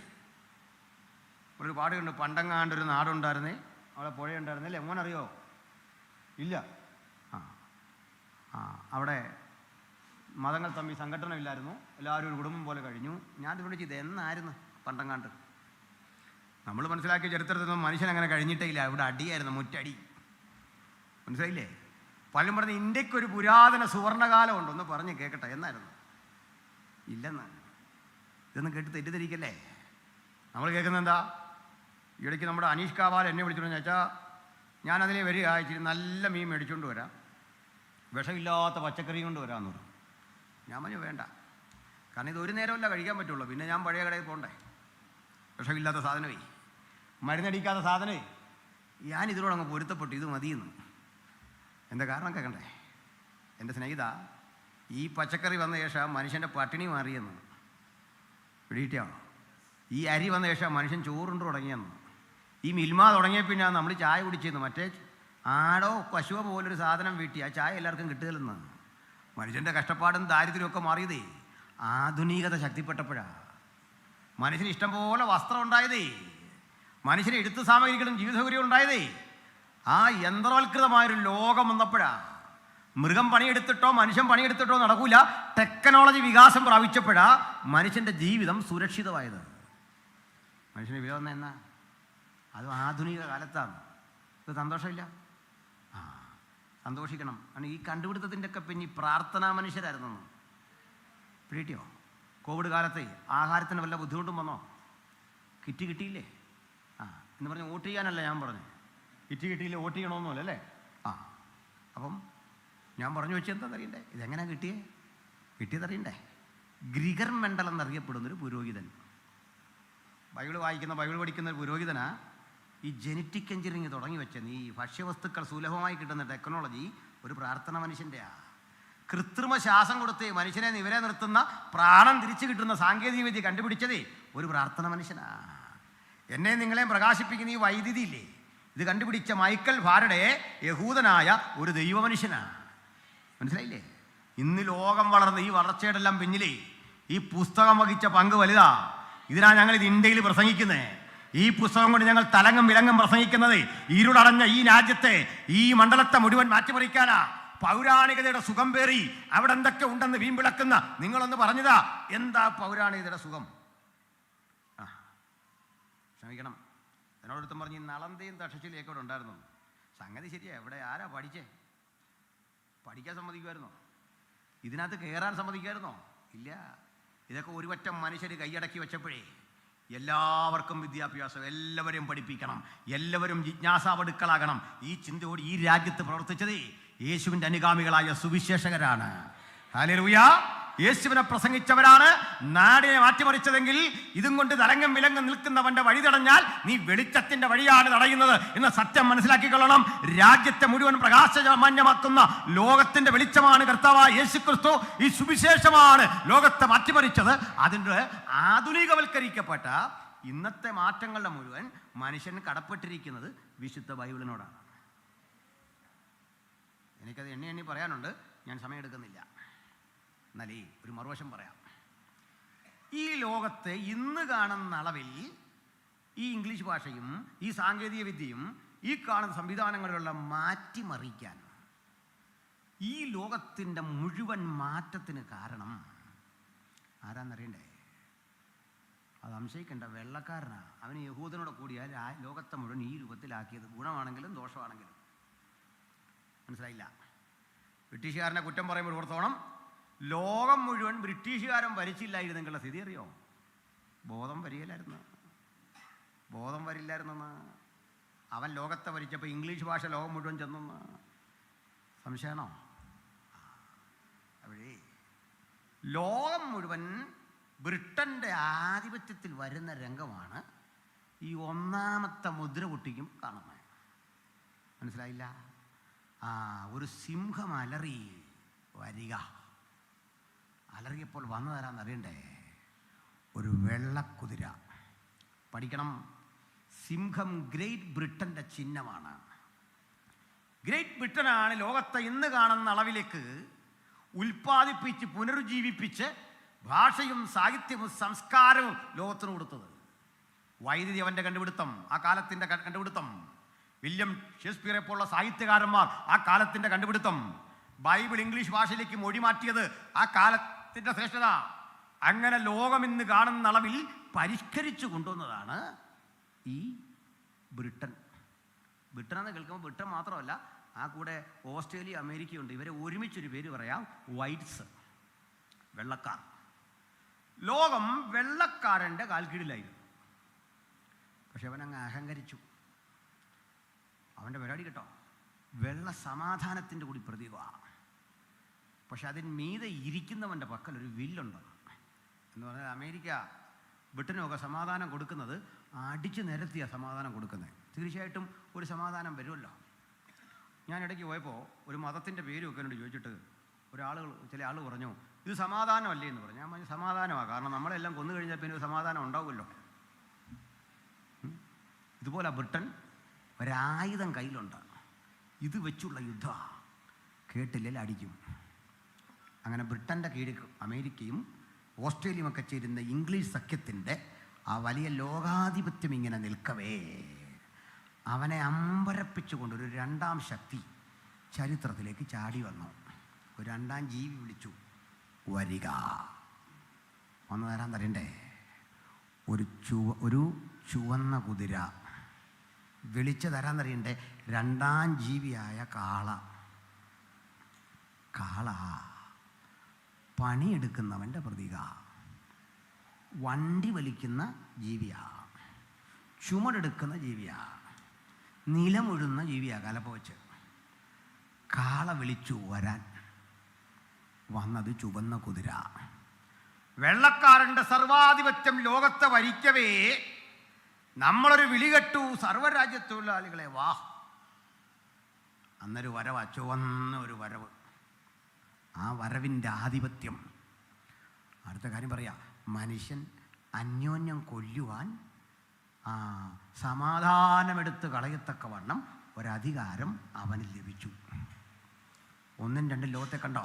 ഒരു പാടുണ്ട്, പണ്ടങ്ങാണ്ടൊരു നാടുണ്ടായിരുന്നേ, അവിടെ പുഴയുണ്ടായിരുന്നല്ലേ, എങ്ങോനറിയോ? ഇല്ല. അവിടെ മതങ്ങൾ തമ്മിൽ സംഘടനമില്ലായിരുന്നു, എല്ലാവരും ഒരു കുടുംബം പോലെ കഴിഞ്ഞു. ഞാൻ ഇവിടെ ചെയ്ത് എന്നായിരുന്നു പണ്ടങ്ങാണ്ട്. നമ്മൾ മനസ്സിലാക്കിയ ചരിത്രത്തിൽ നിന്നും മനുഷ്യൻ അങ്ങനെ കഴിഞ്ഞിട്ടേ ഇല്ല. ഇവിടെ അടിയായിരുന്നു, മുറ്റടി. മനസ്സിലായില്ലേ? പലരും പറഞ്ഞ് ഇന്ത്യക്കൊരു പുരാതന സുവർണകാലം ഉണ്ട്. ഒന്ന് പറഞ്ഞ് കേൾക്കട്ടെ, എന്നായിരുന്നു? ഇല്ലെന്ന്. ഇതൊന്നും കേട്ട് തെറ്റിദ്ധരിക്കല്ലേ. നമ്മൾ കേൾക്കുന്നത് എന്താ? ഇടയ്ക്ക് നമ്മുടെ അനീഷ് കാവാൽ എന്നെ വിളിച്ചിട്ട് ചോദിച്ചാൽ ഞാനതിലെ വരിക, ഇച്ചിരി നല്ല മീൻ മേടിച്ചുകൊണ്ട് വരാം, വിഷമില്ലാത്ത പച്ചക്കറി കൊണ്ട് വരാമെന്ന് പറഞ്ഞു. ഞാൻ പറഞ്ഞു വേണ്ട, കാരണം ഇത് ഒരു നേരമല്ല കഴിക്കാൻ പറ്റുള്ളൂ, പിന്നെ ഞാൻ പഴയ കടയിൽ പോകണ്ടേ, വിഷമില്ലാത്ത സാധനമേ, മരുന്നടിക്കാത്ത സാധനമേ. ഞാൻ ഇതിനോടങ്ങ് പൊരുത്തപ്പെട്ടു, ഇത് മതിയെന്ന്. എന്താ കാരണം കേൾക്കണ്ടേ? എൻ്റെ സ്നേഹിത, ഈ പച്ചക്കറി വന്ന ശേഷം മനുഷ്യൻ്റെ പട്ടിണി മാറിയെന്ന് പിടിയിട്ടാണോ? ഈ അരി വന്ന ശേഷം മനുഷ്യൻ ചോറുണ്ട് തുടങ്ങിയെന്ന്. ഈ മിൽമ തുടങ്ങിയ പിന്നെ നമ്മൾ ചായ കുടിച്ചെന്ന്. മറ്റേ ആടോ പശുവോ പോലൊരു സാധനം വീട്ടി ആ ചായ എല്ലാവർക്കും കിട്ടുകയില്ലെന്ന്. മനുഷ്യൻ്റെ കഷ്ടപ്പാടും ദാരിദ്ര്യമൊക്കെ മാറിയതേ ആധുനികത ശക്തിപ്പെട്ടപ്പോഴാണ്. മനുഷ്യന് ഇഷ്ടം പോലെ വസ്ത്രം ഉണ്ടായതേ, മനുഷ്യന് എഴുത്ത് സാമഗ്രികളും ജീവിത സൗകര്യം ഉണ്ടായതേ ആ യന്ത്രവൽകൃതമായൊരു ലോകം വന്നപ്പോഴാണ്. മൃഗം പണിയെടുത്തിട്ടോ മനുഷ്യൻ പണിയെടുത്തിട്ടോ നടക്കൂല. ടെക്നോളജി വികാസം പ്രാപിച്ചപ്പോഴാണ് മനുഷ്യൻ്റെ ജീവിതം സുരക്ഷിതമായത്. മനുഷ്യന് വിരോധം എന്നാ? അത് ആധുനിക കാലത്താണ്. ഇത് സന്തോഷമില്ല? സന്തോഷിക്കണം. കാരണം ഈ കണ്ടുപിടുത്തത്തിൻ്റെ ഒക്കെ പിന്നെ പ്രാർത്ഥനാ മനുഷ്യരായിരുന്നു. പിടിയോ? കോവിഡ് കാലത്തെ ആഹാരത്തിന് വല്ല ബുദ്ധിമുട്ടും വന്നോ? കിറ്റ് കിട്ടിയില്ലേ? എന്ന് പറഞ്ഞ് വോട്ട് ചെയ്യാനല്ല ഞാൻ പറഞ്ഞു. കിറ്റ് കിട്ടിയില്ലേ വോട്ട് ചെയ്യണമെന്നല്ല അല്ലേ? അപ്പം ഞാൻ പറഞ്ഞു വെച്ചാൽ എന്താണെന്നറിയണ്ടേ? ഇതെങ്ങനെയാണ് കിട്ടിയതറിയണ്ടേ? ഗ്രിഗർ മെൻഡൽ എന്നറിയപ്പെടുന്നൊരു പുരോഹിതൻ, ബൈബിൾ പഠിക്കുന്ന ഒരു പുരോഹിതനാ ഈ ജെനറ്റിക് എഞ്ചിനീയറിങ് തുടങ്ങി വെച്ചത്. ഈ ഭക്ഷ്യവസ്തുക്കൾ സുലഭമായി കിട്ടുന്ന ടെക്നോളജി ഒരു പ്രാർത്ഥന മനുഷ്യൻ്റെയാ. കൃത്രിമ ശ്വാസം കൊടുത്ത് മനുഷ്യനെ നിവരെ നിർത്തുന്ന പ്രാണൻ തിരിച്ചു കിട്ടുന്ന സാങ്കേതിക വിദ്യ കണ്ടുപിടിച്ചതേ ഒരു പ്രാർത്ഥന മനുഷ്യനാ. എന്നെ നിങ്ങളെയും പ്രകാശിപ്പിക്കുന്ന ഈ വൈദ്യുതി ഇല്ലേ, ഇത് കണ്ടുപിടിച്ച മൈക്കൽ ഫാരഡേ യഹൂദനായ ഒരു ദൈവ മനുഷ്യനാണ്. മനസ്സിലായില്ലേ? ഇന്ന് ലോകം വളർന്ന് ഈ വളർച്ചയുടെ എല്ലാം പിന്നിലേ ഈ പുസ്തകം വഹിച്ച പങ്ക് വലുതാ. ഇതിനാ ഞങ്ങൾ ഇത് ഇന്ത്യയിൽ പ്രസംഗിക്കുന്നത്. ഈ പുസ്തകം കൊണ്ട് ഞങ്ങൾ തലങ്ങും വിലങ്ങും പ്രസംഗിക്കുന്നത് ഇരുളടഞ്ഞ ഈ രാജ്യത്തെ, ഈ മണ്ഡലത്തെ മുഴുവൻ മാറ്റിമറിക്കാനാ. പൗരാണികതയുടെ സുഖം പേറി അവിടെ എന്തൊക്കെ ഉണ്ടെന്ന് വീമ്പിളക്കുന്ന നിങ്ങളൊന്ന് പറഞ്ഞതാ. എന്താ പൗരാണികതയുടെ സുഖം? ക്ഷമിക്കണം, എന്നോടൊരുത്തം പറഞ്ഞ് നളന്തയും തക്ഷശിലയൊക്കെ ഇവിടെ ഉണ്ടായിരുന്നു. സംഗതി ശരിയാ. എവിടെ ആരാ പഠിക്കാൻ സമ്മതിക്കുമായിരുന്നോ? ഇതിനകത്ത് കയറാൻ സമ്മതിക്കുമായിരുന്നോ? ഇല്ല. ഇതൊക്കെ ഒരു പറ്റം മനുഷ്യർ കൈയടക്കി വെച്ചപ്പോഴേ എല്ലാവർക്കും വിദ്യാഭ്യാസം, എല്ലാവരെയും പഠിപ്പിക്കണം, എല്ലാവരും ജിജ്ഞാസാവടുക്കളാകണം. ഈ ചിന്തയോട് ഈ രാജ്യത്ത് പ്രവർത്തിച്ചതേ യേശുവിൻ്റെ അനുഗാമികളായ സുവിശേഷകരാണ്. ഹല്ലേലൂയ! യേശുവിനെ പ്രസംഗിച്ചവരാണ് നാടിനെ മാറ്റിമറിച്ചതെങ്കിൽ ഇതും കൊണ്ട് തലങ്ങും വിലങ്ങും നിൽക്കുന്നവന്റെ വഴി തടഞ്ഞാൽ നീ വെളിച്ചത്തിന്റെ വഴിയാണ് തടയുന്നത് എന്ന സത്യം മനസ്സിലാക്കിക്കൊള്ളണം. രാജ്യത്തെ മുഴുവൻ പ്രകാശമാന്യമാക്കുന്ന ലോകത്തിന്റെ വെളിച്ചമാണ് കർത്താവായ യേശുക്രിസ്തു. ഈ സുവിശേഷമാണ് ലോകത്തെ മാറ്റിമറിച്ചത്. അതിൻ്റെ ആധുനികവൽക്കരിക്കപ്പെട്ട ഇന്നത്തെ മാറ്റങ്ങളുടെ മുഴുവൻ മനുഷ്യൻ കടപ്പെട്ടിരിക്കുന്നത് വിശുദ്ധ ബൈബിളിനോടാണ്. എനിക്കത് എണ്ണി പറയാനുണ്ട്, ഞാൻ സമയമെടുക്കുന്നില്ല. എന്നാലേ ഒരു മറുവശം പറയാം. ഈ ലോകത്തെ ഇന്ന് കാണുന്ന അളവിൽ ഈ ഇംഗ്ലീഷ് ഭാഷയും ഈ സാങ്കേതിക വിദ്യയും ഈ കാണുന്ന സംവിധാനങ്ങളിലുള്ള മാറ്റിമറിക്കാൻ, ഈ ലോകത്തിൻ്റെ മുഴുവൻ മാറ്റത്തിന് കാരണം ആരാന്നറിയണ്ടേ? അത് സംശയിക്കേണ്ട, വെള്ളക്കാരനാ. അവന് യഹൂദനോട് കൂടിയാൽ ആ ലോകത്തെ മുഴുവൻ ഈ രൂപത്തിലാക്കിയത്, ഗുണമാണെങ്കിലും ദോഷമാണെങ്കിലും. മനസ്സിലായില്ല? ബ്രിട്ടീഷുകാരനെ കുറ്റം പറയുമ്പോൾ ഓർത്തോണം, ലോകം മുഴുവൻ ബ്രിട്ടീഷുകാരൻ ഭരിച്ചില്ലായിരുന്നെങ്കിലുള്ള സ്ഥിതി അറിയോ? ബോധം വരില്ലായിരുന്നെന്ന്. അവൻ ലോകത്തെ ഭരിച്ചപ്പോൾ ഇംഗ്ലീഷ് ഭാഷ ലോകം മുഴുവൻ ചെന്നെന്ന് സംശയമാണോ? അവിടെ ലോകം മുഴുവൻ ബ്രിട്ടൻ്റെ ആധിപത്യത്തിൽ വരുന്ന രംഗമാണ് ഈ ഒന്നാമത്തെ മുദ്ര പൊട്ടിക്കും കാണുന്നത്. മനസ്സിലായില്ല? ഒരു സിംഹം അലറി വരിക. അലറിയപ്പോൾ വന്നതാരാന്നറിയണ്ടേ? ഒരു വെള്ളക്കുതിര. പഠിക്കണം, സിംഹം ഗ്രേറ്റ് ബ്രിട്ടൻ്റെ ചിഹ്നമാണ്. ഗ്രേറ്റ് ബ്രിട്ടനാണ് ലോകത്തെ ഇന്ന് കാണുന്ന അളവിലേക്ക് ഉൽപ്പാദിപ്പിച്ച് പുനരുജ്ജീവിപ്പിച്ച് ഭാഷയും സാഹിത്യവും സംസ്കാരവും ലോകത്തിന് കൊടുത്തത്. വൈദ്യുതി അവൻ്റെ കണ്ടുപിടുത്തം, ആ കാലത്തിൻ്റെ കണ്ടുപിടുത്തം. വില്യം ഷേക്സ്പിയറെ പോലുള്ള സാഹിത്യകാരന്മാർ ആ കാലത്തിൻ്റെ കണ്ടുപിടുത്തം. ബൈബിൾ ഇംഗ്ലീഷ് ഭാഷയിലേക്ക് മൊഴി മാറ്റിയത് ആ കാലത്തിൻ്റെ ശ്രേഷ്ഠത. അങ്ങനെ ലോകം ഇന്ന് കാണുന്ന അളവിൽ പരിഷ്കരിച്ചു കൊണ്ടുവന്നതാണ് ഈ ബ്രിട്ടൻ. ബ്രിട്ടൻ എന്ന് കേൾക്കുമ്പോൾ ബ്രിട്ടൻ മാത്രമല്ല, ആ കൂടെ ഓസ്ട്രേലിയ, അമേരിക്കയുണ്ട്. ഇവരെ ഒരുമിച്ചൊരു പേര് പറയാം, വൈറ്റ്സ്, വെള്ളക്കാർ. ലോകം വെള്ളക്കാരൻ്റെ കാൽക്കീഴിലായിരുന്നു. പക്ഷെ അവനങ്ങ് അഹങ്കരിച്ചു. അവൻ്റെ പരിപാടി കേട്ടോ, വെള്ള സമാധാനത്തിൻ്റെ കൂടി പ്രതീകമാണ്. പക്ഷെ അതിന് മീതെ ഇരിക്കുന്നവൻ്റെ പക്കൽ ഒരു വില്ലുണ്ട് എന്ന് പറഞ്ഞാൽ അമേരിക്ക ബ്രിട്ടനുമൊക്കെ സമാധാനം കൊടുക്കുന്നത് അടിച്ചു നിരത്തിയ സമാധാനം കൊടുക്കുന്നത്. തീർച്ചയായിട്ടും ഒരു സമാധാനം വരുമല്ലോ. ഞാൻ ഇടയ്ക്ക് പോയപ്പോൾ ഒരു മതത്തിൻ്റെ പേരുമൊക്കെ എന്നോട് ചോദിച്ചിട്ട് ചില ആൾ പറഞ്ഞു ഇത് സമാധാനമല്ലേ എന്ന് പറഞ്ഞു. ഞാൻ പറഞ്ഞു സമാധാനമാണ്, കാരണം നമ്മളെല്ലാം കൊന്നു കഴിഞ്ഞാൽ പിന്നെ ഒരു സമാധാനം ഉണ്ടാവുമല്ലോ. ഇതുപോലെ ബ്രിട്ടൻ ഒരായുധം കയ്യിലുണ്ട്, ഇത് വെച്ചുള്ള യുദ്ധമാണ്, കേട്ടില്ലെങ്കിൽ അടിക്കും. അങ്ങനെ ബ്രിട്ടൻ്റെ കീഴിൽ അമേരിക്കയും ഓസ്ട്രേലിയയും ഒക്കെ ചേരുന്ന ഇംഗ്ലീഷ് സഖ്യത്തിൻ്റെ ആ വലിയ ലോകാധിപത്യം ഇങ്ങനെ നിൽക്കവേ അവനെ അമ്പരപ്പിച്ചുകൊണ്ട് ഒരു രണ്ടാം ശക്തി ചരിത്രത്തിലേക്ക് ചാടി വന്നു. ഒരു രണ്ടാം ജീവി വിളിച്ചു, വരിക, വന്നു തരാൻ തരണ്ടേ. ഒരു ചുവന്ന കുതിര വിളിച്ചു തരാൻ തരണ്ടേ. രണ്ടാം ജീവിയായ കാള പണിയെടുക്കുന്നവൻ്റെ പ്രതീക, വണ്ടി വലിക്കുന്ന ജീവിയാ, ചുമടെടുക്കുന്ന ജീവിയാ, നിലമുഴുന്ന ജീവിയാ. കലപ്പ വെച്ച് കാള വിളിച്ചു വരാൻ വന്നത് ചുവന്ന കുതിര. വെള്ളക്കാരൻ്റെ സർവാധിപത്യം ലോകത്തെ ഭരിക്കവേ നമ്മളൊരു വിളി കേട്ടു, സർവ്വരാജ്യത്തൊഴിലാളികളെ വാ. അന്നൊരു വരവാ, ചുവന്ന ഒരു വരവ്. ആ വരവിൻ്റെ ആധിപത്യം. അടുത്ത കാര്യം പറയാം, മനുഷ്യൻ അന്യോന്യം കൊല്ലുവാൻ സമാധാനമെടുത്ത് കളയത്തക്കവണ്ണം ഒരധികാരം അവന് ലഭിച്ചു. 1, 2 ലോകത്തെ കണ്ടോ?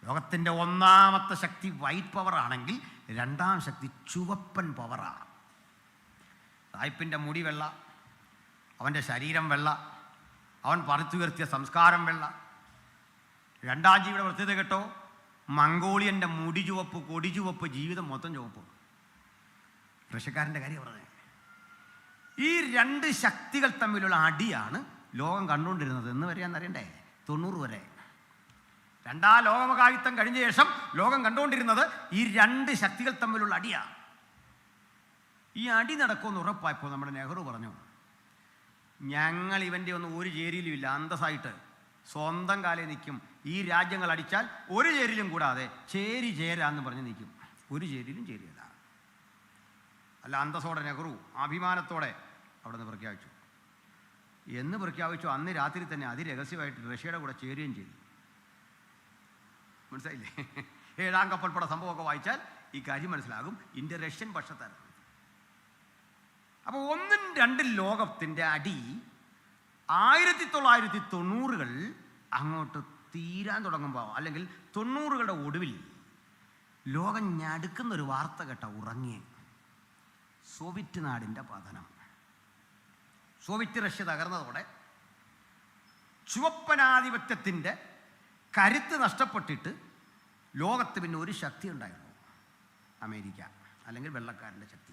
ലോകത്തിൻ്റെ ഒന്നാമത്തെ ശക്തി വൈറ്റ് പവർ ആണെങ്കിൽ രണ്ടാം ശക്തി ചുവപ്പൻ പവറാണ്. സായിപ്പിൻ്റെ മുടി വെള്ള, അവൻ്റെ ശരീരം വെള്ള, അവൻ പറിച്ചുയർത്തിയ സംസ്കാരം വെള്ള. രണ്ടാം ജീവിയുടെ പ്രത്യേകത കേട്ടോ, മംഗോളിയൻ്റെ മുടി ചുവപ്പ്, കൊടി ചുവപ്പ്, ജീവിതം മൊത്തം ചുവപ്പ്. റഷ്യക്കാരൻ്റെ കാര്യം പറഞ്ഞത്. ഈ 2 ശക്തികൾ തമ്മിലുള്ള അടിയാണ് ലോകം കണ്ടുകൊണ്ടിരുന്നത്. എന്ന് വരെയാണെന്നറിയണ്ടേ, 90 വരെ. രണ്ടാം ലോകമഹായുദ്ധം കഴിഞ്ഞ ശേഷം ലോകം കണ്ടുകൊണ്ടിരുന്നത് ഈ 2 ശക്തികൾ തമ്മിലുള്ള അടിയാണ്. ഈ അടി നടക്കുമെന്ന് ഉറപ്പായപ്പോൾ നമ്മുടെ നെഹ്റു പറഞ്ഞു, ഞങ്ങൾ ഇവൻ്റെ ഒന്നും ഒരു ചേരിയിലും ഇല്ല, അന്തസ്സായിട്ട് സ്വന്തം കാലേ നിൽക്കും. ഈ രാജ്യങ്ങൾ അടിച്ചാൽ ഒരു ചേരിയിലും കൂടാതെ ചേരാന്ന് പറഞ്ഞ് നിൽക്കും. ഒരു ചേരിയിലും ചേരിയല്ല. അല്ല, അന്തസ്സോടെ നെഹ്റു അഭിമാനത്തോടെ അവിടെ നിന്ന് പ്രഖ്യാപിച്ചു. അന്ന് രാത്രി തന്നെ അതിരഹസ്യമായിട്ട് റഷ്യയുടെ കൂടെ ചേരുകയും ചെയ്തു. മനസ്സിലായില്ലേ? 7ാം കപ്പൽപ്പട സംഭവമൊക്കെ വായിച്ചാൽ ഈ കാര്യം മനസ്സിലാകും. ഇന്ത്യ റഷ്യൻ പക്ഷത്തായിരുന്നു. അപ്പോൾ 1, 2 ലോകത്തിൻ്റെ അടി 1990കൾ അങ്ങോട്ട് തീരാൻ തുടങ്ങുമ്പോൾ, അല്ലെങ്കിൽ 90കളുടെ ഒടുവിൽ ലോകം ഞടുക്കുന്നൊരു വാർത്ത കേട്ട ഉറങ്ങിയ സോവിയറ്റ് നാടിൻ്റെ പതനം. സോവിയറ്റ് റഷ്യ തകർന്നതോടെ ചുവപ്പനാധിപത്യത്തിൻ്റെ കരുത്ത് നഷ്ടപ്പെട്ടിട്ട് ലോകത്ത് പിന്നെ ഒരു ശക്തി ഉണ്ടായിരുന്നു, അമേരിക്ക, അല്ലെങ്കിൽ വെള്ളക്കാരൻ്റെ ശക്തി.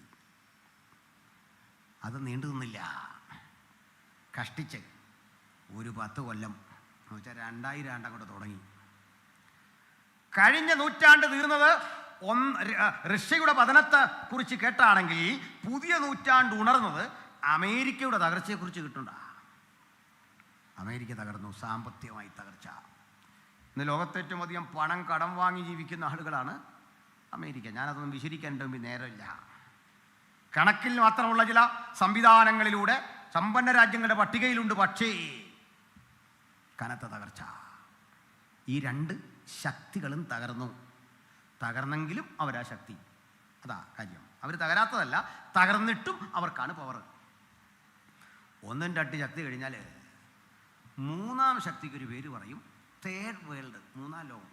അത് നീണ്ടു നിന്നില്ല. കഷ്ടിച്ച് ഒരു 10 കൊല്ലം എന്ന് വെച്ചാൽ 2000 ആണ്ട് അങ്ങോട്ട് തുടങ്ങി. കഴിഞ്ഞ നൂറ്റാണ്ട് തീർന്നത് റഷ്യയുടെ പതനത്തെ കുറിച്ച് കേട്ടാണെങ്കിൽ പുതിയ നൂറ്റാണ്ട് ഉണർന്നത് അമേരിക്കയുടെ തകർച്ചയെക്കുറിച്ച് കിട്ടണ്ട. അമേരിക്ക തകർന്നു, സാമ്പത്തികമായി തകർച്ച. ഇന്ന് ലോകത്തെ ഏറ്റവും അധികം പണം കടം വാങ്ങി ജീവിക്കുന്ന ആളുകളാണ് അമേരിക്ക. ഞാനതൊന്നും വിശദീകരിക്കാൻ വേണ്ടി നേരമില്ല. കണക്കിൽ മാത്രമുള്ള ചില സംവിധാനങ്ങളിലൂടെ സമ്പന്ന രാജ്യങ്ങളുടെ പട്ടികയിലുണ്ട്. പക്ഷേ കനത്ത തകർച്ച. ഈ 2 ശക്തികളും തകർന്നെങ്കിലും അവരാ ശക്തി. അതാ കാര്യം. അവർ തകരാത്തതല്ല, തകർന്നിട്ടും അവർക്കാണ് പവർ. 1, 2 ശക്തി കഴിഞ്ഞാൽ 3ാം ശക്തിക്കൊരു പേര് പറയും, തേർഡ് വേൾഡ്, 3ാം ലോകം.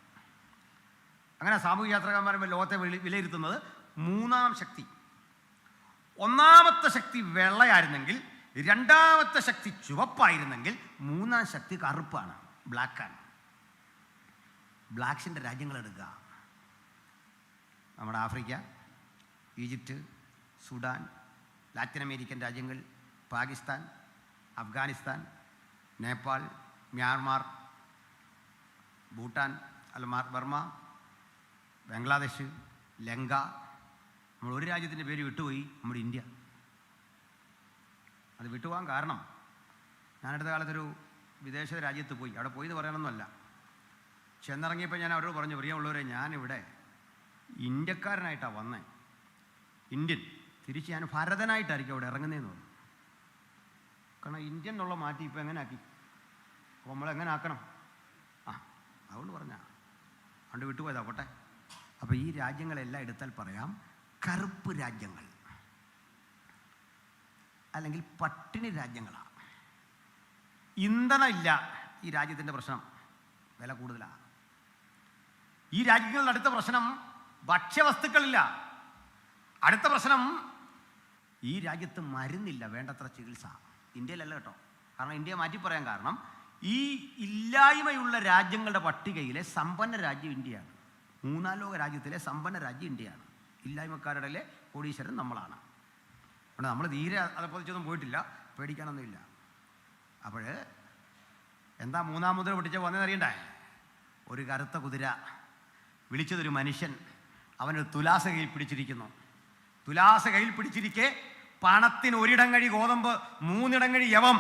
അങ്ങനെ സാമൂഹ്യ യാത്രക്കാരന്മാർ ലോകത്തെ വിലയിരുത്തുന്നത് 3ാം ശക്തി. 1ാമത്തെ ശക്തി വെള്ളയായിരുന്നെങ്കിൽ, 2ാമത്തെ ശക്തി ചുവപ്പായിരുന്നെങ്കിൽ, 3ാം ശക്തി കറുപ്പാണ്, ബ്ലാക്കാണ്. ബ്ലാക്സിൻ്റെ രാജ്യങ്ങൾ എടുക്കുക. നമ്മുടെ Africa, Egypt, Sudan, Latin American രാജ്യങ്ങൾ, പാകിസ്ഥാൻ, അഫ്ഗാനിസ്ഥാൻ, നേപ്പാൾ, മ്യാൻമാർ, ഭൂട്ടാൻ, ബർമ്മ, ബംഗ്ലാദേശ്, ലങ്ക. നമ്മൾ ഒരു രാജ്യത്തിൻ്റെ പേര് വിട്ടുപോയി, നമ്മുടെ ഇന്ത്യ. അത് വിട്ടുപോകാൻ കാരണം ഞാനടുത്ത കാലത്തൊരു വിദേശ രാജ്യത്ത് പോയി. അവിടെ പോയി എന്ന് പറയണമെന്നല്ല, ചെന്നിറങ്ങിയപ്പോൾ ഞാൻ അവരോട് പറഞ്ഞു, പ്രിയമുള്ളവരെ, ഞാനിവിടെ ഇന്ത്യക്കാരനായിട്ടാണ് വന്നേ, ഇന്ത്യൻ. തിരിച്ച് ഞാൻ ഭരതനായിട്ടായിരിക്കും അവിടെ ഇറങ്ങുന്നതെന്ന് പറഞ്ഞു. കാരണം ഇന്ത്യൻ എന്നുള്ള മാറ്റി ഇപ്പോൾ എങ്ങനെ ആക്കി? അപ്പോൾ നമ്മളെങ്ങനെ ആക്കണം? അതുകൊണ്ട് പറഞ്ഞാൽ അതുകൊണ്ട് വിട്ടുപോയതാ, പോട്ടെ. അപ്പോൾ ഈ രാജ്യങ്ങളെല്ലാം എടുത്താൽ പറയാം കറുപ്പ് രാജ്യങ്ങൾ, അല്ലെങ്കിൽ പട്ടിണി രാജ്യങ്ങളാണ്. ഇന്ധനമില്ല ഈ രാജ്യത്തിൻ്റെ പ്രശ്നം, വില കൂടുതലാണ്. ഈ രാജ്യങ്ങളുടെ അടുത്ത പ്രശ്നം ഭക്ഷ്യവസ്തുക്കളില്ല. അടുത്ത പ്രശ്നം ഈ രാജ്യത്ത് മരുന്നില്ല, വേണ്ടത്ര ചികിത്സ. ഇന്ത്യയിലല്ല കേട്ടോ, കാരണം ഇന്ത്യയെ മാറ്റി പറയാൻ കാരണം ഈ ഇല്ലായ്മയുള്ള രാജ്യങ്ങളുടെ പട്ടികയിലെ സമ്പന്ന രാജ്യം ഇന്ത്യയാണ്. മൂന്നാം ലോക രാജ്യത്തിലെ സമ്പന്ന രാജ്യം ഇന്ത്യയാണ്. ഇല്ലായ്മക്കാരുടെ കോടീശ്വരൻ നമ്മളാണ്. അതുകൊണ്ട് നമ്മൾ തീരെ അതപ്പതിച്ചൊന്നും പോയിട്ടില്ല, പേടിക്കാനൊന്നുമില്ല. അപ്പോൾ എന്താ മൂന്നാം മുദ്ര പൊട്ടിച്ച് വന്നതറിയണ്ടേ? ഒരു കറുത്ത കുതിര, വിളിച്ചതൊരു മനുഷ്യൻ, അവനൊരു തുലാസ കയ്യിൽ പിടിച്ചിരിക്കുന്നു. തുലാസ കയ്യിൽ പിടിച്ചിരിക്കെ പണത്തിന് ഒരിടങ്ങഴി ഗോതമ്പ്, മൂന്നിടങ്ങഴി യവം.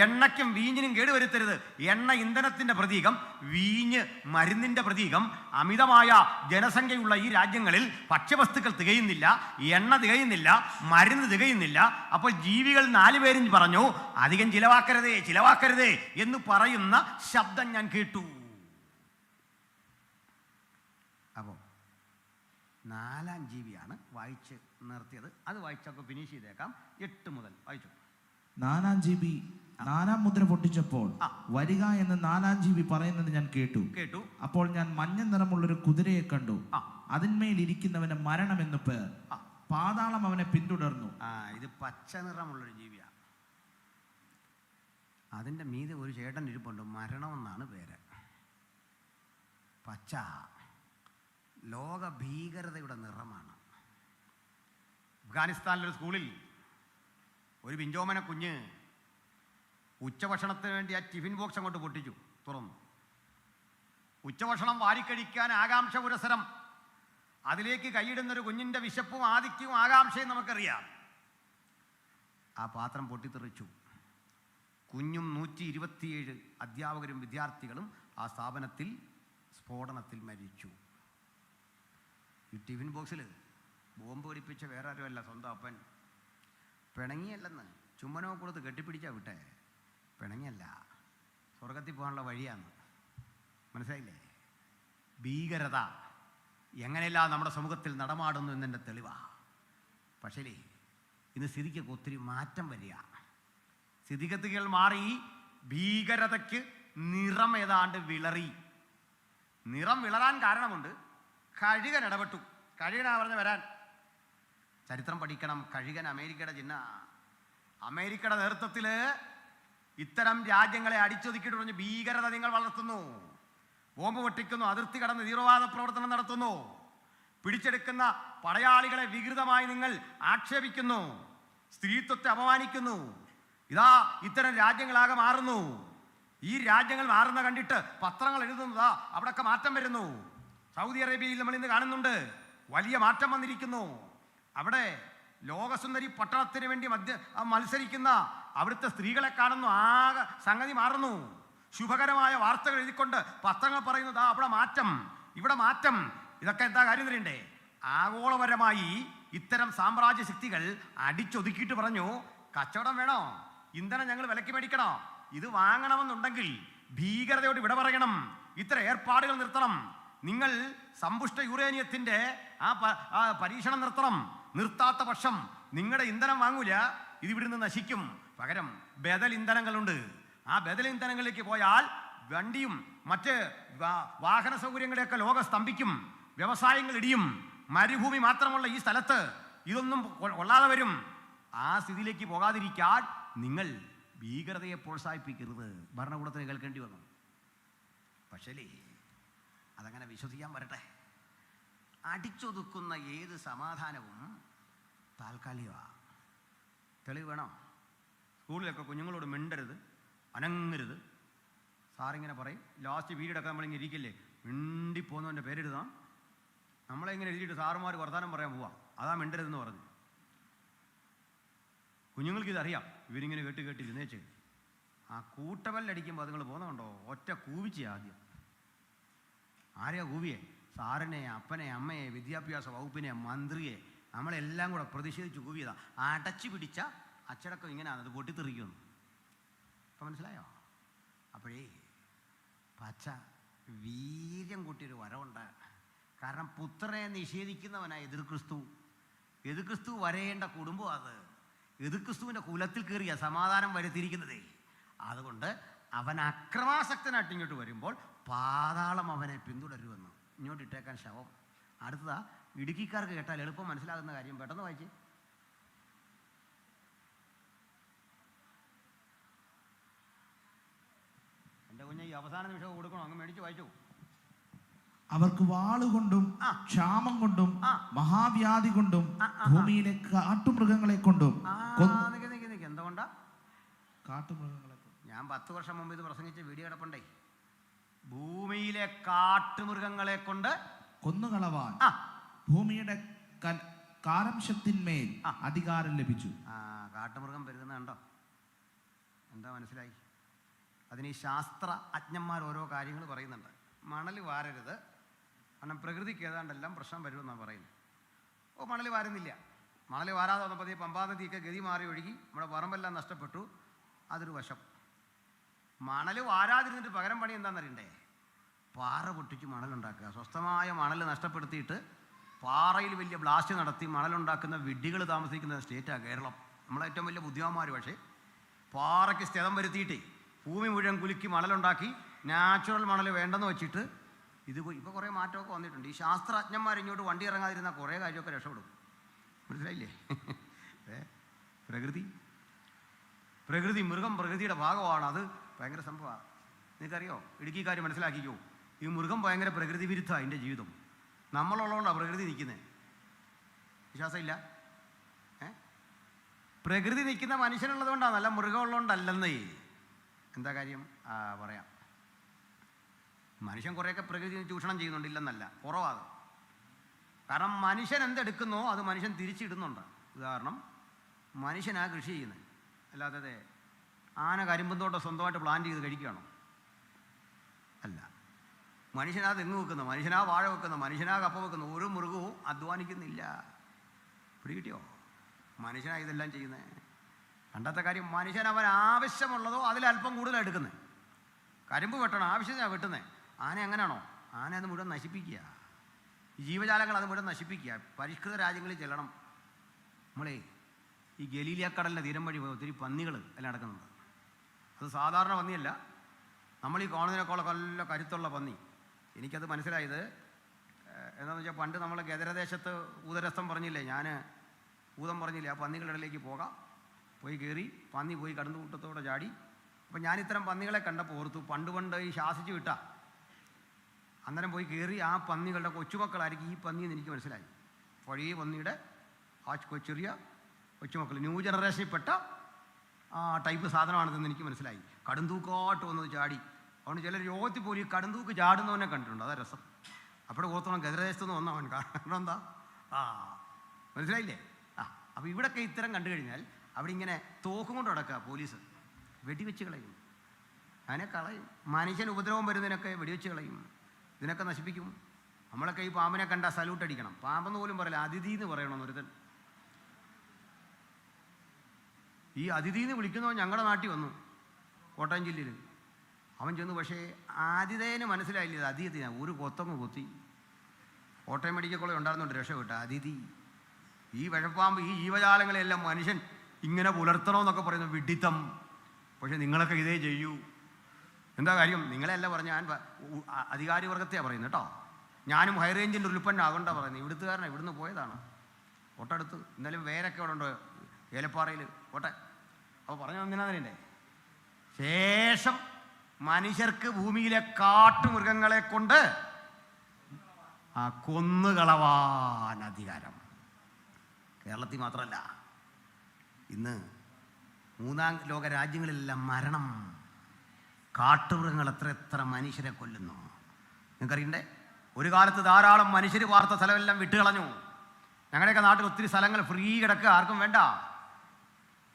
എണ്ണയ്ക്കും വീഞ്ഞിനും കേടുവരുത്തരുത്. എണ്ണ ഇന്ധനത്തിൻ്റെ പ്രതീകം, വീഞ്ഞ് മരുന്നിൻ്റെ പ്രതീകം. അമിതമായ ജനസംഖ്യയുള്ള ഈ രാജ്യങ്ങളിൽ ഭക്ഷ്യവസ്തുക്കൾ തികയുന്നില്ല, എണ്ണ തികയുന്നില്ല, മരുന്ന് തികയുന്നില്ല. അപ്പോൾ ജീവികൾ 4 പേരും പറഞ്ഞു, അധികം ചിലവാക്കരുതേ, ചിലവാക്കരുതേ എന്ന് പറയുന്ന ശബ്ദം ഞാൻ കേട്ടു. അപ്പോൾ 4-ാം ജീവിയാണ് വായിച്ച് നിർത്തിയത്. അത് വായിച്ചൊക്കെ ഫിനിഷ് ചെയ്തേക്കാം. 8 മുതൽ വായിച്ചു. 4-ാം ജീവി 4-ാം മുദ്ര പൊട്ടിച്ചപ്പോൾ വരിക എന്ന് 4-ാം ജീവി പറയുന്നത് ഞാൻ കേട്ടു. അപ്പോൾ ഞാൻ മഞ്ഞ നിറമുള്ളൊരു കുതിരയെ കണ്ടു. അതിന്മേൽ ഇരിക്കുന്നവന് മരണം എന്ന് പേർ. പാതാളം അവനെ പിന്തുടർന്നു. ഇത് പച്ച നിറമുള്ളൊരു ജീവിയാണ്. അതിൻ്റെ മീതെ ഒരു ചേട്ടൻ ഇരിപ്പുണ്ട്, മരണമെന്നാണ് പേര്. പച്ച ലോക ഭീകരതയുടെ നിറമാണ്. അഫ്ഗാനിസ്ഥാനിലൊരു സ്കൂളിൽ ഒരു പിഞ്ചോമന കുഞ്ഞ് ഉച്ചഭക്ഷണത്തിന് വേണ്ടി ആ ടിഫിൻ ബോക്സ് അങ്ങോട്ട് പൊട്ടിച്ചു, തുറന്നു. ഉച്ചഭക്ഷണം വാരിക്കഴിക്കാൻ ആകാംക്ഷ പുരസരം. അതിലേക്ക് കൈയിടുന്നൊരു കുഞ്ഞിൻ്റെ വിശപ്പും ആദിത്യവും ആകാംക്ഷയും നമുക്കറിയാം. ആ പാത്രം പൊട്ടിത്തെറിച്ചു. കുഞ്ഞും 127 അധ്യാപകരും വിദ്യാർത്ഥികളും ആ സ്ഥാപനത്തിൽ സ്ഫോടനത്തിൽ മരിച്ചു. ഈ ടിഫിൻ ബോക്സിൽ ബോംബ് പിടിപ്പിച്ച വേറെ ആരുമല്ല, സ്വന്തം അപ്പൻ. പിണങ്ങിയല്ലെന്ന്, ചുമ്മനോ കൊടുത്ത് കെട്ടിപ്പിടിച്ചാൽ വിട്ടെ, പിണങ്ങിയല്ല, സ്വർഗത്തിൽ പോകാനുള്ള വഴിയാണ്. മനസ്സിലായില്ലേ? ഭീകരത എങ്ങനെയെല്ലാം നമ്മുടെ സമൂഹത്തിൽ നടമാടുന്നു എന്നതിൻ്റെ തെളിവാണ്. പക്ഷേ ഇന്ന് സ്ഥിതിക്കൊക്കെ ഒത്തിരി മാറ്റം വരിക. സ്ഥിതിഗതികൾ മാറി, ഭീകരതയ്ക്ക് നിറം ഏതാണ്ട് വിളറി. നിറം വിളറാൻ കാരണമുണ്ട്. കഴുകൻ ഇടപെട്ടു. കഴുകനാ പറഞ്ഞ് വരാൻ. ചരിത്രം പഠിക്കണം. കഴുകൻ അമേരിക്കയുടെ ചിഹ്ന. അമേരിക്കയുടെ നേതൃത്വത്തിൽ ഇത്തരം രാജ്യങ്ങളെ അടിച്ചൊതുക്കിയിട്ട് പറഞ്ഞ് ഭീകരത നിങ്ങൾ വളർത്തുന്നു, ബോംബ് പൊട്ടിക്കുന്നു, അതിർത്തി കടന്ന് തീവ്രവാദ പ്രവർത്തനം നടത്തുന്നു, പിടിച്ചെടുക്കുന്ന പടയാളികളെ വികൃതമായി നിങ്ങൾ ആക്ഷേപിക്കുന്നു, സ്ത്രീത്വത്തെ അപമാനിക്കുന്നു. ഇതാ ഇത്തരം രാജ്യങ്ങളാകെ മാറുന്നു. ഈ രാജ്യങ്ങൾ മാറുന്ന കണ്ടിട്ട് പത്രങ്ങൾ എഴുതുന്നതാ അവിടെയൊക്കെ മാറ്റം വരുന്നു. സൗദി അറേബ്യയിൽ നമ്മൾ ഇന്ന് കാണുന്നുണ്ട്, വലിയ മാറ്റം വന്നിരിക്കുന്നു. അവിടെ ലോകസുന്ദരി പട്ടണത്തിന് വേണ്ടി മത്സരിക്കുന്ന അവിടുത്തെ സ്ത്രീകളെ കാണുന്നു. ആകെ സംഗതി മാറുന്നു. ശുഭകരമായ വാർത്തകൾ എഴുതിക്കൊണ്ട് പത്രങ്ങൾ പറയുന്നത് അവിടെ മാറ്റം, ഇവിടെ മാറ്റം. ഇതൊക്കെ എന്താ കാര്യം തരണ്ടേ? ആഗോളപരമായി ഇത്തരം സാമ്രാജ്യ ശക്തികൾ അടിച്ചൊതുക്കിയിട്ട് പറഞ്ഞു, കച്ചവടം വേണോ, ഇന്ധനം ഞങ്ങൾ വിലക്ക് മേടിക്കണോ, ഇത് വാങ്ങണമെന്നുണ്ടെങ്കിൽ ഭീകരതയോട് വിട പറയണം, ഇത്തരം ഏർപ്പാടുകൾ നിർത്തണം, നിങ്ങൾ സമ്പുഷ്ട യുറേനിയത്തിൻ്റെ ആ പരീക്ഷണം നിർത്തണം. നിർത്താത്ത പക്ഷം നിങ്ങളുടെ ഇന്ധനം വാങ്ങൂല, ഇത് ഇവിടുന്ന് നശിക്കും. പകരം ബദൽ ഇന്ധനങ്ങളുണ്ട്. ആ ബദൽ ഇന്ധനങ്ങളിലേക്ക് പോയാൽ വണ്ടിയും മറ്റ് വാഹന സൗകര്യങ്ങളെയൊക്കെ ലോകം സ്തംഭിക്കും, വ്യവസായങ്ങൾ ഇടിയും. മരുഭൂമി മാത്രമുള്ള ഈ സ്ഥലത്ത് ഇതൊന്നും കൊള്ളാതെ വരും. ആ സ്ഥിതിയിലേക്ക് പോകാതിരിക്കാൻ നിങ്ങൾ ഭീകരതയെ പ്രോത്സാഹിപ്പിക്കരുത്. ഭരണകൂടത്തിന് കേൾക്കേണ്ടി വന്നു. പക്ഷേ അതങ്ങനെ വിശ്വസിക്കാൻ വരട്ടെ. അടിച്ചൊതുക്കുന്ന ഏത് സമാധാനവും താൽക്കാലികമാണ്. തെളിവ് വേണം. സ്കൂളിലൊക്കെ കുഞ്ഞുങ്ങളോട് മിണ്ടരുത്, അനങ്ങരുത്. സാറിങ്ങനെ പറയും. ലാസ്റ്റ് പീരീഡൊക്കെ നമ്മളിങ്ങനെ ഇരിക്കില്ലേ, മിണ്ടിപ്പോന്നവൻ്റെ പേരെഴുതാം. നമ്മളെങ്ങനെ എഴുതിയിട്ട് സാറുമാർ വർത്തമാനം പറയാൻ പോവാം. അതാ മിണ്ടരുതെന്ന് പറഞ്ഞു. കുഞ്ഞുങ്ങൾക്ക് ഇതറിയാം. ഇവരിങ്ങനെ കേട്ടിരുന്നേച്ച് ആ കൂട്ടവല്ലടിക്കുമ്പോൾ അതുങ്ങൾ പോകുന്നുണ്ടോ ഒറ്റ കൂവിച്ച ആദ്യം. ആരെയാ കൂവിയെ? സാറിനെ, അപ്പനെ, അമ്മയെ, വിദ്യാഭ്യാസ വകുപ്പിനെ, മന്ത്രിയെ, നമ്മളെല്ലാം കൂടെ പ്രതിഷേധിച്ച് കൂവിയതാ. അടച്ചു പിടിച്ച അച്ചടക്കം ഇങ്ങനെയാണ്, അത് പൊട്ടിത്തെറിക്കുന്നു. ഇപ്പം മനസ്സിലായോ? അപ്പോഴേ പച്ച വീര്യം കൂട്ടിയൊരു വരവുണ്ട്. കാരണം പുത്രനെ നിഷേധിക്കുന്നവനാ എതിർ ക്രിസ്തു. എതിർ ക്രിസ്തു വരേണ്ട കുടുംബം അത്. എതിർ ക്രിസ്തുവിൻ്റെ കുലത്തിൽ കയറിയ സമാധാനം വരുത്തിയിരിക്കുന്നതേ. അതുകൊണ്ട് അവൻ അക്രമാസക്തനായിട്ട് ഇങ്ങോട്ട് വരുമ്പോൾ പാതാളം അവനെ പിന്തുടരുമെന്ന്. ഇങ്ങോട്ട് ഇട്ടേക്കാൻ ശവം. അടുത്തതാ, ഇടുക്കിക്കാർക്ക് കേട്ടാൽ എളുപ്പം മനസ്സിലാകുന്ന കാര്യം, പെട്ടെന്ന് വായിച്ചേ. എൻ്റെ കുഞ്ഞ് ഈ അവസാന നിമിഷം കൊടുക്കണോ? അങ്ങ് മേടിച്ച് വായിച്ചു. അവർക്ക് വാളുകൊണ്ടും ക്ഷാമം കൊണ്ടും മഹാവ്യാധി കൊണ്ടും ഭൂമിയിലെ കാട്ടുമൃഗങ്ങളെ കൊണ്ടും എന്തുകൊണ്ടാ കാട്ടുമൃഗങ്ങളെ? ഞാൻ 10 വർഷം മുമ്പ് ഇത് പ്രസംഗിച്ച വീഡിയോ കിടപ്പുണ്ടേ. ഭൂമിയിലെ കാട്ടുമൃഗങ്ങളെ കൊണ്ട് കൊന്നുകളവാൻ ഭൂമിയുടെ കാരംശത്തിന്മേൽ അധികാരം ലഭിച്ചു. കാട്ടുമൃഗം പെരുകുന്നുണ്ടോ? എന്താ മനസ്സിലായി? അതിന് ഈ ശാസ്ത്ര അജ്ഞന്മാർ ഓരോ കാര്യങ്ങൾ പറയുന്നുണ്ട്. മണൽ വാരരുത്, കാരണം പ്രകൃതിക്ക് ഏതാണ്ടെല്ലാം പ്രശ്നം വരുമെന്നാണ് പറയുന്നത്. മണൽ വാരുന്നില്ല. മണൽ വാരാതെ വന്നപ്പോൾ ഈ പമ്പാ നദിയൊക്കെ ഗതി മാറി ഒഴുകി നമ്മുടെ പറമ്പെല്ലാം നഷ്ടപ്പെട്ടു. അതൊരു വശം. മണൽ വാരാതിരുന്നിട്ട് പകരം പണി എന്താണെന്നറിയണ്ടേ? പാറ പൊട്ടിച്ച് മണലുണ്ടാക്കുക. സ്വസ്ഥമായ മണൽ നഷ്ടപ്പെടുത്തിയിട്ട് പാറയിൽ വലിയ ബ്ലാസ്റ്റ് നടത്തി മണലുണ്ടാക്കുന്ന വിഡ്ഢികൾ താമസിക്കുന്ന സ്റ്റേറ്റാണ് കേരളം. നമ്മളെ ഏറ്റവും വലിയ ബുദ്ധിമാന്മാർ. പക്ഷേ പാറയ്ക്ക് സ്ഥിരം വരുത്തിയിട്ടേ ഭൂമി മുഴുവൻ കുലുക്കി മണലുണ്ടാക്കി നാച്ചുറൽ മണൽ വേണ്ടെന്ന് വെച്ചിട്ട് ഇപ്പോൾ കുറേ മാറ്റമൊക്കെ വന്നിട്ടുണ്ട്. ഈ ശാസ്ത്രജ്ഞന്മാർ ഇങ്ങോട്ട് വണ്ടി ഇറങ്ങാതിരുന്നാൽ കുറേ കാര്യമൊക്കെ രക്ഷപ്പെടും. മനസ്സിലായില്ലേ? പ്രകൃതി മൃഗം പ്രകൃതിയുടെ ഭാഗമാണ്. അത് ഭയങ്കര സംഭവമാണ്. നിങ്ങൾക്കറിയോ? ഇടുക്കിക്കാർ മനസ്സിലാക്കിക്കോ, ഈ മൃഗം ഭയങ്കര പ്രകൃതി വിരുദ്ധമാണ് അതിൻ്റെ ജീവിതം. നമ്മളുള്ളതുകൊണ്ടാണ് പ്രകൃതി നിൽക്കുന്നത്. വിശ്വാസമില്ല? പ്രകൃതി നിൽക്കുന്ന മനുഷ്യനുള്ളത് കൊണ്ടാണ്, നല്ല മൃഗം ഉള്ളതുകൊണ്ടല്ലെന്നേ. എന്താ കാര്യം? പറയാം. മനുഷ്യൻ കുറേയൊക്കെ പ്രകൃതി ചൂഷണം ചെയ്യുന്നുണ്ടില്ലെന്നല്ല, കുറവാണ്. കാരണം മനുഷ്യൻ എന്തെടുക്കുന്നോ അത് മനുഷ്യൻ തിരിച്ചിടുന്നുണ്ട്. ഉദാഹരണം, മനുഷ്യനാ കൃഷി ചെയ്യുന്നത്, അല്ലാതെ ആന കരിമ്പന്തോട്ടം സ്വന്തമായിട്ട് പ്ലാൻ ചെയ്ത് കഴിക്കുകയാണോ? അല്ല. മനുഷ്യനാ തെങ്ങ് വെക്കുന്നത്, മനുഷ്യനാ വാഴ വെക്കുന്നത്, മനുഷ്യനാ കപ്പ വെക്കുന്നത്. ഒരു മൃഗവും അധ്വാനിക്കുന്നില്ല. പിടികിട്ടിയോ? മനുഷ്യനാണ് ഇതെല്ലാം ചെയ്യുന്നത്. രണ്ടാമത്തെ കാര്യം, മനുഷ്യൻ അവൻ ആവശ്യമുള്ളതോ അതിലല്പം കൂടുതലാണ് എടുക്കുന്നത്. കരിമ്പ് വെട്ടണം, ആവശ്യത്തിനാണ് വെട്ടുന്നത്. ആന എങ്ങനെയാണോ? ആന അത് മുഴുവൻ നശിപ്പിക്കുക. ഈ ജീവജാലങ്ങൾ അത് മുഴുവൻ നശിപ്പിക്കുക. പരിഷ്കൃത രാജ്യങ്ങളിൽ ചെല്ലണം. നമ്മളേ ഈ ഗലീലിയക്കടലിൻ്റെ തീരം വഴി ഒത്തിരി പന്നികൾ എല്ലാം നടക്കുന്നുണ്ട്. അത് സാധാരണ പന്നിയല്ല, നമ്മൾ ഈ കാണുന്നതിനേക്കാളൊക്കെ നല്ല കരുത്തുള്ള പന്നി. എനിക്കത് മനസ്സിലായത് എന്താണെന്ന് വെച്ചാൽ, പണ്ട് നമ്മൾ ഗദരദേശത്ത് ഊതരസ്ഥം പറഞ്ഞില്ലേ, ഞാൻ ഊതം പറഞ്ഞില്ലേ, ആ പന്നികളുടെ ഇടയിലേക്ക് പോയി കയറി പന്നി പോയി കടന്നുകൂട്ടത്തോടെ ചാടി. അപ്പം ഞാനിത്തരം പന്നികളെ കണ്ടപ്പോൾ ഓർത്തു, പണ്ട് ഈ ശാസിച്ച് വിട്ട അന്നേരം പോയി കയറി ആ പന്നികളുടെ കൊച്ചുമക്കളായിരിക്കും ഈ പന്നിയെന്ന് എനിക്ക് മനസ്സിലായി. പഴയ പന്നിയുടെ ആ ചെറിയ കൊച്ചുമക്കൾ, ന്യൂ ജനറേഷനിൽപ്പെട്ട ആ ടൈപ്പ് സാധനമാണിതെന്ന് എനിക്ക് മനസ്സിലായി. കടുന്തൂക്കാട്ട് വന്നത് ചാടി. അതുകൊണ്ട് ചിലർ യോഗത്തിൽ പോലും ഈ കടുന്തൂക്ക് ചാടുന്നവനെ കണ്ടിട്ടുണ്ട്. അതാ രസം. അപ്പോഴെ ഓർത്തോണം ഗദരദേശത്തുനിന്ന് വന്നവൻ. കാരണം എന്താ? മനസ്സിലായില്ലേ? അപ്പോൾ ഇവിടെയൊക്കെ ഇത്തരം കണ്ടു കഴിഞ്ഞാൽ അവിടെ ഇങ്ങനെ തോക്കും കൊണ്ട് നടക്കുക പോലീസ്. വെടിവെച്ച് കളയും, അതിനെ കളയും. മനുഷ്യന് ഉപദ്രവം വരുന്നതിനൊക്കെ വെടിവെച്ച് കളയും, ഇതിനൊക്കെ നശിപ്പിക്കും. നമ്മളൊക്കെ ഈ പാമ്പിനെ കണ്ടാൽ സല്യൂട്ട് അടിക്കണം. പാമ്പെന്ന് പോലും പറയില്ല, അതിഥി എന്ന് പറയണമെന്ന് ഒരുത്തൻ. ഈ അതിഥി എന്ന് വിളിക്കുന്നവൻ ഞങ്ങളുടെ നാട്ടിൽ വന്നു, കോട്ടയം ജില്ലയിൽ. അവൻ ചെന്നു, പക്ഷേ ആതിഥേയന് മനസ്സിലായില്ല ഇത് അതിഥിയാണ്. ഒരു കൊത്തങ്ങ് കൊത്തി. കോട്ടയം മെഡിക്കൽ കോളേജ് ഉണ്ടായിരുന്നുണ്ട്, രക്ഷപ്പെട്ട അതിഥി. ഈ വിഴപ്പാമ്പ്, ഈ ജീവജാലങ്ങളെല്ലാം മനുഷ്യൻ ഇങ്ങനെ പുലർത്തണമെന്നൊക്കെ പറയുന്ന വിഡിത്തം. പക്ഷെ നിങ്ങളൊക്കെ ഇതേ ചെയ്യൂ. എന്താ കാര്യം? നിങ്ങളെല്ലാം പറഞ്ഞ ഞാൻ അധികാരി വർഗത്തെയാണ് പറയുന്നത് കേട്ടോ. ഞാനും ഹൈറേഞ്ചിൻ്റെ ഒരു ഉൽപ്പന്നമാകൊണ്ടാണ് പറയുന്നത്. ഇവിടുത്തുകാരനാണ്, ഇവിടുന്ന് പോയതാണ്. കോട്ടടുത്ത് എന്നാലും വേരൊക്കെ അവിടെ ഉണ്ട്, ഏലപ്പാറയിൽ കോട്ടെ. അപ്പോൾ പറഞ്ഞു തന്നിനാതിൻ്റെ ശേഷം മനുഷ്യർക്ക് ഭൂമിയിലെ കാട്ടുമൃഗങ്ങളെ കൊണ്ട് കൊന്നുകളവാൻ അധികാരം. കേരളത്തിൽ മാത്രമല്ല, ഇന്ന് 3ാം ലോക രാജ്യങ്ങളിലെല്ലാം മരണം. കാട്ടുമൃഗങ്ങൾ എത്ര മനുഷ്യരെ കൊല്ലുന്നു നിങ്ങൾക്കറിയണ്ടേ? ഒരു കാലത്ത് ധാരാളം മനുഷ്യർ വാർത്ത സ്ഥലമെല്ലാം വിട്ടുകളഞ്ഞു. ഞങ്ങളുടെയൊക്കെ നാട്ടിൽ ഒത്തിരി സ്ഥലങ്ങൾ ഫ്രീ കിടക്കുക, ആർക്കും വേണ്ട.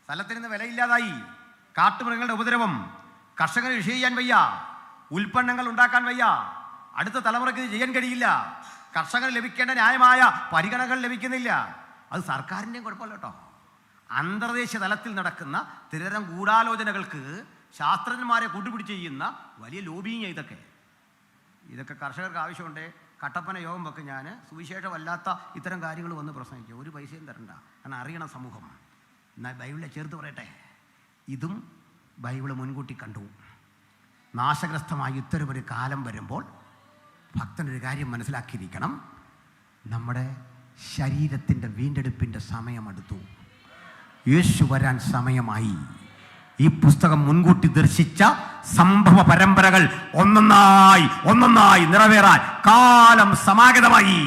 സ്ഥലത്തിന് വിലയില്ലാതായി. കാട്ടുമൃഗങ്ങളുടെ ഉപദ്രവം കർഷകന് കൃഷി ചെയ്യാൻ വയ്യ, ഉൽപ്പന്നങ്ങൾ ഉണ്ടാക്കാൻ വയ്യ, അടുത്ത തലമുറയ്ക്ക് ഇത് ചെയ്യാൻ കഴിയില്ല. കർഷകന് ലഭിക്കേണ്ട ന്യായമായ പരിഗണനകൾ ലഭിക്കുന്നില്ല. അത് സർക്കാരിൻ്റെയും കുഴപ്പമില്ല കേട്ടോ. അന്തർദേശീയ തലത്തിൽ നടക്കുന്ന ഇത്തരം ഗൂഢാലോചനകൾക്ക് ശാസ്ത്രജ്ഞന്മാരെ കൂട്ടുപിടിച്ച് ചെയ്യുന്ന വലിയ ലോബിങ് ഇതൊക്കെ കർഷകർക്ക് ആവശ്യമുണ്ട്. കട്ടപ്പന യോഗം വെക്ക് ഞാൻ സുവിശേഷമല്ലാത്ത ഇത്തരം കാര്യങ്ങൾ വന്ന് പ്രസംഗിക്കുക, ഒരു പൈസയും തരണ്ട. കാരണം അറിയണം സമൂഹം. എന്നാൽ ബൈബിളിനെ ചേർത്ത് പറയട്ടെ, ഇതും ബൈബിള് മുൻകൂട്ടി കണ്ടു. നാശഗ്രസ്തമായ ഇത്തരമൊരു കാലം വരുമ്പോൾ ഭക്തനൊരു കാര്യം മനസ്സിലാക്കിയിരിക്കണം, നമ്മുടെ ശരീരത്തിൻ്റെ വീണ്ടെടുപ്പിൻ്റെ സമയമെടുത്തു. യേശു വരാൻ സമയമായി. ഈ പുസ്തകം മുൻകൂട്ടി ദർശിച്ച സംഭവ പരമ്പരകൾ ഒന്നൊന്നായി നിറവേറാൻ കാലം സമാഗതമായി.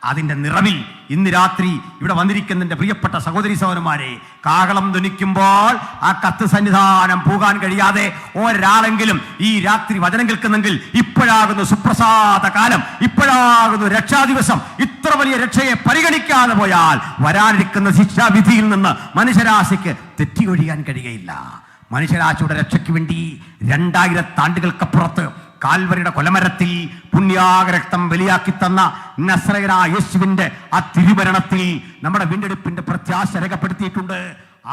അതിൻ്റെ നിറവിൽ ഇന്ന് രാത്രി ഇവിടെ വന്നിരിക്കുന്ന എൻ്റെ പ്രിയപ്പെട്ട സഹോദരി സഹോദരന്മാരെ, കാഹളം ധ്വനിക്കുമ്പോൾ ആ കത്ത് സന്നിധാനം പോകാൻ കഴിയാതെ ഒരാളെങ്കിലും ഈ രാത്രി വചനം കേൾക്കുന്നെങ്കിൽ ഇപ്പോഴാകുന്നു സുപ്രസാദ കാലം, ഇപ്പോഴാകുന്നു രക്ഷാദിവസം. ഇത്ര വലിയ രക്ഷയെ പരിഗണിക്കാതെ പോയാൽ വരാനിരിക്കുന്ന ശിക്ഷാവിധിയിൽ നിന്ന് മനുഷ്യരാശിക്ക് തെറ്റിയൊഴിയാൻ കഴിയുകയില്ല. മനുഷ്യരാശിയുടെ രക്ഷയ്ക്ക് വേണ്ടി 2000 ആണ്ടുകൾക്കപ്പുറത്ത് കാൽവരിയുടെ കൊലമരത്തിൽ പുണ്യാഗരക്തം ബലിയാക്കി തന്ന നസ്രയനായ യേശുവിന്റെ ആ തിരുമരണത്തിൽ നമ്മുടെ വീണ്ടെടുപ്പിന്റെ പ്രത്യാശ രേഖപ്പെടുത്തിയിട്ടുണ്ട്.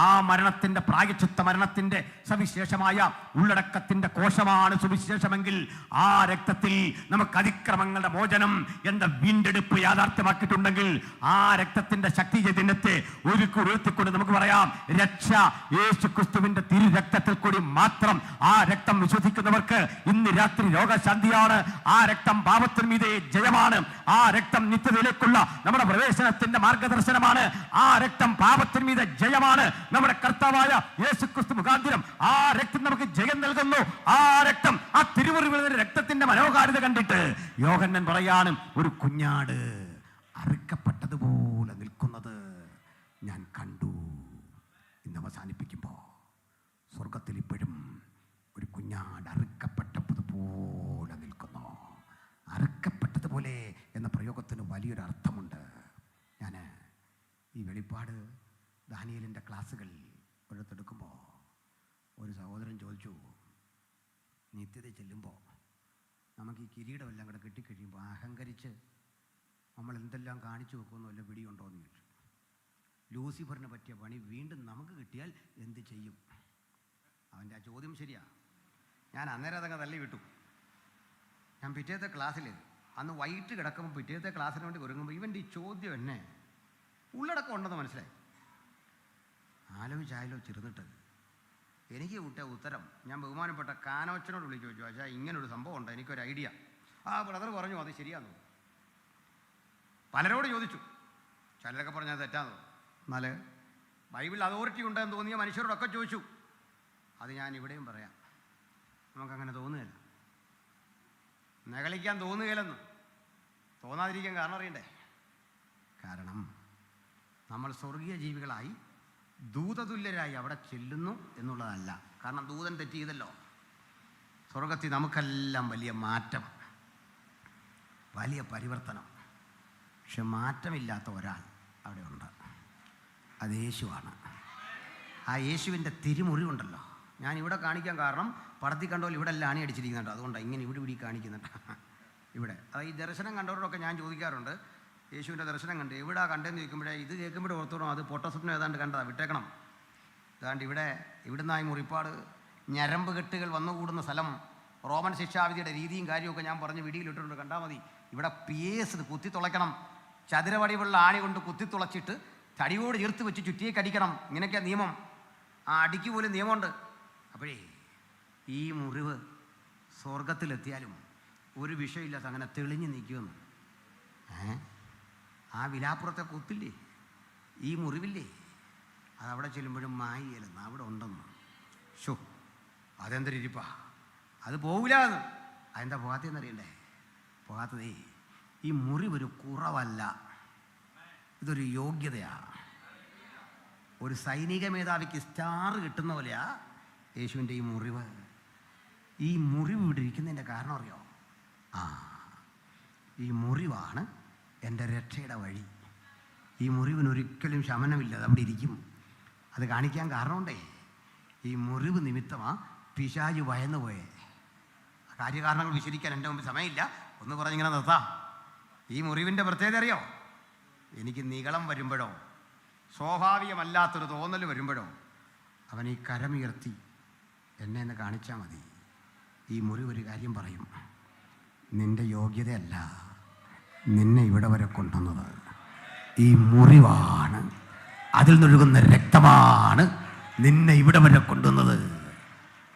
ആ മരണത്തിന്റെ പ്രായശ്ചിത്ത മരണത്തിന്റെ സവിശേഷമായ ഉള്ളടക്കത്തിന്റെ കോശമാണ് സുവിശേഷമെങ്കിൽ ആ രക്തത്തിൽ നമുക്ക് അതിക്രമങ്ങളുടെ മോചനം എന്ന വീണ്ടെടുപ്പ് യാഥാർത്ഥ്യമാക്കിയിട്ടുണ്ടെങ്കിൽ ആ രക്തത്തിന്റെ ശക്തി ചൈതന്യത്തെ ഉയർത്തിക്കൊണ്ട് നമുക്ക് പറയാം, രക്ഷ യേശു ക്രിസ്തുവിന്റെ തിരു രക്തത്തിൽ കൂടി മാത്രം. ആ രക്തം വിശ്വസിക്കുന്നവർക്ക് ഇന്ന് രാത്രി രോഗശാന്തിയാണ്. ആ രക്തം പാപത്തിന് മീതെ ജയമാണ്. ആ രക്തം നിത്യതയിലേക്കുള്ള നമ്മുടെ പ്രവേശനത്തിന്റെ മാർഗദർശനമാണ്. ആ രക്തം പാപത്തിന് മീതെ ജയമാണ്. നമ്മുടെ കർത്താവായ യേശു ക്രിസ്തു മുഖാന്തരം ആ രക്തം നമുക്ക് ജയം നൽകുന്നു. ആ രക്തം, ആ തിരുമുറിവിലെ രക്തത്തിന്റെ മനോഹാരിത കണ്ടിട്ട് യോഹന്നാൻ പറയാണ്, ഒരു കുഞ്ഞാട് അറുക്കപ്പെട്ടതുപോലെ നിൽക്കുന്നത് ഞാൻ കണ്ടു. ഇന്ന് അവസാനിപ്പിക്കുമ്പോൾ സ്വർഗത്തിൽ ഇപ്പോഴും ഒരു കുഞ്ഞാട് അറുക്കപ്പെട്ടതുപോലെ നിൽക്കുന്നു. അറുക്കപ്പെട്ടതുപോലെ എന്ന പ്രയോഗത്തിന് വലിയൊരു അർത്ഥമുണ്ട്. ഞാൻ ഈ വെളിപ്പാട് ദാനിയേലിൻ്റെ ക്ലാസ്സുകൾ ഒരിടത്തെടുക്കുമ്പോൾ ഒരു സഹോദരൻ ചോദിച്ചു, നിത്യത ചെല്ലുമ്പോൾ നമുക്ക് ഈ കിരീടമെല്ലാം കൂടെ കെട്ടിക്കഴിയുമ്പോൾ അഹങ്കരിച്ച് നമ്മൾ എന്തെല്ലാം കാണിച്ചു വെക്കുമെന്ന് വല്ല പിടിയുണ്ടോ എന്ന് ചോദിച്ചു. ലൂസിഫറിന് പറ്റിയ പണി വീണ്ടും നമുക്ക് കിട്ടിയാൽ എന്ത് ചെയ്യും? അവൻ്റെ ആ ചോദ്യം ശരിയാ. ഞാൻ അന്നേരം അതങ്ങ് തള്ളി വിട്ടു. ഞാൻ പിറ്റേത്തെ ക്ലാസ്സിൽ അന്ന് വൈകിട്ട് കിടക്കുമ്പോൾ പിറ്റേത്തെ ക്ലാസ്സിന് വേണ്ടി ഒരുങ്ങുമ്പോൾ ഇവൻ്റെ ഈ ചോദ്യം എന്നെ ഉള്ളടക്കം ഉണ്ടെന്ന് മനസ്സിലായി. ആലോചിച്ചായാലോ ചെറുതിട്ട് എനിക്ക് കിട്ടിയ ഉത്തരം ഞാൻ ബഹുമാനപ്പെട്ട കാനോച്ചനോട് വിളിച്ചു ചോദിച്ചു, പക്ഷേ ഇങ്ങനൊരു സംഭവം ഉണ്ട്, എനിക്കൊരു ഐഡിയ. ആ ബ്രദർ പറഞ്ഞു അത് ശരിയാന്ന്. പലരോട് ചോദിച്ചു, ചിലരൊക്കെ പറഞ്ഞാൽ തെറ്റാന്ന്. എന്നാൽ ബൈബിൾ അതോറിറ്റി ഉണ്ടെന്ന് തോന്നിയ മനുഷ്യരോടൊക്കെ ചോദിച്ചു. അത് ഞാൻ ഇവിടെയും പറയാം, നമുക്കങ്ങനെ തോന്നുകയില്ല, നകളിക്കാൻ തോന്നുകയില്ലെന്ന്. തോന്നാതിരിക്കാൻ കാരണം അറിയണ്ടേ? കാരണം നമ്മൾ സ്വർഗീയ ജീവികളായി ദൂതതുല്യരായി അവിടെ ചെല്ലുന്നു എന്നുള്ളതല്ല. കാരണം ദൂതൻ തെറ്റ് ചെയ്തല്ലോ. സ്വർഗത്തിൽ നമുക്കെല്ലാം വലിയ മാറ്റം, വലിയ പരിവർത്തനം. പക്ഷെ മാറ്റമില്ലാത്ത ഒരാൾ അവിടെ ഉണ്ട്, അത് യേശുവാണ്. ആ യേശുവിൻ്റെ തിരുമുറിവുണ്ടല്ലോ, ഞാൻ ഇവിടെ കാണിക്കാൻ കാരണം പടത്തിൽ കണ്ടോൽ ഇവിടെ എല്ലാം അണി അടിച്ചിരിക്കുന്നുണ്ട്. അതുകൊണ്ടാണ് ഇങ്ങനെ ഇവിടെ കാണിക്കുന്നുണ്ട്. ഇവിടെ ഈ ദർശനം കണ്ടവരോടൊക്കെ ഞാൻ ചോദിക്കാറുണ്ട്, യേശുവിൻ്റെ ദർശനം കണ്ട് എവിടാ കണ്ടെന്ന് ചോദിക്കുമ്പോഴേ ഇത് കേൾക്കുമ്പോഴേ ഓർത്തോണം അത് പൊട്ടസ്വപ്നം ഏതാണ്ട് കണ്ടതാണ്, വിട്ടേക്കണം. ഏതാണ്ട് ഇവിടുന്നായി മുറിപ്പാട് ഞരമ്പ് കെട്ടുകൾ വന്നുകൂടുന്ന സ്ഥലം, റോമൻ ശിക്ഷാവിധിയുടെ രീതിയും കാര്യമൊക്കെ ഞാൻ പറഞ്ഞ് വീഡിയോയിലിട്ടിട്ടുണ്ട്, കണ്ടാൽ മതി. ഇവിടെ PS കുത്തിത്തുളയ്ക്കണം, ചതുരവടിവുള്ള ആണി കൊണ്ട് കുത്തിത്തുളച്ചിട്ട് തടിയോട് ചേർത്ത് വെച്ച് ചുറ്റിയേക്ക് അടിക്കണം. ഇങ്ങനെയൊക്കെയാണ് നിയമം. ആ അടിക്ക് പോലും നിയമമുണ്ട്. അപ്പോഴേ ഈ മുറിവ് സ്വർഗത്തിലെത്തിയാലും ഒരു വിഷയമില്ലാത്ത അങ്ങനെ തെളിഞ്ഞു നിൽക്കുമെന്ന്. ആ വിലാപ്പുറത്തെ കുത്തില്ലേ, ഈ മുറിവില്ലേ, അതവിടെ ചെല്ലുമ്പോഴും മായില്ലെന്ന് അവിടെ ഉണ്ടെന്ന്. ഷോ അതെന്തൊരിപ്പാ, അത് പോകില്ല എന്ന്. അതെന്താ പോകാത്തതെന്നറിയണ്ടേ? പോകാത്തതേ ഈ മുറിവൊരു കുറവല്ല, ഇതൊരു യോഗ്യതയാണ്. ഒരു സൈനിക മേധാവിക്ക് സ്റ്റാർ കിട്ടുന്ന പോലെയാ യേശുവിൻ്റെ ഈ മുറിവ്. ഈ മുറിവ് ഇവിടെ ഇരിക്കുന്നതിൻ്റെ കാരണം അറിയോ? ഈ മുറിവാണ് എൻ്റെ രക്ഷയുടെ വഴി. ഈ മുറിവിനൊരിക്കലും ശമനമില്ല, അത് അവിടെ ഇരിക്കും. അത് കാണിക്കാൻ കാരണമുണ്ടേ, ഈ മുറിവ് നിമിത്തമാണ് പിശാച് ഭയന്നു പോയേ. കാര്യകാരണങ്ങൾ വിശദീകരിക്കാൻ എൻ്റെ മുമ്പിൽ സമയമില്ല, ഒന്ന് പറഞ്ഞിങ്ങനെ നിർത്താം. ഈ മുറിവിൻ്റെ പ്രത്യേകത അറിയോ? എനിക്ക് നീളം വരുമ്പോഴോ സ്വാഭാവികമല്ലാത്തൊരു തോന്നൽ വരുമ്പോഴോ അവൻ ഈ കരമുയർത്തി എന്നെ ഒന്ന് കാണിച്ചാൽ മതി. ഈ മുറിവ് ഒരു കാര്യം പറയും, നിൻ്റെ യോഗ്യതയല്ല നിന്നെ ഇവിടെ വരെ കൊണ്ടുവന്നത്. ഈ മുറിവാണ്, അതിൽ നിന്നൊഴുകുന്ന രക്തമാണ് നിന്നെ ഇവിടെ വരെ കൊണ്ടുവന്നത്.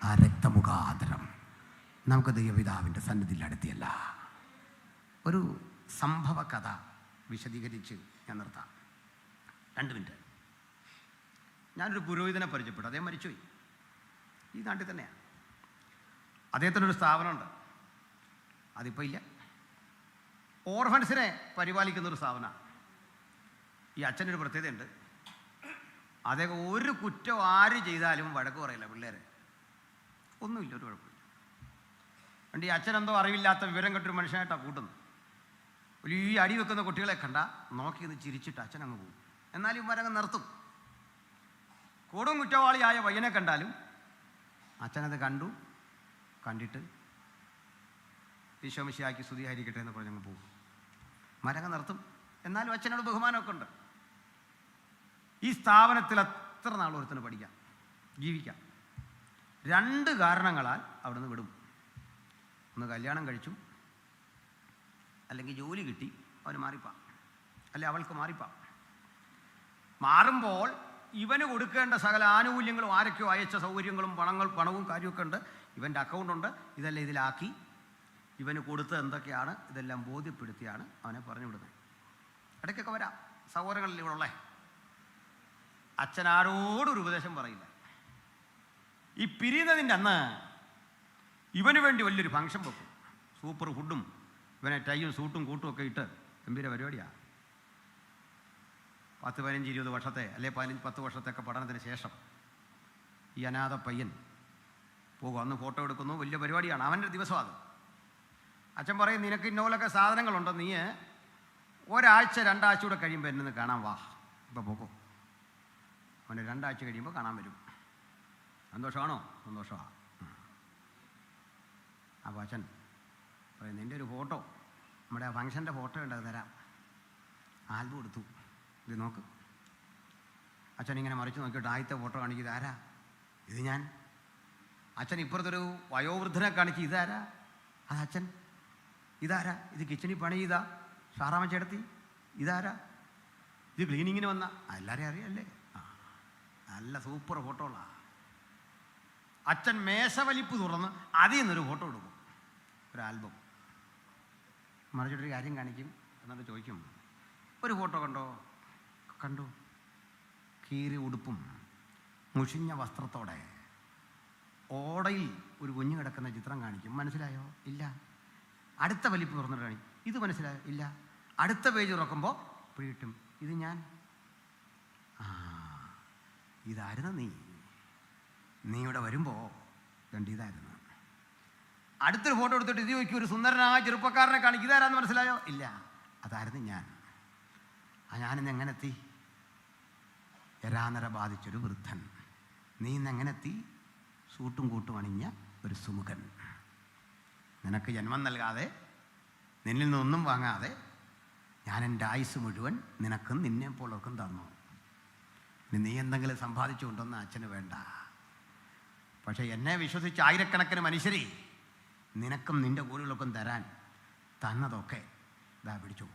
ആ രക്തമുഖാന്തരം നമുക്ക് ദൈവപിതാവിൻ്റെ സന്നിധിയിൽ അടുത്തിയല്ല. ഒരു സംഭവ കഥ വിശദീകരിച്ച് ഞാൻ നിർത്താം. 2 മിനിറ്റ്. ഞാനൊരു പുരോഹിതനെ പരിചയപ്പെട്ടു. അദ്ദേഹം മരിച്ചുപോയി. ഈ നാട്ടിൽ തന്നെയാണ്. അദ്ദേഹത്തിനൊരു സ്ഥാപനമുണ്ട്, അതിപ്പോൾ ഇല്ല. ഓർഫൻസിനെ പരിപാലിക്കുന്നൊരു സ്ഥാപനമാണ്. ഈ അച്ഛനൊരു പ്രത്യേകതയുണ്ട്, അദ്ദേഹം ഒരു കുറ്റം ആര് ചെയ്താലും വഴക്ക് പറയില്ല. പിള്ളേരെ ഒന്നുമില്ല, ഒരു കുഴപ്പമില്ല. അതുകൊണ്ട് ഈ അച്ഛനെന്തോ അറിവില്ലാത്ത വിവരം കെട്ടൊരു മനുഷ്യനായിട്ടാണ് കൂട്ടുന്നത്. വലിയ അടി വെക്കുന്ന കുട്ടികളെ കണ്ട നോക്കിയത് ചിരിച്ചിട്ട് അച്ഛൻ അങ്ങ് പോകും. എന്നാലും ഇവരങ്ങ് നിർത്തും. കൊടും കുറ്റവാളിയായ പയ്യനെ കണ്ടാലും അച്ഛനത് കണ്ടിട്ട് ഈശോമിശിഹായ്ക്ക് സ്തുതിയായിരിക്കട്ടെ എന്ന് പറഞ്ഞങ്ങ് പോകും. മരങ്ങ് നിർത്തും. എന്നാലും അച്ഛനോട് ബഹുമാനമൊക്കെ ഉണ്ട്. ഈ സ്ഥാപനത്തിൽ എത്ര നാൾ ഒരുത്തിന് പഠിക്കാം, ജീവിക്കാം. 2 കാരണങ്ങളാൽ അവിടുന്ന് വിടും. ഒന്ന് കല്യാണം കഴിച്ചു, അല്ലെങ്കിൽ ജോലി കിട്ടി, അവന് മാറിപ്പാം, അല്ലെ അവൾക്ക് മാറിപ്പാം. മാറുമ്പോൾ ഇവന് കൊടുക്കേണ്ട സകല ആനുകൂല്യങ്ങളും ആരൊക്കെയോ അയച്ച സൗകര്യങ്ങളും പണവും കാര്യമൊക്കെ ഉണ്ട്, ഇവൻ്റെ അക്കൗണ്ടുണ്ട്, ഇതെല്ലാം ഇതിലാക്കി ഇവന് കൊടുത്ത് എന്തൊക്കെയാണ് ഇതെല്ലാം ബോധ്യപ്പെടുത്തിയാണ് അവനെ പറഞ്ഞു വിടുന്നത്. ഇടയ്ക്കൊക്കെ വരാം, സഹോദരങ്ങളിൽ ഇവിടെ ഉള്ളേ. അച്ഛനാരോടൊരു ഉപദേശം പറയില്ല. ഈ പിരിയുന്നതിൻ്റെ അന്ന് ഇവന് വേണ്ടി വലിയൊരു ഫംഗ്ഷൻ വെക്കും, സൂപ്പർ ഫുഡും ഇവനെ ടൈയും സൂട്ടും കൂട്ടും ഒക്കെ ഇട്ട് ഗംഭീര പരിപാടിയാണ്. 10, 15, 20 വർഷത്തെ അല്ലെ 10 വർഷത്തെയൊക്കെ പഠനത്തിന് ശേഷം ഈ അനാഥ പയ്യൻ പോകും. അന്ന് ഫോട്ടോ എടുക്കുന്നു, വലിയ പരിപാടിയാണ്. അവൻ്റെ ദിവസം അത്. അച്ഛൻ പറയും, നിനക്ക് ഇന്നോലൊക്കെ സാധനങ്ങളുണ്ട്, നീ 1 ആഴ്ച 2 ആഴ്ച കൂടെ കഴിയുമ്പോൾ എന്നെ കാണാൻ വാ, ഇപ്പം പോക്കോ. അവന് 2 ആഴ്ച കഴിയുമ്പോൾ കാണാൻ വരും. സന്തോഷമാണോ? സന്തോഷമാണ്. അപ്പോൾ അച്ഛൻ പറയും, നിൻ്റെ ഒരു ഫോട്ടോ, നമ്മുടെ ആ ഫംഗ്ഷൻ്റെ ഫോട്ടോ ഉണ്ട്, അത് തരാം. ആൽബം എടുത്തു, ഇത് നോക്ക്. അച്ഛൻ ഇങ്ങനെ മറിച്ച് നോക്കിയിട്ട് ആദ്യത്തെ ഫോട്ടോ കാണിക്കും, ഇതാരാ? ഇത് ഞാൻ. അച്ഛൻ ഇപ്പുറത്തൊരു വയോവൃദ്ധനെ കാണിക്കും, ഇതാരാ? അത് അച്ഛൻ. ഇതാരാ? ഇത് കിച്ചണിൽ പണി ചെയ്താ ഷാറാമ ചേട്ടത്തി. ഇതാരാ? ഇത് ക്ലീനിങ്ങിന് വന്ന. എല്ലാവരെയും അറിയാമല്ലേ? നല്ല സൂപ്പർ ഫോട്ടോകളാ. അച്ഛൻ മേശവലിപ്പ് തുറന്ന് അതിൽ നിന്നൊരു ഫോട്ടോ എടുക്കും, ഒരു ആൽബം. മറിച്ചിട്ടൊരു കാര്യം കാണിക്കും, എന്നിട്ട് ചോദിക്കും, ഒരു ഫോട്ടോ കണ്ടു. കീറിയ ഉടുപ്പും മുഷിഞ്ഞ വസ്ത്രത്തോടെ ഓടയിൽ ഒരു കുഞ്ഞു കിടക്കുന്ന ചിത്രം കാണിക്കും. മനസ്സിലായോ? ഇല്ല. അടുത്ത വലിപ്പ് തുറന്നിട്ട് കാണിക്കും, ഇത് മനസ്സിലായോ? ഇല്ല. അടുത്ത പേജ് തുറക്കുമ്പോൾ പിടികിട്ടും, ഇത് ഞാൻ. ഇതായിരുന്നു നീ ഇവിടെ വരുമ്പോൾ ഇതായിരുന്നു. അടുത്തൊരു ഫോട്ടോ എടുത്തിട്ട് ഇത് നോക്കി, ഒരു സുന്ദരനായ ചെറുപ്പക്കാരനെ കാണിക്കും, ഇതാരാന്ന് മനസ്സിലായോ? ഇല്ല. അതായിരുന്നു ഞാൻ. ഞാനിന്ന് എങ്ങനെ എത്തി? എരാനര ബാധിച്ചൊരു വൃദ്ധൻ. നീ ഇന്ന് എങ്ങനെ എത്തി? സൂട്ടും കൂട്ടും അണിഞ്ഞ ഒരു സുമുഖൻ. നിനക്ക് ജന്മം നൽകാതെ, നിന്നിൽ നിന്നൊന്നും വാങ്ങാതെ ഞാൻ എൻ്റെ ആയുസ് മുഴുവൻ നിനക്കും നിന്നെപ്പോലൊക്കെ തന്നു. നീ എന്തെങ്കിലും സമ്പാദിച്ചു കൊണ്ടൊന്നും അച്ഛന് വേണ്ട. പക്ഷേ എന്നെ വിശ്വസിച്ച് ആയിരക്കണക്കിന് മനുഷ്യരെ നിനക്കും നിൻ്റെ കൂലുകളൊക്കെ തരാൻ തന്നതൊക്കെ ഇതാ പിടിച്ചു.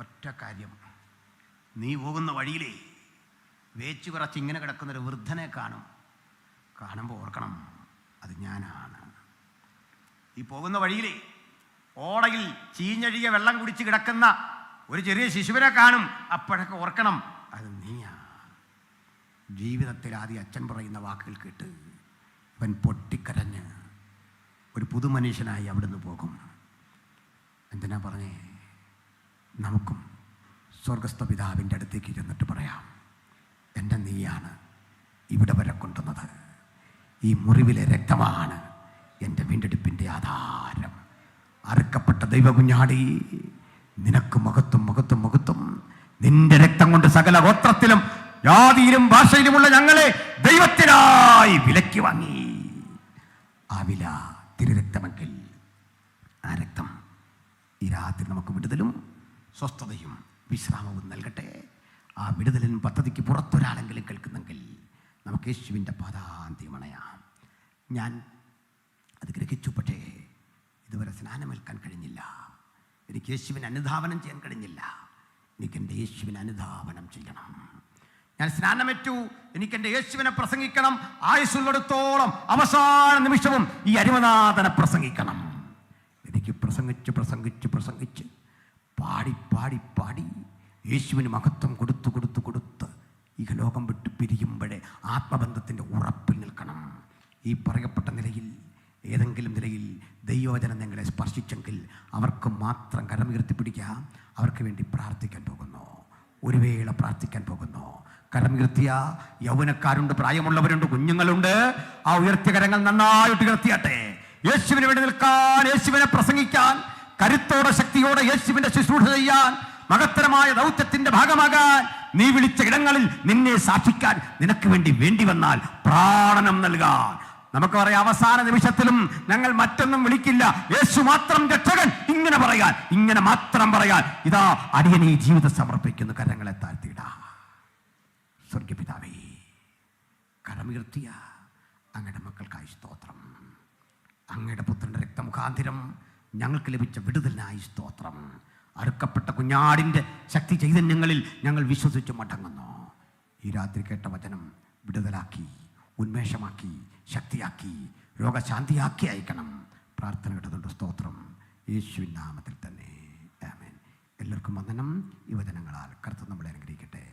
ഒറ്റ കാര്യം, നീ പോകുന്ന വഴിയിലേ വേച്ചു വിറച്ച് ഇങ്ങനെ കിടക്കുന്നൊരു വൃദ്ധനെ കാണുമ്പോൾ ഓർക്കണം, അത് ഞാനാണ്. ഈ പോകുന്ന വഴിയിലേ ഓടയിൽ ചീഞ്ഞഴിയ വെള്ളം കുടിച്ച് കിടക്കുന്ന ഒരു ചെറിയ ശിശുവിനെ കാണും, അപ്പോഴൊക്കെ ഓർക്കണം, അത് നീയാ. ജീവിതത്തിൽ ആദ്യം അച്ഛൻ പറയുന്ന വാക്കുകൾ കേട്ട് അവൻ പൊട്ടിക്കരഞ്ഞ് ഒരു പുതുമനുഷ്യനായി അവിടുന്ന് പോകും. എന്തിനാ പറഞ്ഞേ? നമുക്കും സ്വർഗസ്ഥ പിതാവിൻ്റെ അടുത്തേക്ക് ചെന്നിട്ട് പറയാം, എൻ്റെ നീയാണ് ഇവിടെ വരെ കൊണ്ടുവന്നത്. ഈ മുറിവിലെ രക്തമാണ് എൻ്റെ വീണ്ടെടുപ്പിൻ്റെ ആധാരം. അറുക്കപ്പെട്ട ദൈവകുഞ്ഞാടി, നിനക്ക് മഹത്വം. നിന്റെ രക്തം കൊണ്ട് സകല ഗോത്രത്തിലും ജാതിയിലും ഭാഷയിലുമുള്ള ഞങ്ങളെ ദൈവത്തിനായി വിലക്കി വാങ്ങി. ആ വില തിരുരക്തമെങ്കിൽ ആ രക്തം ഈ രാത്രി നമുക്ക് വിടുതലും സ്വസ്ഥതയും വിശ്രാമവും നൽകട്ടെ. ആ വിടുതലിൻ പദ്ധതിക്ക് പുറത്തൊരാളെങ്കിലും കേൾക്കുന്നെങ്കിൽ നമുക്ക് യേശുവിൻ്റെ പാദാന്ത്യമണയാം. ഞാൻ അത് ഗ്രഹിച്ചു, പക്ഷേ ഇതുവരെ സ്നാനമേൽക്കാൻ കഴിഞ്ഞില്ല. എനിക്ക് യേശുവിനെ അനുധാവനം ചെയ്യാൻ കഴിഞ്ഞില്ല. എനിക്കെൻ്റെ യേശുവിനെ അനുധാവനം ചെയ്യണം. ഞാൻ സ്നാനമേറ്റു, എനിക്കെൻ്റെ യേശുവിനെ പ്രസംഗിക്കണം. ആയുസ്സുള്ളിടത്തോളം അവസാന നിമിഷവും ഈ അരിമനാഥനെ പ്രസംഗിക്കണം. എനിക്ക് പ്രസംഗിച്ച് പ്രസംഗിച്ച് പ്രസംഗിച്ച് പാടി പാടി പാടി യേശുവിന് മഹത്വം കൊടുത്ത് കൊടുത്ത് കൊടുത്ത് ഈ ലോകം വിട്ട് പിരിയുമ്പോഴേ ആത്മബന്ധത്തിൻ്റെ ഉറപ്പിൽ നിൽക്കണം. ഈ പറയപ്പെട്ട നിലയിൽ ഏതെങ്കിലും നിലയിൽ ദൈവവചനം നിങ്ങളെ സ്പർശിച്ചെങ്കിൽ അവർക്ക് മാത്രം കരമുയർത്തിപ്പിടിക്കാം. അവർക്ക് വേണ്ടി പ്രാർത്ഥിക്കാൻ പോകുന്നു. ഒരു വേള പ്രാർത്ഥിക്കാൻ പോകുന്നു. കരമുയർത്തിയ യൗവനക്കാരുണ്ട്, പ്രായമുള്ളവരുണ്ട്, കുഞ്ഞുങ്ങളുണ്ട്. ആ ഉയർത്തിയ കരങ്ങൾ നന്നായിട്ട് ഉയർത്തിയാട്ടെ. യേശുവിന് വേണ്ടി നിൽക്കാൻ, യേശുവിനെ പ്രസംഗിക്കാൻ, കരുത്തോടെ ശക്തിയോടെ യേശുവിന്റെ ശുശ്രൂഷ ചെയ്യാൻ, മഹത്തരമായ ദൗത്യത്തിന്റെ ഭാഗമാകാൻ, നീ വിളിച്ച ഇടങ്ങളിൽ നിന്നെ സാക്ഷിക്കാൻ നിനക്ക് വേണ്ടി വന്നാൽ പ്രാണനം നൽകാൻ. നമുക്ക് പറയാം, അവസാന നിമിഷത്തിലും ഞങ്ങൾ മറ്റൊന്നും വിളിക്കില്ല, യേശു മാത്രം രക്ഷകൻ. ഇങ്ങനെ പറയാൻ, ഇങ്ങനെ മാത്രം പറയാൻ, ഇതാ അടിയൻ ഈ ജീവിതം സമർപ്പിക്കുന്നു. കരങ്ങളെ താഴ്ത്തിയിട. സ്വർഗപിതാവേ, കരമുയർത്തിയ അങ്ങയുടെ മക്കൾക്കായി സ്തോത്രം. അങ്ങയുടെ പുത്രന്റെ രക്തമുഖാന്തരം ഞങ്ങൾക്ക് ലഭിച്ച വിടുതലിനായി സ്തോത്രം. അറുക്കപ്പെട്ട കുഞ്ഞാടിൻ്റെ ശക്തി ചൈതന്യങ്ങളിൽ ഞങ്ങൾ വിശ്വസിച്ച് മടങ്ങുന്നു. ഈ രാത്രി കേട്ട വചനം വിടുതലാക്കി, ഉന്മേഷമാക്കി, ശക്തിയാക്കി, രോഗശാന്തിയാക്കി അയക്കണം. പ്രാർത്ഥന കേട്ടതുകൊണ്ട് സ്തോത്രം. യേശുവിൻ നാമത്തിൽ തന്നെ ആമേൻ. എല്ലാവർക്കും വന്ദനം. ഈ വചനങ്ങളാൽ കർത്താവ് നമ്മളെ അനുഗ്രഹിക്കട്ടെ.